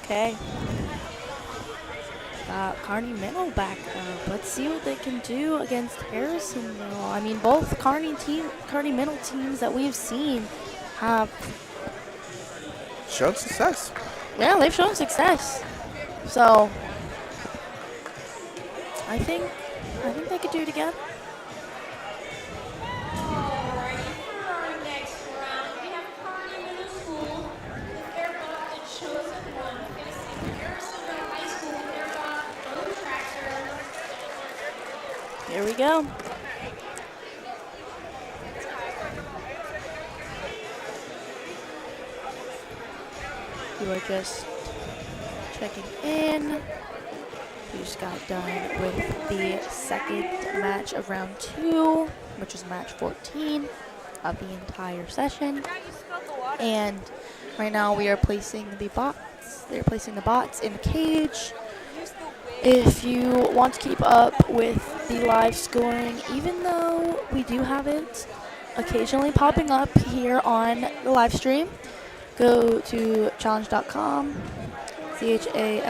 Okay. Got Kearney Middle back up. Let's see what they can do against Harrisonville. I mean, both Kearney Middle teams that we've seen have shown success. Yeah, they've shown success. So I think they could do it again. Here we go. You are just checking in. We just got done with the second match of round 2, which is match 14 of the entire session. And right now we are placing the bots. They're placing the bots in the cage. If you want to keep up with the live scoring, even though we do have it occasionally popping up here on the live stream, go to challenge.com, challonge.com.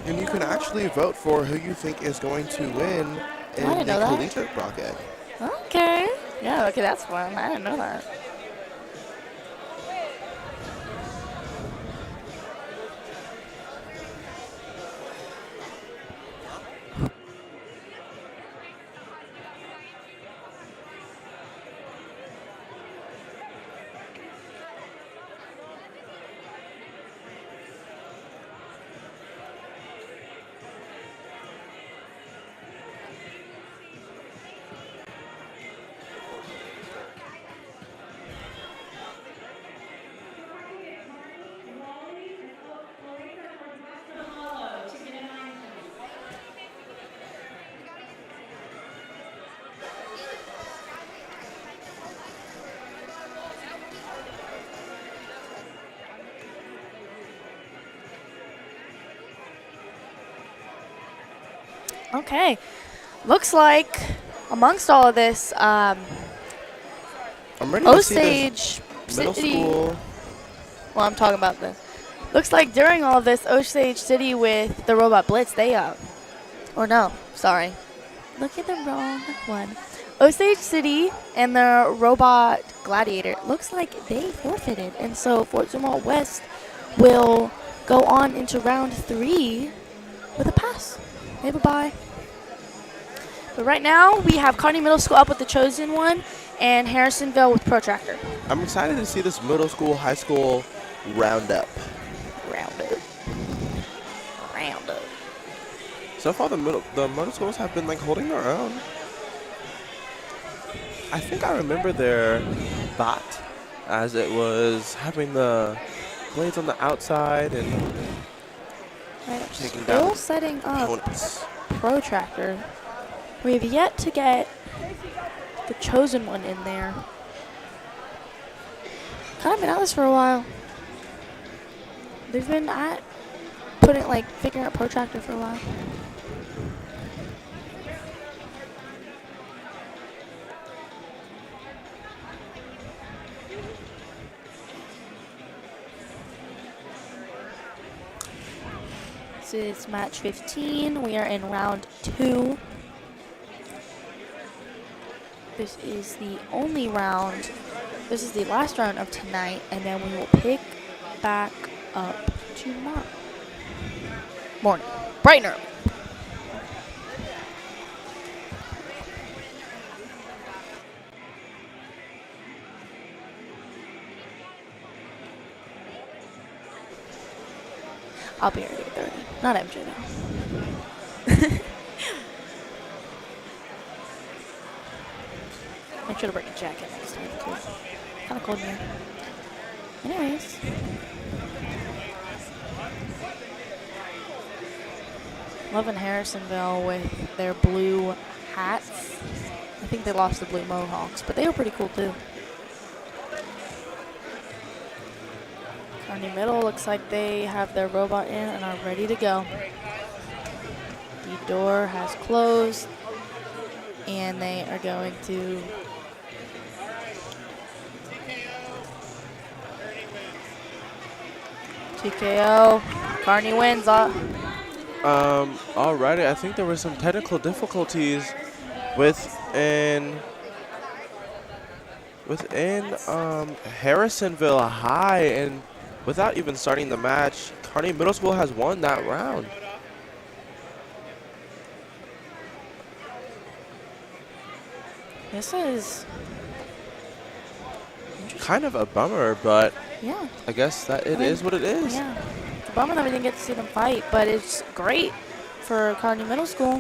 And you can actually vote for who you think is going to win in the Collegiate bracket. Okay. Yeah, okay, that's fun. I didn't know that. Okay, looks like amongst all of this, I'm ready to see Osage this middle City. school. Well, I'm talking about this. Looks like during all of this, Osage City with the robot Blitz, they or no, sorry, look at the wrong one. Osage City and the robot Gladiator. Looks like they forfeited, and so Fort Zumwalt West will go on into round 3 with a pass. Hey, bye-bye. But right now, we have Kearney Middle School up with the Chosen One and Harrisonville with Protractor. I'm excited to see this middle school, high school roundup. So far, the middle schools have been like holding their own. I think I remember their bot as it was having the blades on the outside and taking down setting up opponents. Protractor. We have yet to get the Chosen One in there. Kind of been at this for a while. They've been at figuring out Protractor for a while. This is match 15. We are in round 2. This is the only round. This is the last round of tonight, and then we will pick back up tomorrow morning, bright and early. I'll be ready at 30. Not MJ though. Make sure to bring a jacket next time too. Kind of cold in here. Anyways. Loving Harrisonville with their blue hats. I think they lost the blue mohawks, but they were pretty cool too. Kearney Middle looks like they have their robot in and are ready to go. The door has closed and they are going to TKO. Carney wins. Alrighty, I think there were some technical difficulties within Harrisonville High, and without even starting the match, Kearney Middle School has won that round. This is kind of a bummer, but yeah, I guess that it is what it is. Yeah, it's a bummer that we didn't get to see them fight, but it's great for Kearney Middle School.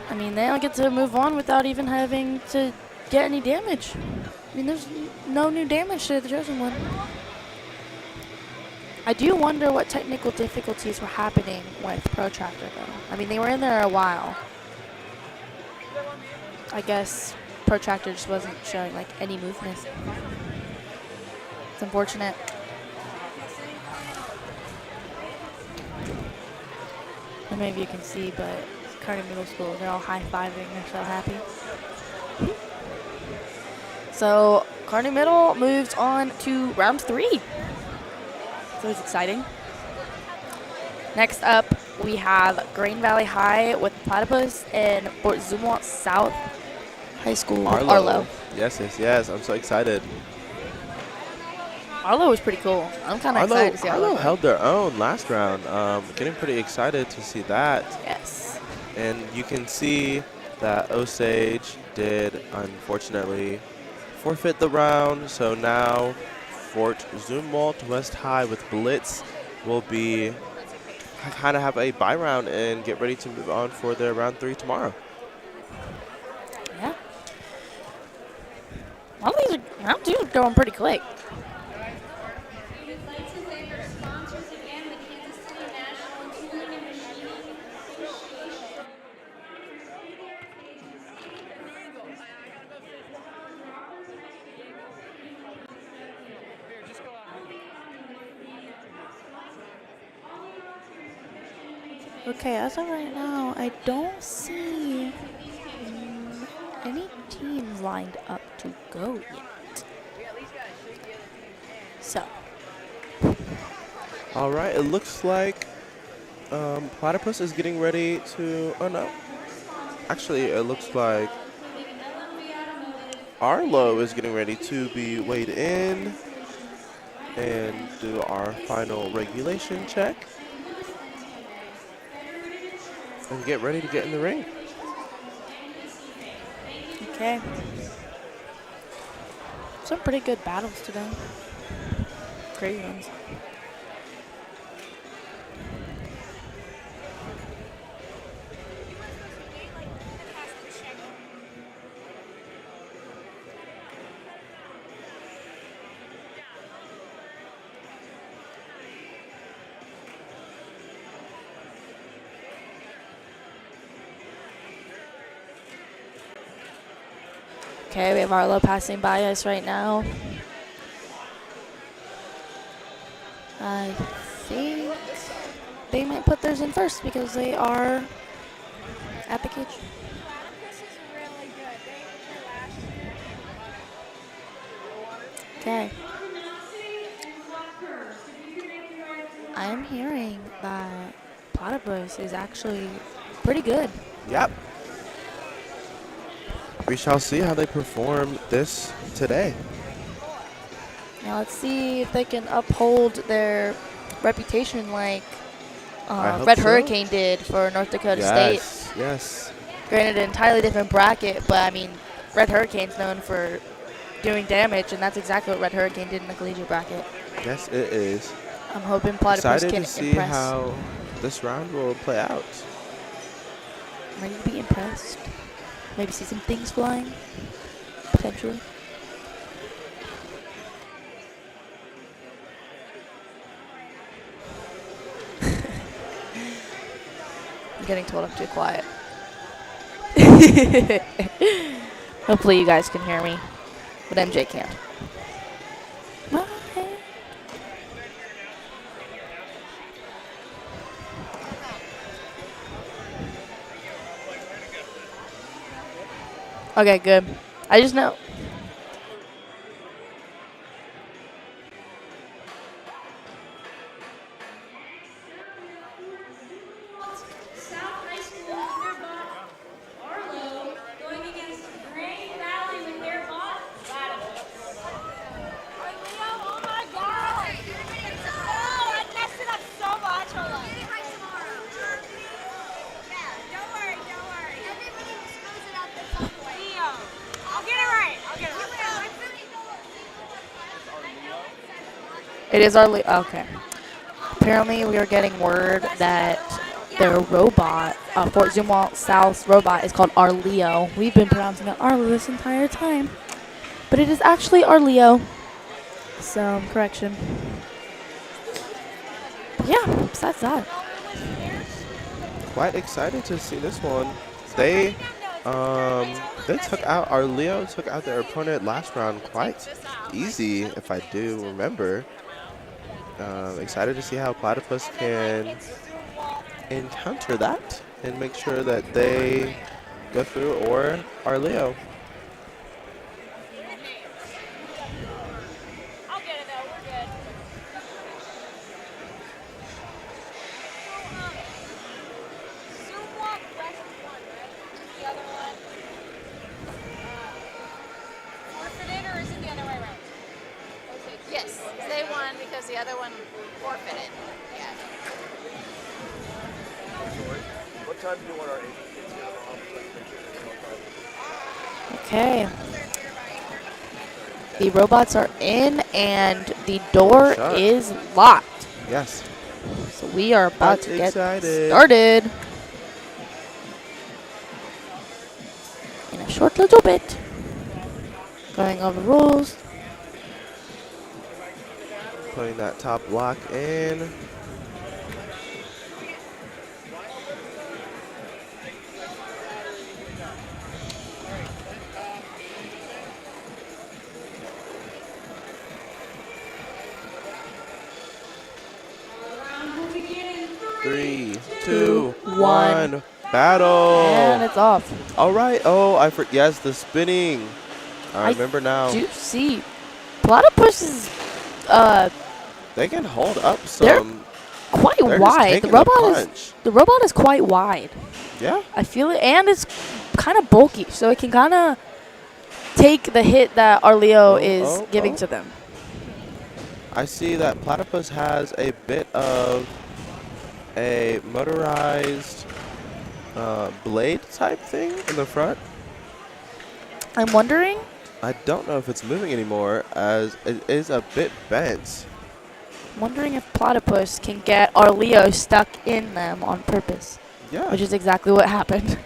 I mean, they don't get to move on without even having to get any damage. I mean, there's no new damage to the chosen one. I do wonder what technical difficulties were happening with Protractor, though. I mean, they were in there a while. I guess Protractor just wasn't showing like any movement. It's unfortunate. And maybe you can see, but Kearney Middle School, they're all high-fiving. They're so happy. So Kearney Middle moves on to round 3. So it's exciting. Next up, we have Green Valley High with Platypus and Fort Zumwalt South High School with Arlo. Yes, yes, yes. I'm so excited. Arlo was pretty cool. I'm kind of excited to see Arlo. Arlo held their own last round. Getting pretty excited to see that. Yes. And you can see that Osage did, unfortunately, forfeit the round. So now Fort Zumwalt West High with Blitz will be kind of have a bye round and get ready to move on for their round 3 tomorrow. Yeah. All these round 2 are going pretty quick. We would like to thank our sponsors again, the Kansas City National Tooling and Machining Association. Okay, as of right now, I don't see any teams lined up to go yet. So. All right, it looks like Platypus is getting ready to, oh no. Actually, it looks like Arlo is getting ready to be weighed in and do our final regulation check. And get ready to get in the ring. Okay. Some pretty good battles today. Great ones. Okay, we have Arlo passing by us right now. I think they might put theirs in first because they are at the cage. Okay. I'm hearing that Platypus is actually pretty good. Yep. We shall see how they perform this today. Now let's see if they can uphold their reputation like Red Hurricane did for North Dakota State. Yes. Granted, an entirely different bracket, but I mean, Red Hurricane's known for doing damage, and that's exactly what Red Hurricane did in the collegiate bracket. Yes, it is. I'm hoping Platypus can impress. Excited to see impress. how this round will play out. Ready to be impressed. Maybe see some things flying, potentially. I'm getting told I'm too quiet. Hopefully you guys can hear me, but MJ can't. Okay, good. I just know. It is Arlo. Okay. Apparently, we are getting word that their robot, Fort Zumwalt South's robot, is called Arlo. We've been pronouncing it Arlo this entire time, but it is actually Arlo. So, correction. But yeah, besides that. Quite excited to see this one. They took out, Arlo took out their opponent last round quite easy, if I do remember. Excited to see how Platypus can encounter that and make sure that they go through, or Arlo. Yes, they won because the other one forfeited. Yeah. What time do you want our agents Okay. The robots are in and the door is locked. Yes. So we are about to get excited. started in a short little bit. Going over rules. Putting that top block in. Three, two, one, battle. And it's off. All right. Oh, yes, the spinning. I remember now. Do see Platypus is they can hold up they're some. quite They're just wide. taking the robot is quite wide. Yeah. I feel it, and it's kind of bulky, so it can kind of take the hit that Arlo is giving to them. I see that Platypus has a bit of a motorized blade type thing in the front. I'm wondering. I don't know if it's moving anymore, as it is a bit bent. Wondering if Platypus can get Arlo stuck in them on purpose. Yeah. Which is exactly what happened.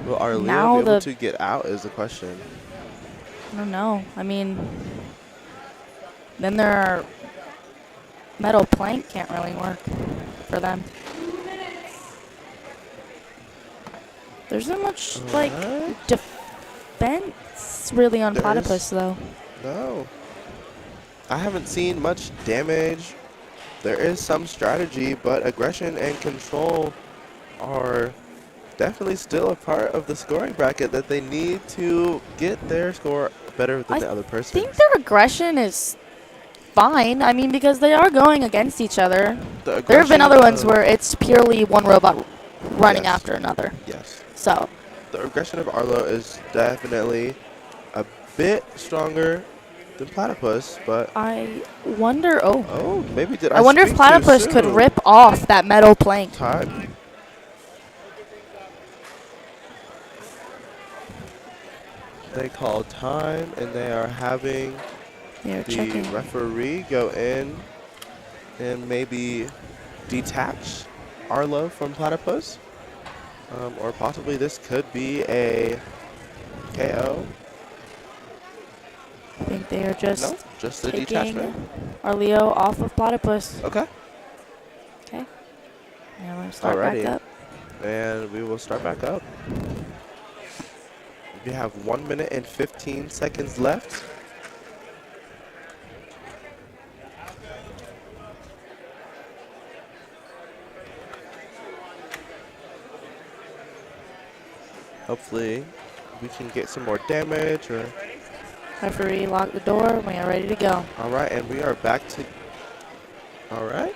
Will Arlo Now be able to get out is the question. I don't know. I mean, then their metal plank can't really work for them. There's not much like defense really on Platypus though. No. I haven't seen much damage. There is some strategy, but aggression and control are definitely still a part of the scoring bracket that they need to get their score better than the other person. I think their aggression is fine. I mean, because they are going against each other. There have been other ones where it's purely one robot running after another. Yes. So. The aggression of Arlo is definitely a bit stronger than Platypus, but I wonder. Oh, maybe I wonder if Platypus could rip off that metal plank. Time. They call time, and they are having the referee go in and maybe detach Arlo from Platypus, or possibly this could be a KO. I think they are just the taking detachment. Arlo off of Platypus. Okay. Okay. Now we're going to start back up. And we will start back up. We have 1 minute and 15 seconds left. Hopefully we can get some more damage. Or Referee, lock the door. We are ready to go. all right, and we are back to. All right.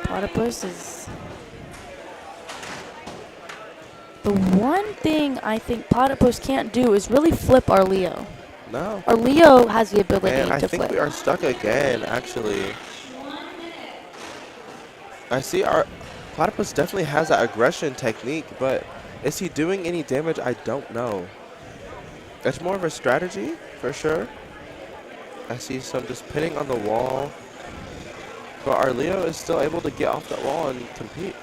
Platypus is. The one thing I think Platypus can't do is really flip Arlo. No. Arlo has the ability And I to think flip. we are stuck again, actually. I see our Platypus definitely has that aggression technique, but is he doing any damage? I don't know. It's more of a strategy, for sure. I see some just pinning on the wall. But our Leo is still able to get off that wall and compete.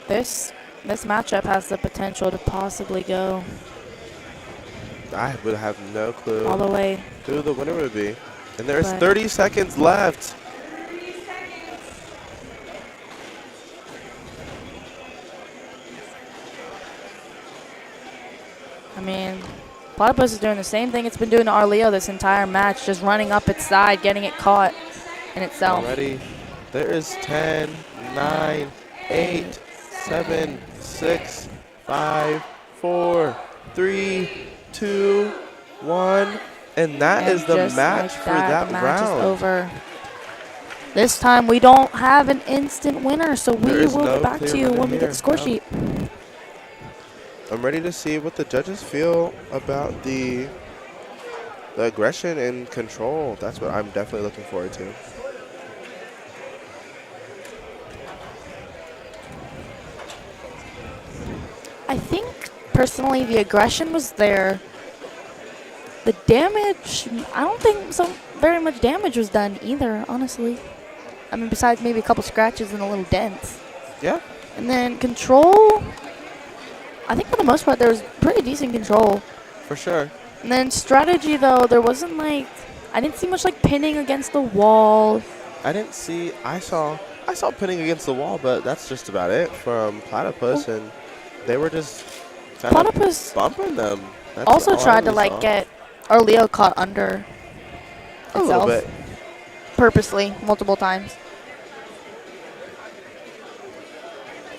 This matchup has the potential to possibly go I would have no clue all the way. who the winner would be. And there's But 30 seconds left. I mean, Platypus is doing the same thing it's been doing to our Leo this entire match, just running up its side, getting it caught in itself. Already, there is 10, 9, 8, 7, 6, 5, 4, 3, 2, 1. And that is the match for that the match round. is over. This time we don't have an instant winner, so we will get back to you when we get the score sheet. I'm ready to see what the judges feel about the aggression and control. That's what I'm definitely looking forward to. I think, personally, the aggression was there. The damage, I don't think very much damage was done either, honestly. I mean, besides maybe a couple scratches and a little dents. Yeah. And then control, I think for the most part there was pretty decent control. For sure. And then strategy, though, there wasn't like, I didn't see much like pinning against the wall. I saw pinning against the wall, but that's just about it from Platypus, and they were just kind of bumping them. That's also all I tried to really like saw. get our Leo caught under A little itself bit. purposely multiple times.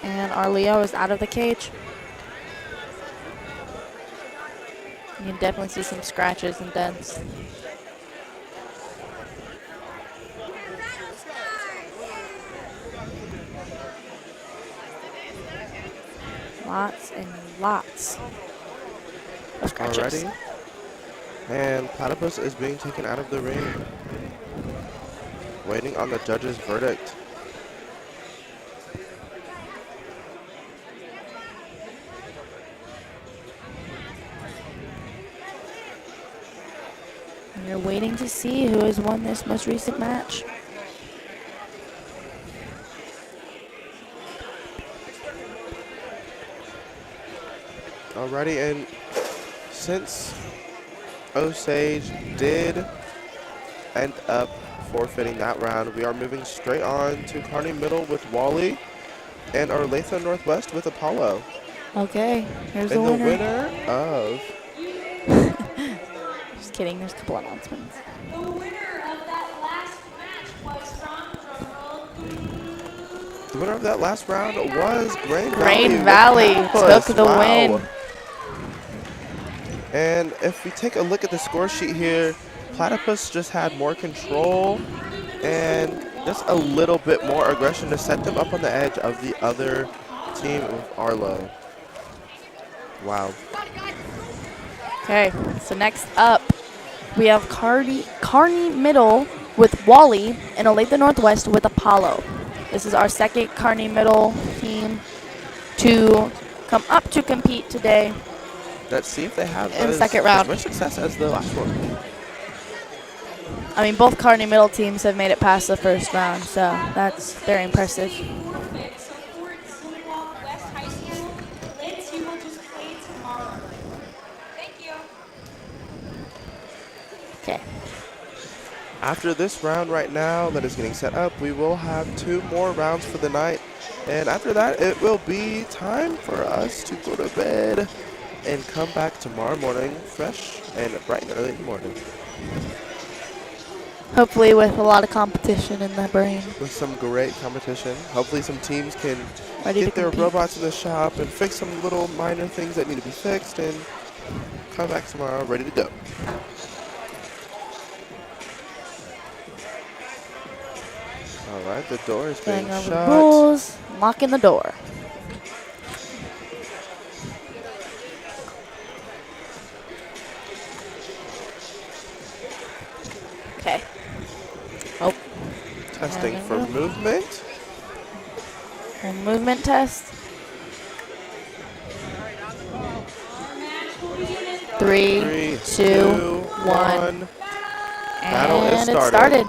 And our Leo is out of the cage. You can definitely see some scratches and dents. Lots and lots of scratches. Alrighty. And Platypus is being taken out of the ring. Waiting on the judge's verdict. And you're waiting to see who has won this most recent match. Alrighty, and since Osage did end up forfeiting that round, we are moving straight on to Kearney Middle with Wally and Olathe Northwest with Apollo. Okay, here's the and winner. the winner of... Just kidding, there's a couple announcements. The winner of that last match was from drumroll. The winner of that last round was Grain Grain Valley took the win. And if we take a look at the score sheet here, Platypus just had more control and just a little bit more aggression to set them up on the edge of the other team with Arlo. Wow. Okay, so next up, we have Kearney Middle with Wally and Olathe Northwest with Apollo. This is our second Kearney Middle team to come up to compete today. Let's see if they have in the second round. as much success as the last one. I mean, both Kearney Middle teams have made it past the first round, so that's very impressive. Blitz, you will just play tomorrow. Thank you. Okay. After this round right now that is getting set up, we will have 2 more rounds for the night. And after that, it will be time for us to go to bed and come back tomorrow morning fresh and bright and early in the morning. Hopefully with a lot of competition in the brain. With some great competition. Hopefully some teams can Ready get to their compete. robots in the shop and fix some little minor things that need to be fixed and come back tomorrow ready to go. Alright, the door is being Going over shut. the rules, locking the door. Okay. Oh. Testing for movement. And movement test. 3, 3, 2, 1. Battle is And it started.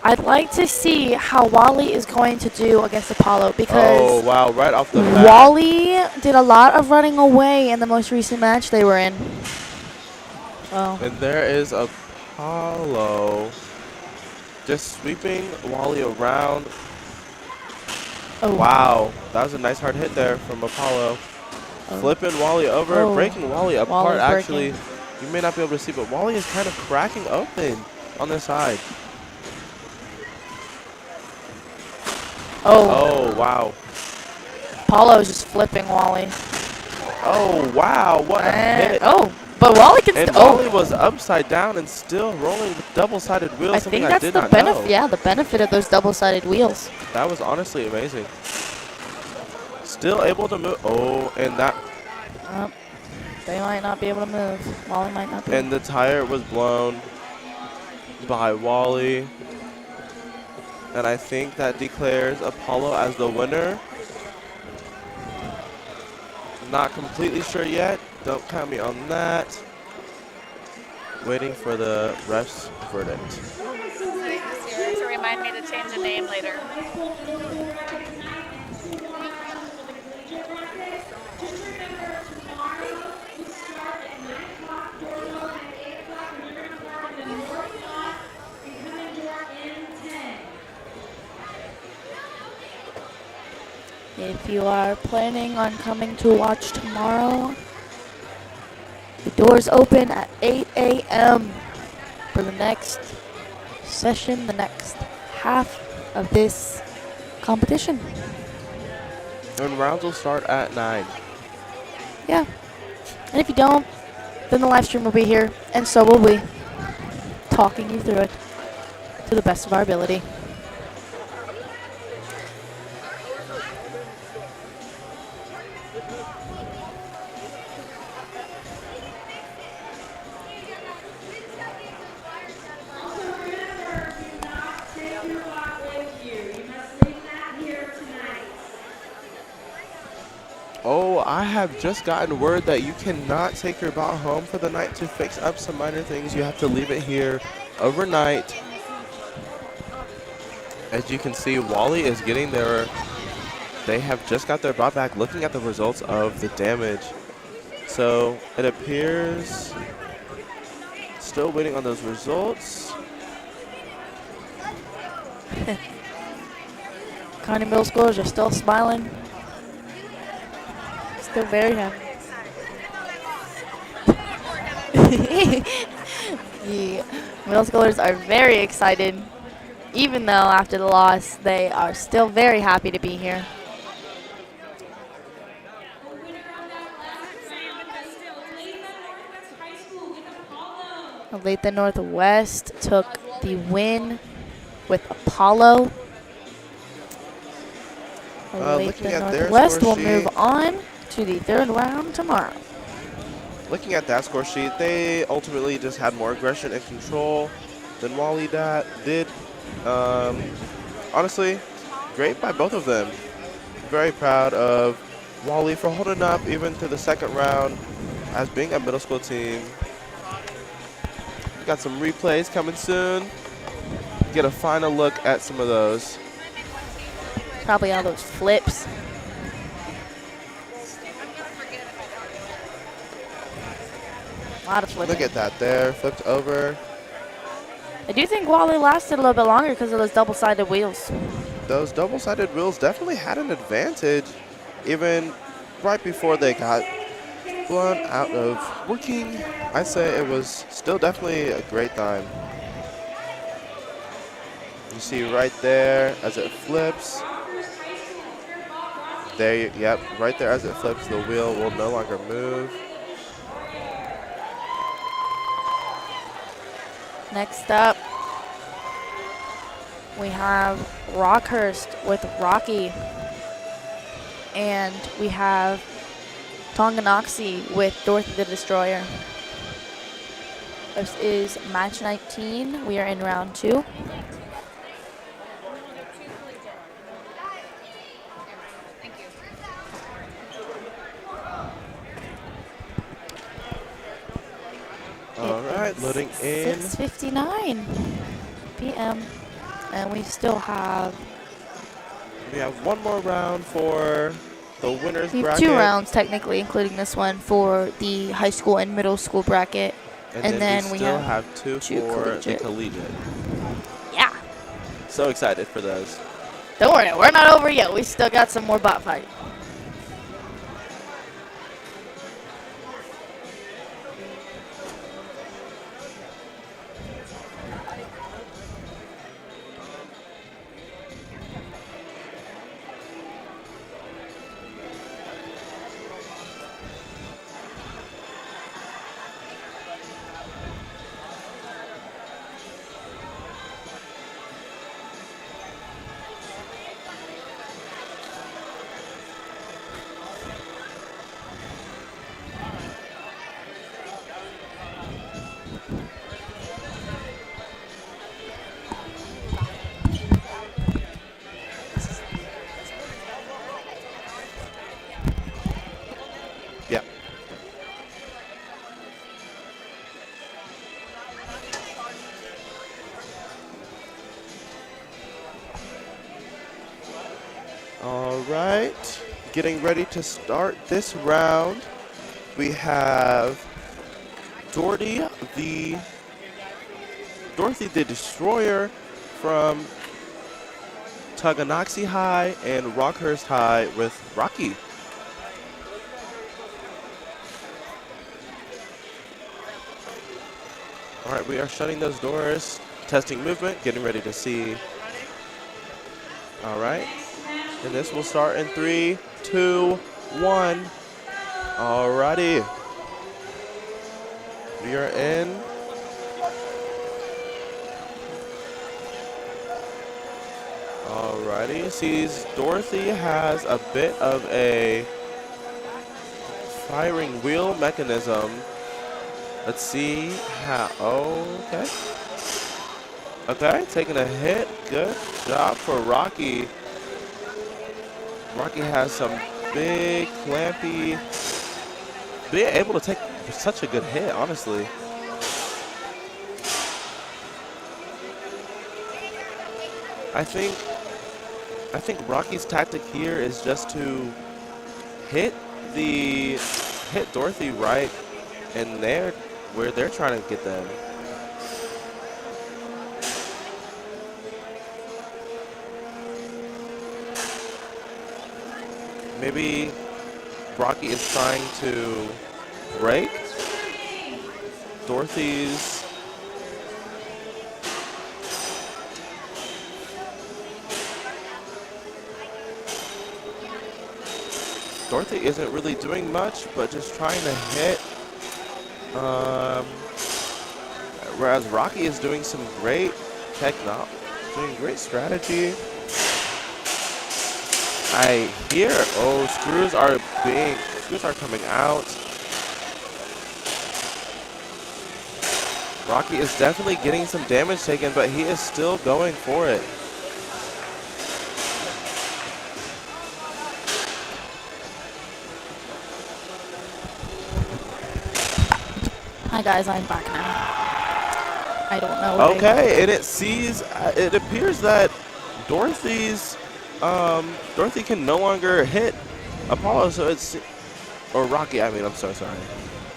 I'd like to see how Wally is going to do against Apollo because Oh, wow, right off the bat. Wally did a lot of running away in the most recent match they were in. Oh. And there is Apollo just sweeping Wally around. Oh. Wow, that was a nice hard hit there from Apollo. Flipping Wally over, breaking Wally apart actually. You may not be able to see, but Wally is kind of cracking open on the side. Oh, wow. Apollo's just flipping Wally. Oh, wow, what a hit. Oh, but Wally can still. Wally was upside down and still rolling with double-sided wheels. I something think that's did the not benefit. know. Yeah, the benefit of those double-sided wheels. That was honestly amazing. Still able to move. Oh, and that. They might not be able to move. Wally might not be. And the tire was blown by Wally. And I think that declares Apollo as the winner. Not completely sure yet. Don't count me on that. Waiting for the ref's verdict. To remind me to change the name later. If you are planning on coming to watch tomorrow, the doors open at 8 a.m. for the next session, the next half of this competition. And rounds will start at 9. Yeah. And if you don't, then the live stream will be here, and so will we, talking you through it to the best of our ability. Oh, I have just gotten word that you cannot take your bot home for the night to fix up some minor things. You have to leave it here overnight. As you can see, Wally is getting their. They have just got their bot back, looking at the results of the damage. So it appears. Still waiting on those results. Connie middle schoolers are still smiling. Still very happy. The middle schoolers are very excited. Even though after the loss, they are still very happy to be here. Olathe Northwest took the win with Apollo. Looking at their Northwest score will sheet, move on to the third round tomorrow. Looking at that score sheet, they ultimately just had more aggression and control than Wally did. Honestly, great by both of them. Very proud of Wally for holding up even to the second round as being a middle school team. Got some replays coming soon. Get a final look at some of those. Probably all those flips. A lot of flipping. Look at that there, flipped over. I do think Wally lasted a little bit longer because of those double-sided wheels. Those double-sided wheels definitely had an advantage even right before they got blown out of working. I'd say it was still definitely a great time. You see right there as it flips. There, yep, right there as it flips, the wheel will no longer move. Next up, we have Rockhurst with Rocky. And we have Tonganoxie with Dorothy the Destroyer. This is match 19. We are in round 2. Loading in. 6:59 p.m. And we still have... We have one more round for the winners We have bracket. 2 rounds, technically, including this one, for the high school and middle school bracket. And then we still have two for collegiate. the collegiate. Yeah. So excited for those. Don't worry, we're not over yet. We still got some more bot fight. Yeah. All right, getting ready to start this round. We have Dorothy the Destroyer from Tuganoxie High and Rockhurst High with Rocky. All right, we are shutting those doors, testing movement, getting ready to see. All right, and this will start in 3, 2, 1. All righty. We are in. All righty, sees Dorothy has a bit of a firing wheel mechanism. Let's see how, okay. Okay, taking a hit, good job for Rocky. Rocky has some big, clampy, being able to take such a good hit, honestly. I think Rocky's tactic here is just to hit Dorothy right in there where they're trying to get them. Maybe Rocky is trying to break Dorothy's. Dorothy isn't really doing much, but just trying to hit. Whereas Rocky is doing some great doing great strategy. I hear, screws are coming out. Rocky is definitely getting some damage taken, but he is still going for it. Hi guys, I'm back now. I don't know. Okay, and it appears that Dorothy can no longer hit Apollo, or Rocky, I mean, I'm so sorry.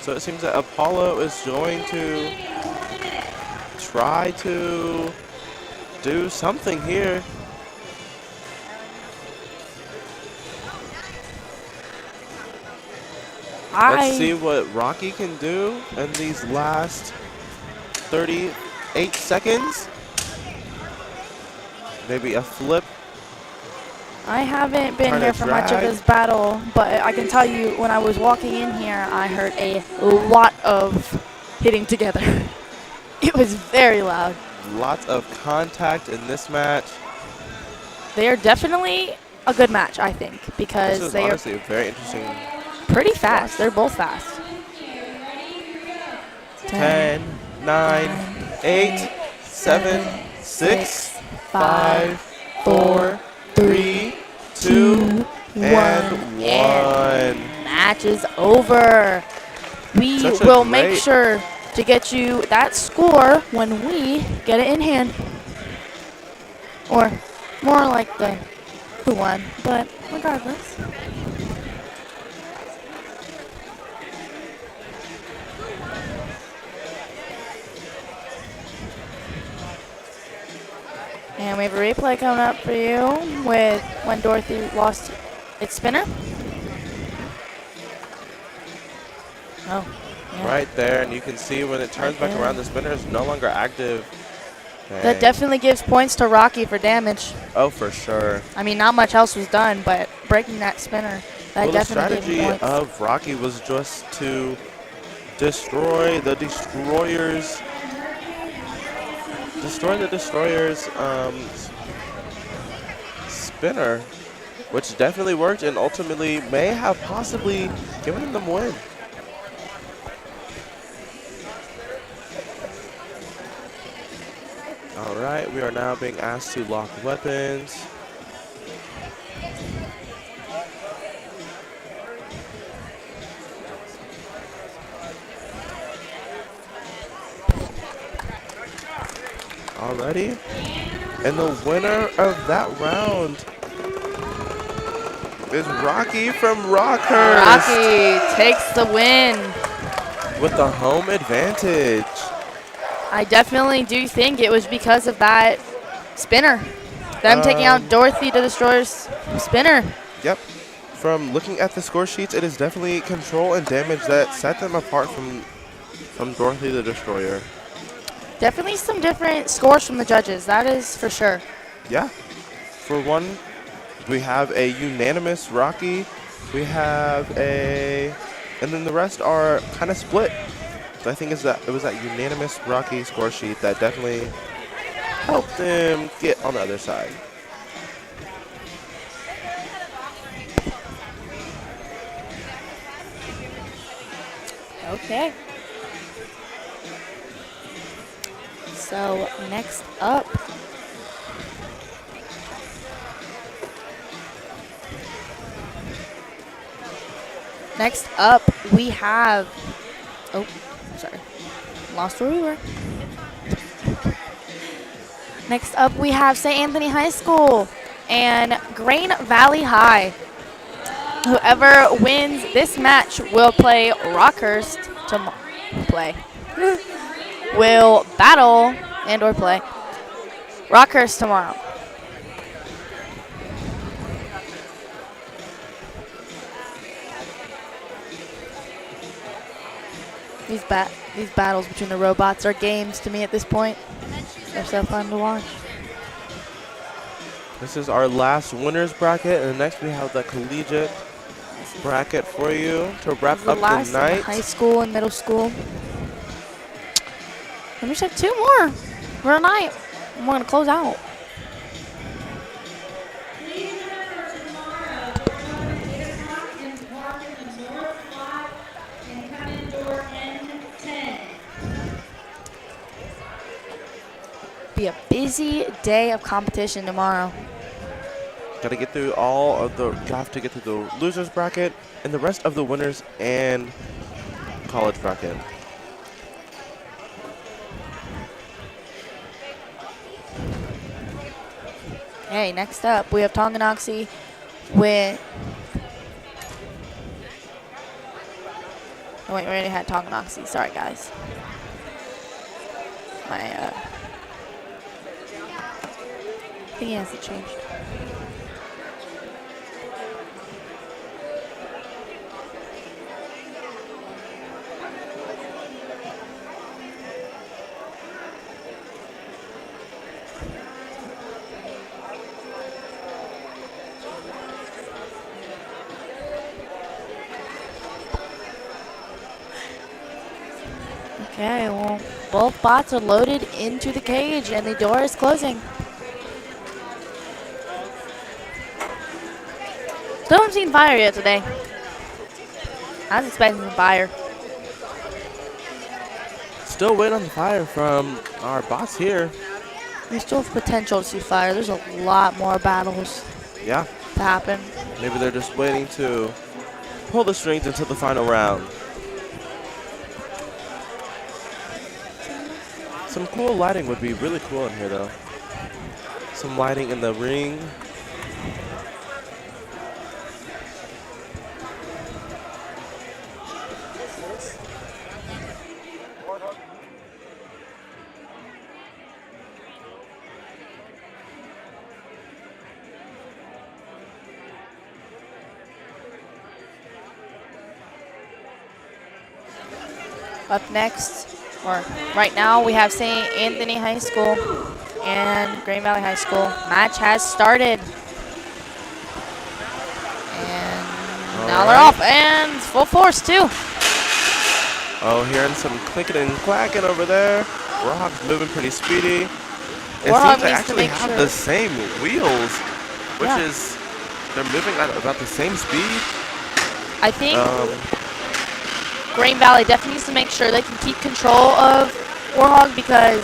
So it seems that Apollo is going to try to do something here. Let's see what Rocky can do in these last 38 seconds. Maybe a flip. I haven't been here for much of this battle, but I can tell you when I was walking in here, I heard a lot of hitting together. It was very loud. Lots of contact in this match. They are definitely a good match, I think, because this is they honestly are a very interesting. pretty fast. They're both fast. 10, 9, 8, 7, 6, 5, 4, 3, 2, and 1. Match is over. We Such a will make sure to get you that score when we get it in hand. Or more like the who won, but regardless. And we have a replay coming up for you with when Dorothy lost its spinner. Oh. Yeah. Right there, and you can see when it turns back around, the spinner is no longer active. That definitely gives points to Rocky for damage. Oh, for sure. I mean, not much else was done, but breaking that spinner, that definitely gave him points. The strategy of Rocky was just to destroy the destroyer's spinner, which definitely worked and ultimately may have possibly given them the win. All right, we are now being asked to lock weapons. Alrighty, and the winner of that round is Rocky from Rockhurst. Rocky takes the win with the home advantage. I definitely do think it was because of that spinner. Them taking out Dorothy the Destroyer's spinner. Yep. From looking at the score sheets, it is definitely control and damage that set them apart from Dorothy the Destroyer. Definitely some different scores from the judges, that is for sure. Yeah. For one, we have a unanimous Rocky. We have and then the rest are kind of split. So I think it was that unanimous Rocky score sheet that definitely helped them get on the other side. Okay. So next up, we have, oh, sorry, lost where we were. Next up, we have St. Anthony High School and Grain Valley High. Whoever wins this match will play Rockhurst will battle and/or play Rockhurst tomorrow. These battles between the robots are games to me at this point. They're so fun to watch. This is our last winners bracket, and next we have the collegiate bracket for you to wrap up the night. High school and middle school. And we just have two more for tonight. And we're gonna close out. Be a busy day of competition tomorrow. Got to get through all of the draft to get to the losers bracket and the rest of the winners and college bracket. Hey, next up we have Tonganoxie with. Oh wait, we already had Tonganoxie. Sorry, guys. My I think he hasn't changed. Okay, well, both bots are loaded into the cage and the door is closing. Still haven't seen fire yet today. I was expecting some fire. Still waiting on the fire from our bots here. We still have potential to see fire. There's a lot more battles to happen. Maybe they're just waiting to pull the strings until the final round. Some cool lighting would be really cool in here, though. Some lighting in the ring. Up next, or right now, we have St. Anthony High School and Green Valley High School. Match has started. And now they're off, and full force, too. Oh, hearing some clicking and clacking over there. Warthog's moving pretty speedy. It Warthog seems they needs to actually make have sure. the same wheels, which Yeah. is, they're moving at about the same speed. I think Green Valley definitely needs to make sure they can keep control of Warthog, because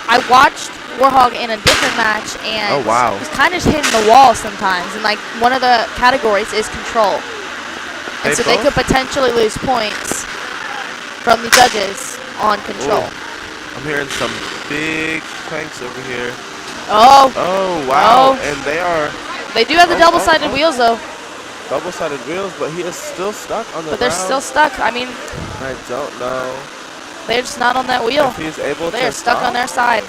I watched Warthog in a different match, and Oh, wow. he's kind of hitting the wall sometimes, and like one of the categories is control. And so they could potentially lose points from the judges on control. Ooh. I'm hearing some big clanks over here. Oh. Oh, wow. Oh. And They do have the double-sided wheels, though. Double-sided wheels, but he is still stuck on the But they're ground. still stuck. I mean, I don't know. they're just not on that wheel. If he's able They're to stuck stop. on their side.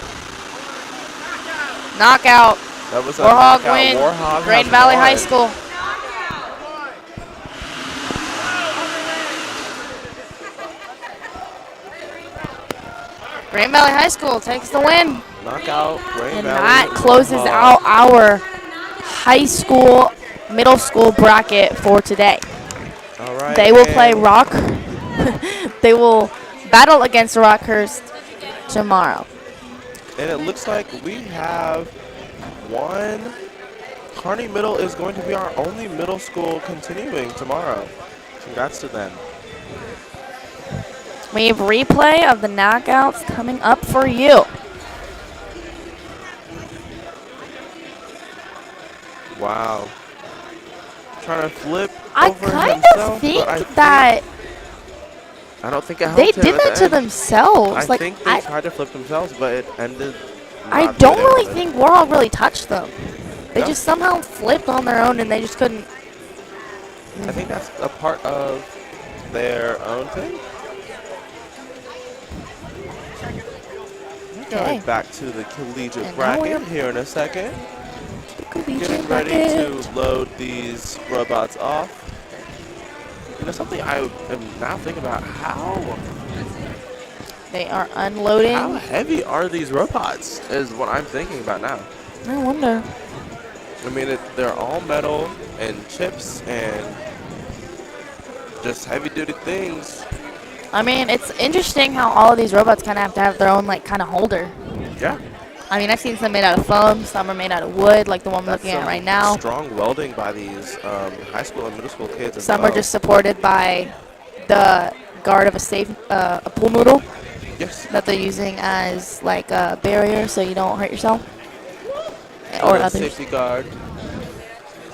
Knockout. That was a Warthog knockout. win. Warthog Green has Valley High won. School. Green Valley High School takes the win. Knockout. Green And Valley. that closes Warthog. out our high school, middle school bracket for today. All right. They will play and Rock. They will battle against Rockhurst tomorrow. And it looks like we have one. Kearney Middle is going to be our only middle school continuing tomorrow. Congrats to them. We have replay of the knockouts coming up for you. Wow. Trying to flip I over kind himself, of think but that I don't think it helped they him did at that the to end. themselves. I Like, think they tried to flip themselves, but it ended. I not don't the way they really wanted. think Warthog really touched them. They No. just somehow flipped on their own and they just couldn't. I think that's a part of their own thing. Going back to the collegiate And now bracket we're- here in a second. Collegiate Getting ready bracket. to load these robots off. You know, something I am now thinking about, how They are unloading. how heavy are these robots is what I'm thinking about now. I wonder. I mean, they're all metal and chips and just heavy-duty things. I mean, it's interesting how all of these robots kind of have to have their own, like, kind of holder. Yeah. I mean, I've seen some made out of foam, some are made out of wood, like the one we're looking at right now. Strong welding by these high school and middle school kids as Some well. are just supported by the guard of a pool noodle. Yes. That they're using as, like, a barrier so you don't hurt yourself. A Or little others. safety guard.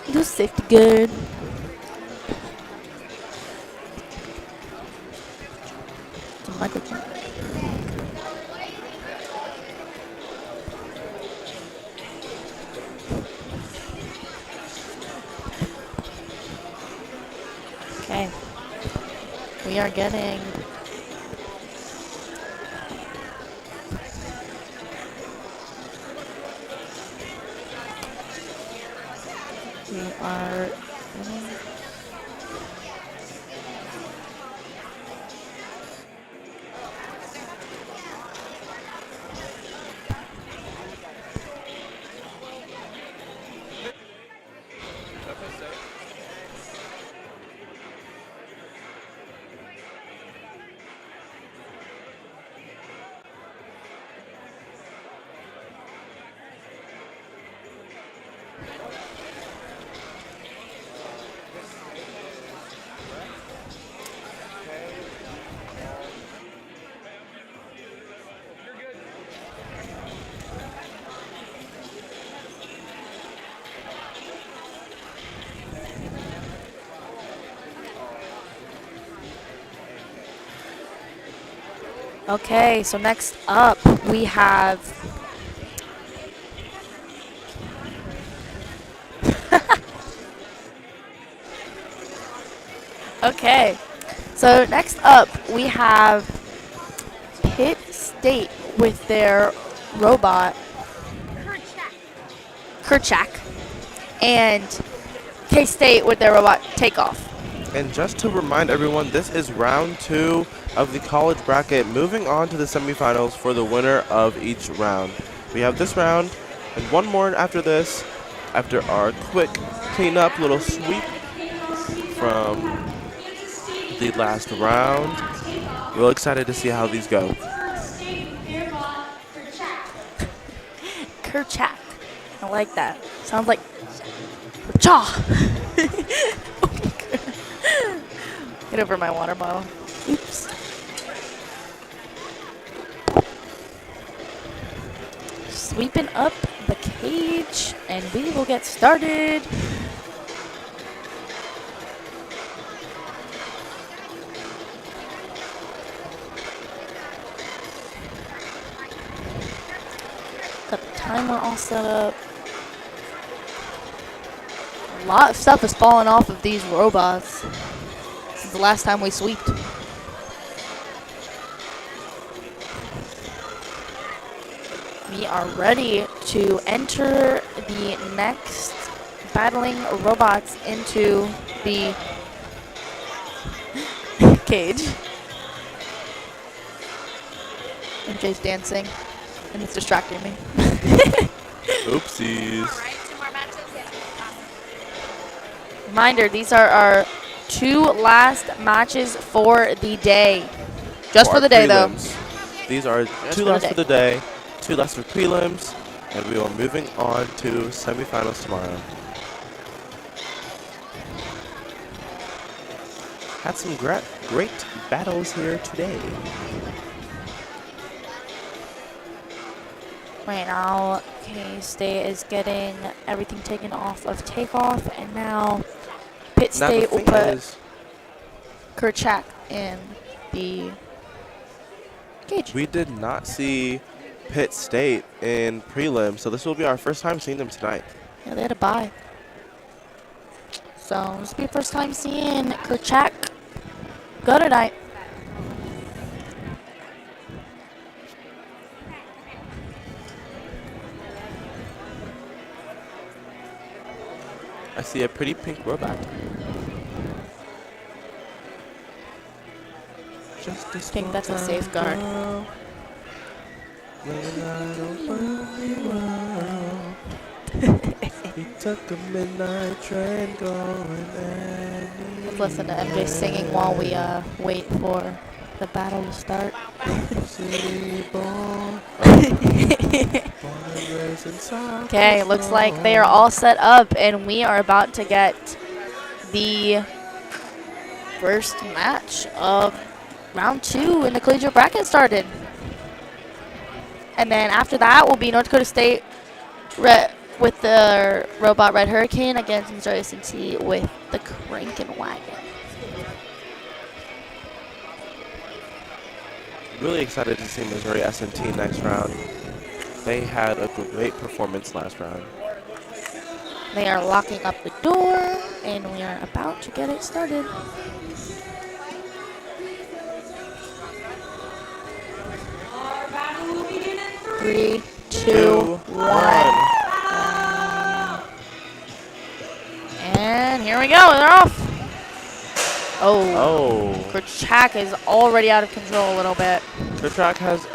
Little safety guard. It's a microphone. Okay. We are getting we are getting Okay, so next up we have okay, so next up we have Pitt State with their robot Kerchak and K-State with their robot Takeoff. And just to remind everyone, this is round 2 of the college bracket, moving on to the semifinals for the winner of each round. We have this round and one more after this, after our quick cleanup, little sweep from the last round. Real excited to see how these go. Kerchak. I like that. Sounds like Kerchak. Get over my water bottle. Oops. Sweeping up the cage, and we will get started. Got the timer all set up. A lot of stuff is falling off of these robots since the last time we sweeped. We are ready to enter the next battling robots into the cage. MJ's dancing, and it's distracting me. Oopsies. Reminder, these are our 2 last matches for the day. Just for the day, though. These are 2 last for the day, 2 last for prelims, and we are moving on to semifinals tomorrow. Had some great battles here today. Right now, K-State is getting everything taken off of Takeoff, and now Pitt State will put Kerchak in the cage. We did not see Pitt State in prelim, so this will be our first time seeing them tonight. Yeah, they had a bye. So this will be the first time seeing Kerchak go tonight. I see a pretty pink robot. I think that's a safeguard. We took a midnight train going Let's listen to MJ singing while we wait for the battle to start. Okay, looks like they are all set up, and we are about to get the first match of round 2 in the collegiate bracket started. And then after that will be North Dakota State with the robot Red Hurricane against Missouri S&T with the Cranky Wagon. Really excited to see Missouri S&T next round. They had a great performance last round. They are locking up the door, and we are about to get it started. Three, two, one. And here we go. They're off. Oh. Kerchak is already out of control a little bit. Kerchak has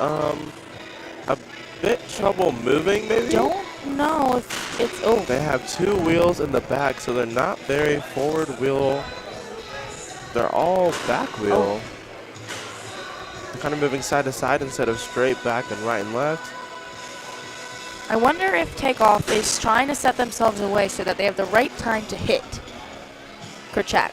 a bit trouble moving, maybe? Don't know if it's. Oh. They have 2 wheels in the back, so they're not very forward wheel. They're all back wheel. They're kind of moving side to side instead of straight back and right and left. I wonder if Takeoff is trying to set themselves away so that they have the right time to hit Kerchak.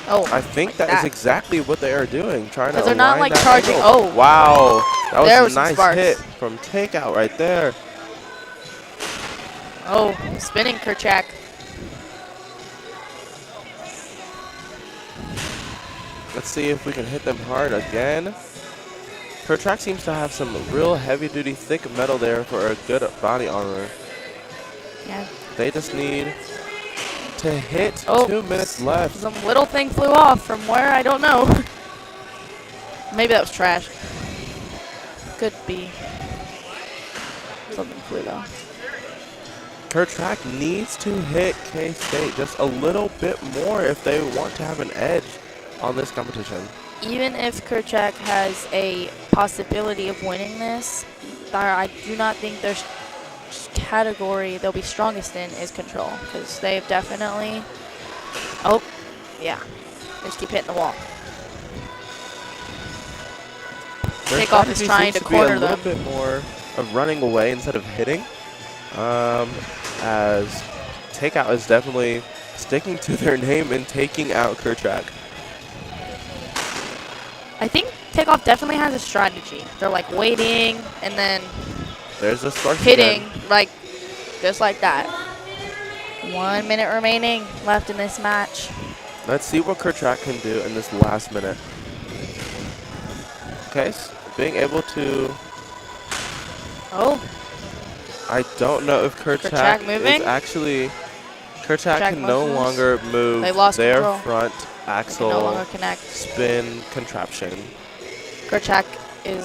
Oh, I think that is exactly what they are doing, trying to they're not like that charging. angle. Oh, wow, that was a nice sparks. hit from Takeout right there. Oh, spinning Kerchak. Let's see if we can hit them hard again. Kerchak seems to have some real heavy-duty, thick metal there for a good body armor. Yeah. They just need to hit 2 minutes left. Some little thing flew off from where, I don't know. Maybe that was trash. Could be. Something flew though. Kerchak needs to hit K-State just a little bit more if they want to have an edge on this competition. Even if Kerchak has a possibility of winning this, I do not think their category they'll be strongest in is control, because they've definitely, oh, yeah, they just keep hitting the wall. Takeoff is trying to corner them. A little bit more of running away instead of hitting, as Takeout is definitely sticking to their name and taking out Kerchak. I think Takeoff definitely has a strategy. They're like waiting and then there's a spark hitting again. like just like that. 1 minute remaining left in this match. Let's see what Kerchak can do in this last minute. Okay, so being able to. Oh. I don't know if Kerchak is actually. Kerchak can no longer move their control. Front axle no longer connect. Spin contraption. Kerchak can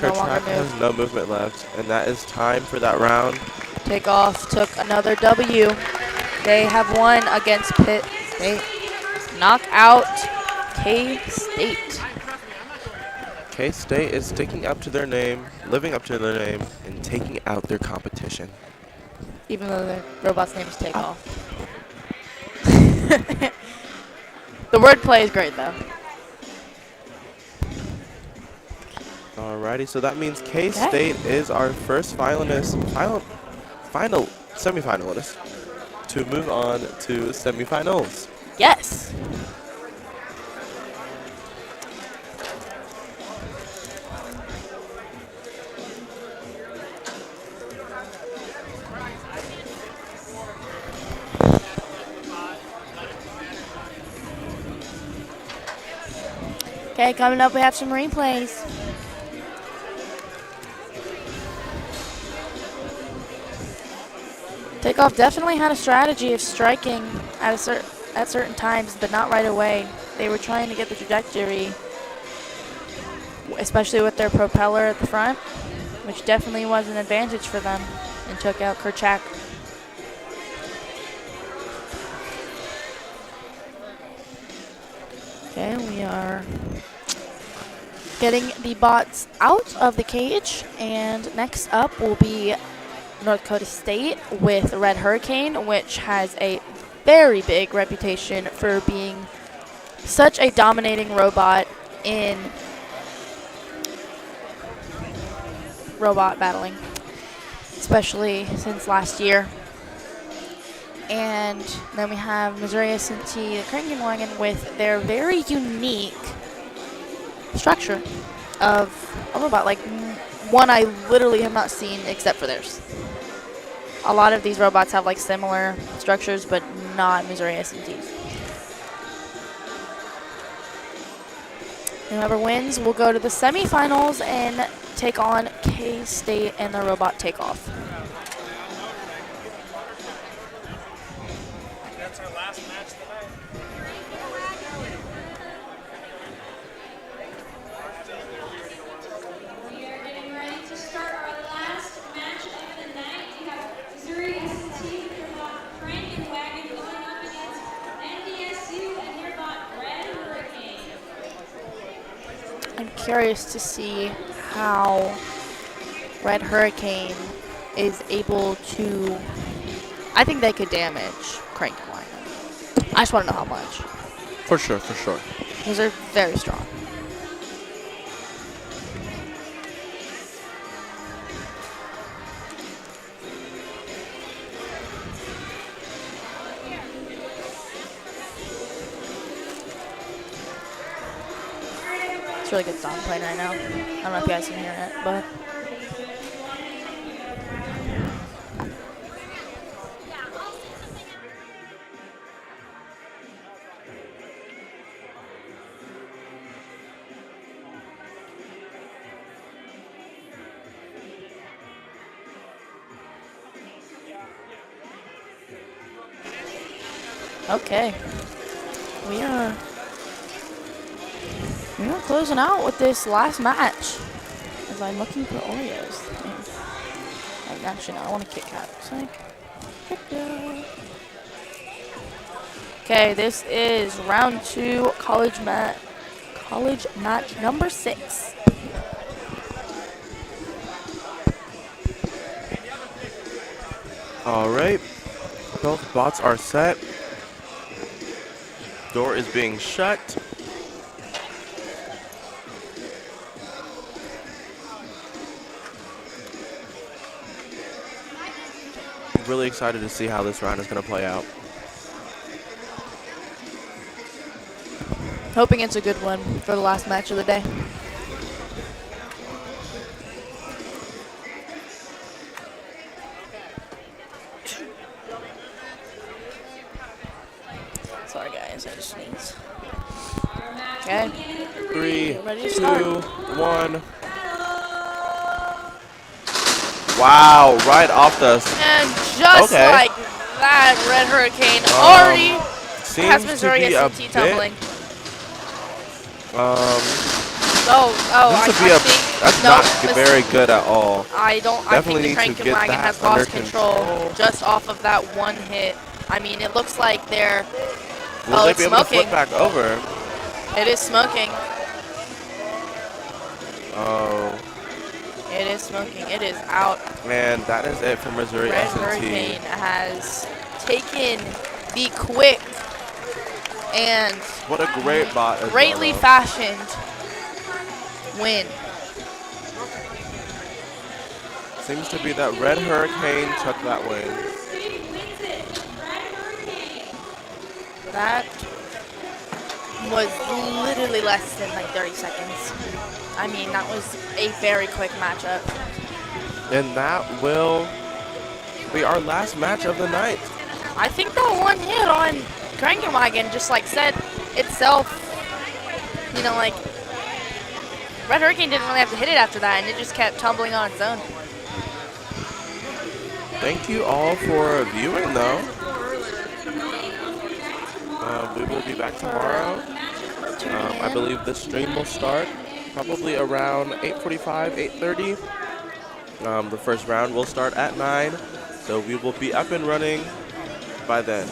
no longer move. Has no movement left, and that is time for that round. Takeoff took another W. They have won against Pitt State. Knock out K-State. K-State is sticking up to their name, living up to their name, and taking out their competition. Even though their robot's name is Takeoff. The wordplay is great, though. Alrighty, so that means K-State is our first semi-finalist to move on to semifinals. Yes. Okay, coming up we have some replays. Takeoff definitely had a strategy of striking at certain times, but not right away. They were trying to get the trajectory, especially with their propeller at the front, which definitely was an advantage for them, and took out Kerchak. Okay, we are getting the bots out of the cage, and next up will be North Dakota State with Red Hurricane, which has a very big reputation for being such a dominating robot in robot battling, especially since last year. And then we have Missouri S&T, the Cranky Wagon, with their very unique structure of a robot, like one I literally have not seen except for theirs. A lot of these robots have like similar structures, but not Missouri S&Ts. Whoever wins will go to the semifinals and take on K-State and the robot Takeoff. That's our last match tonight. We are getting ready to start our last match of the night. We have Missouri S&T with their bot Cranky Wagon going up against NDSU and their bot Red Hurricane. I'm curious to see how Red Hurricane is able to. I think they could damage Cranky Wagon. I just want to know how much. For sure, for sure. Because they're very strong. It's a really good song playing right now. I don't know if you guys can hear it, but. Okay. We are closing out with this last match. As I'm looking for Oreos. Actually, no, I want a Kit Kat. Okay, this is round 2, college match number 6. All right, both bots are set. Door is being shut. Really excited to see how this round is going to play out. Hoping it's a good one for the last match of the day. Sorry guys, I just sneezed. Okay. 3, Ready to 2, start. 1. Wow, right off the... And just okay. like that, Red Hurricane already has Seems Missouri to be a SCT bit, tumbling. I think that's not very good at all. I think the Cranky Wagon has under lost control just off of that one hit. I mean, it looks like they're Will they it's be able to smoking. flip back over? It is smoking. Oh. It is smoking. It is out. Man, that is it for Missouri Red S&T. Hurricane has taken the quick and What a great bot. as greatly well, fashioned win. Seems to be that Red Hurricane took that win. That was literally less than like 30 seconds. I mean, that was a very quick matchup. And that will be our last match of the night. I think that one hit on Cranky Wagon just like said itself, you know, like Red Hurricane didn't really have to hit it after that, and it just kept tumbling on its own. Thank you all for viewing, though. We will be back tomorrow. I believe the stream will start probably around 8:45, 8:30. The first round will start at 9, so we will be up and running by then.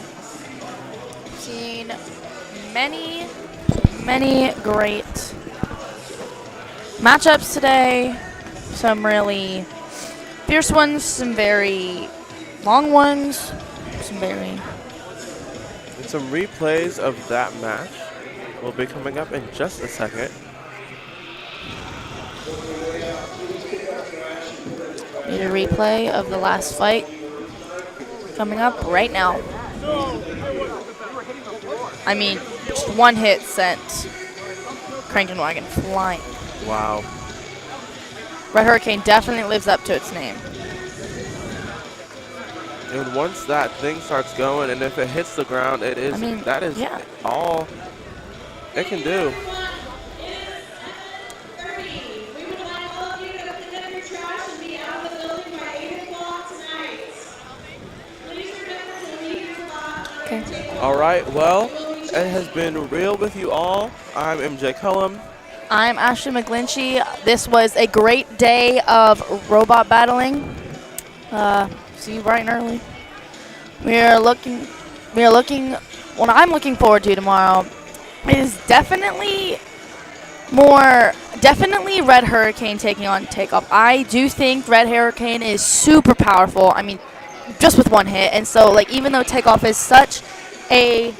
Seen many great matchups today. Some really fierce ones, some very long ones, some very... And some replays of that match will be coming up in just a second. Need a replay of the last fight coming up right now. I mean, just one hit sent Cranky Wagon flying. Wow. Red Hurricane definitely lives up to its name. And once that thing starts going, and if it hits the ground, it is that is all it can do. Okay. All right, well, it has been real with you all. I'm MJ Cullum. I'm Ashley McGlinchey. This was a great day of robot battling. See you bright and early. What I'm looking forward to tomorrow is definitely Red Hurricane taking on Takeoff. I do think Red Hurricane is super powerful. I mean, just with one hit. And so, like, even though Takeoff is such a,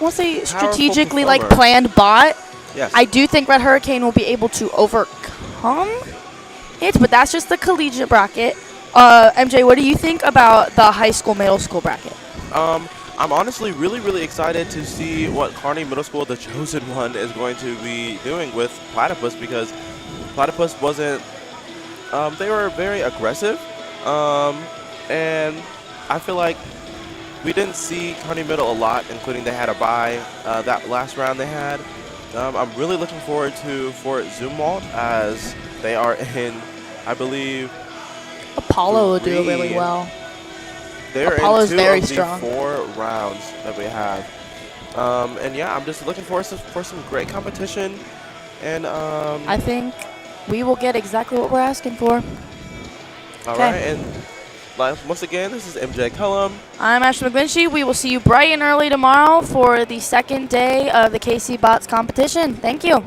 we'll say strategically like planned bot, yes, I do think Red Hurricane will be able to overcome it, but that's just the collegiate bracket. MJ, what do you think about the high school, middle school bracket? I'm honestly really excited to see what Kearney Middle School, the chosen one, is going to be doing with Platypus, because Platypus wasn't, they were very aggressive, and I feel like we didn't see Kearney Middle a lot, including they had a bye that last round they had. I'm really looking forward to Fort Zumwalt, as they are in, I believe, Apollo will do really well. They're Apollo's in 2 very of the strong. 4 rounds that we have. And yeah, I'm just looking for some great competition. And I think we will get exactly what we're asking for. all right, and once again, this is MJ Cullum. I'm Ashley McGlinchey. We will see you bright and early tomorrow for the second day of the KC Bots competition. Thank you.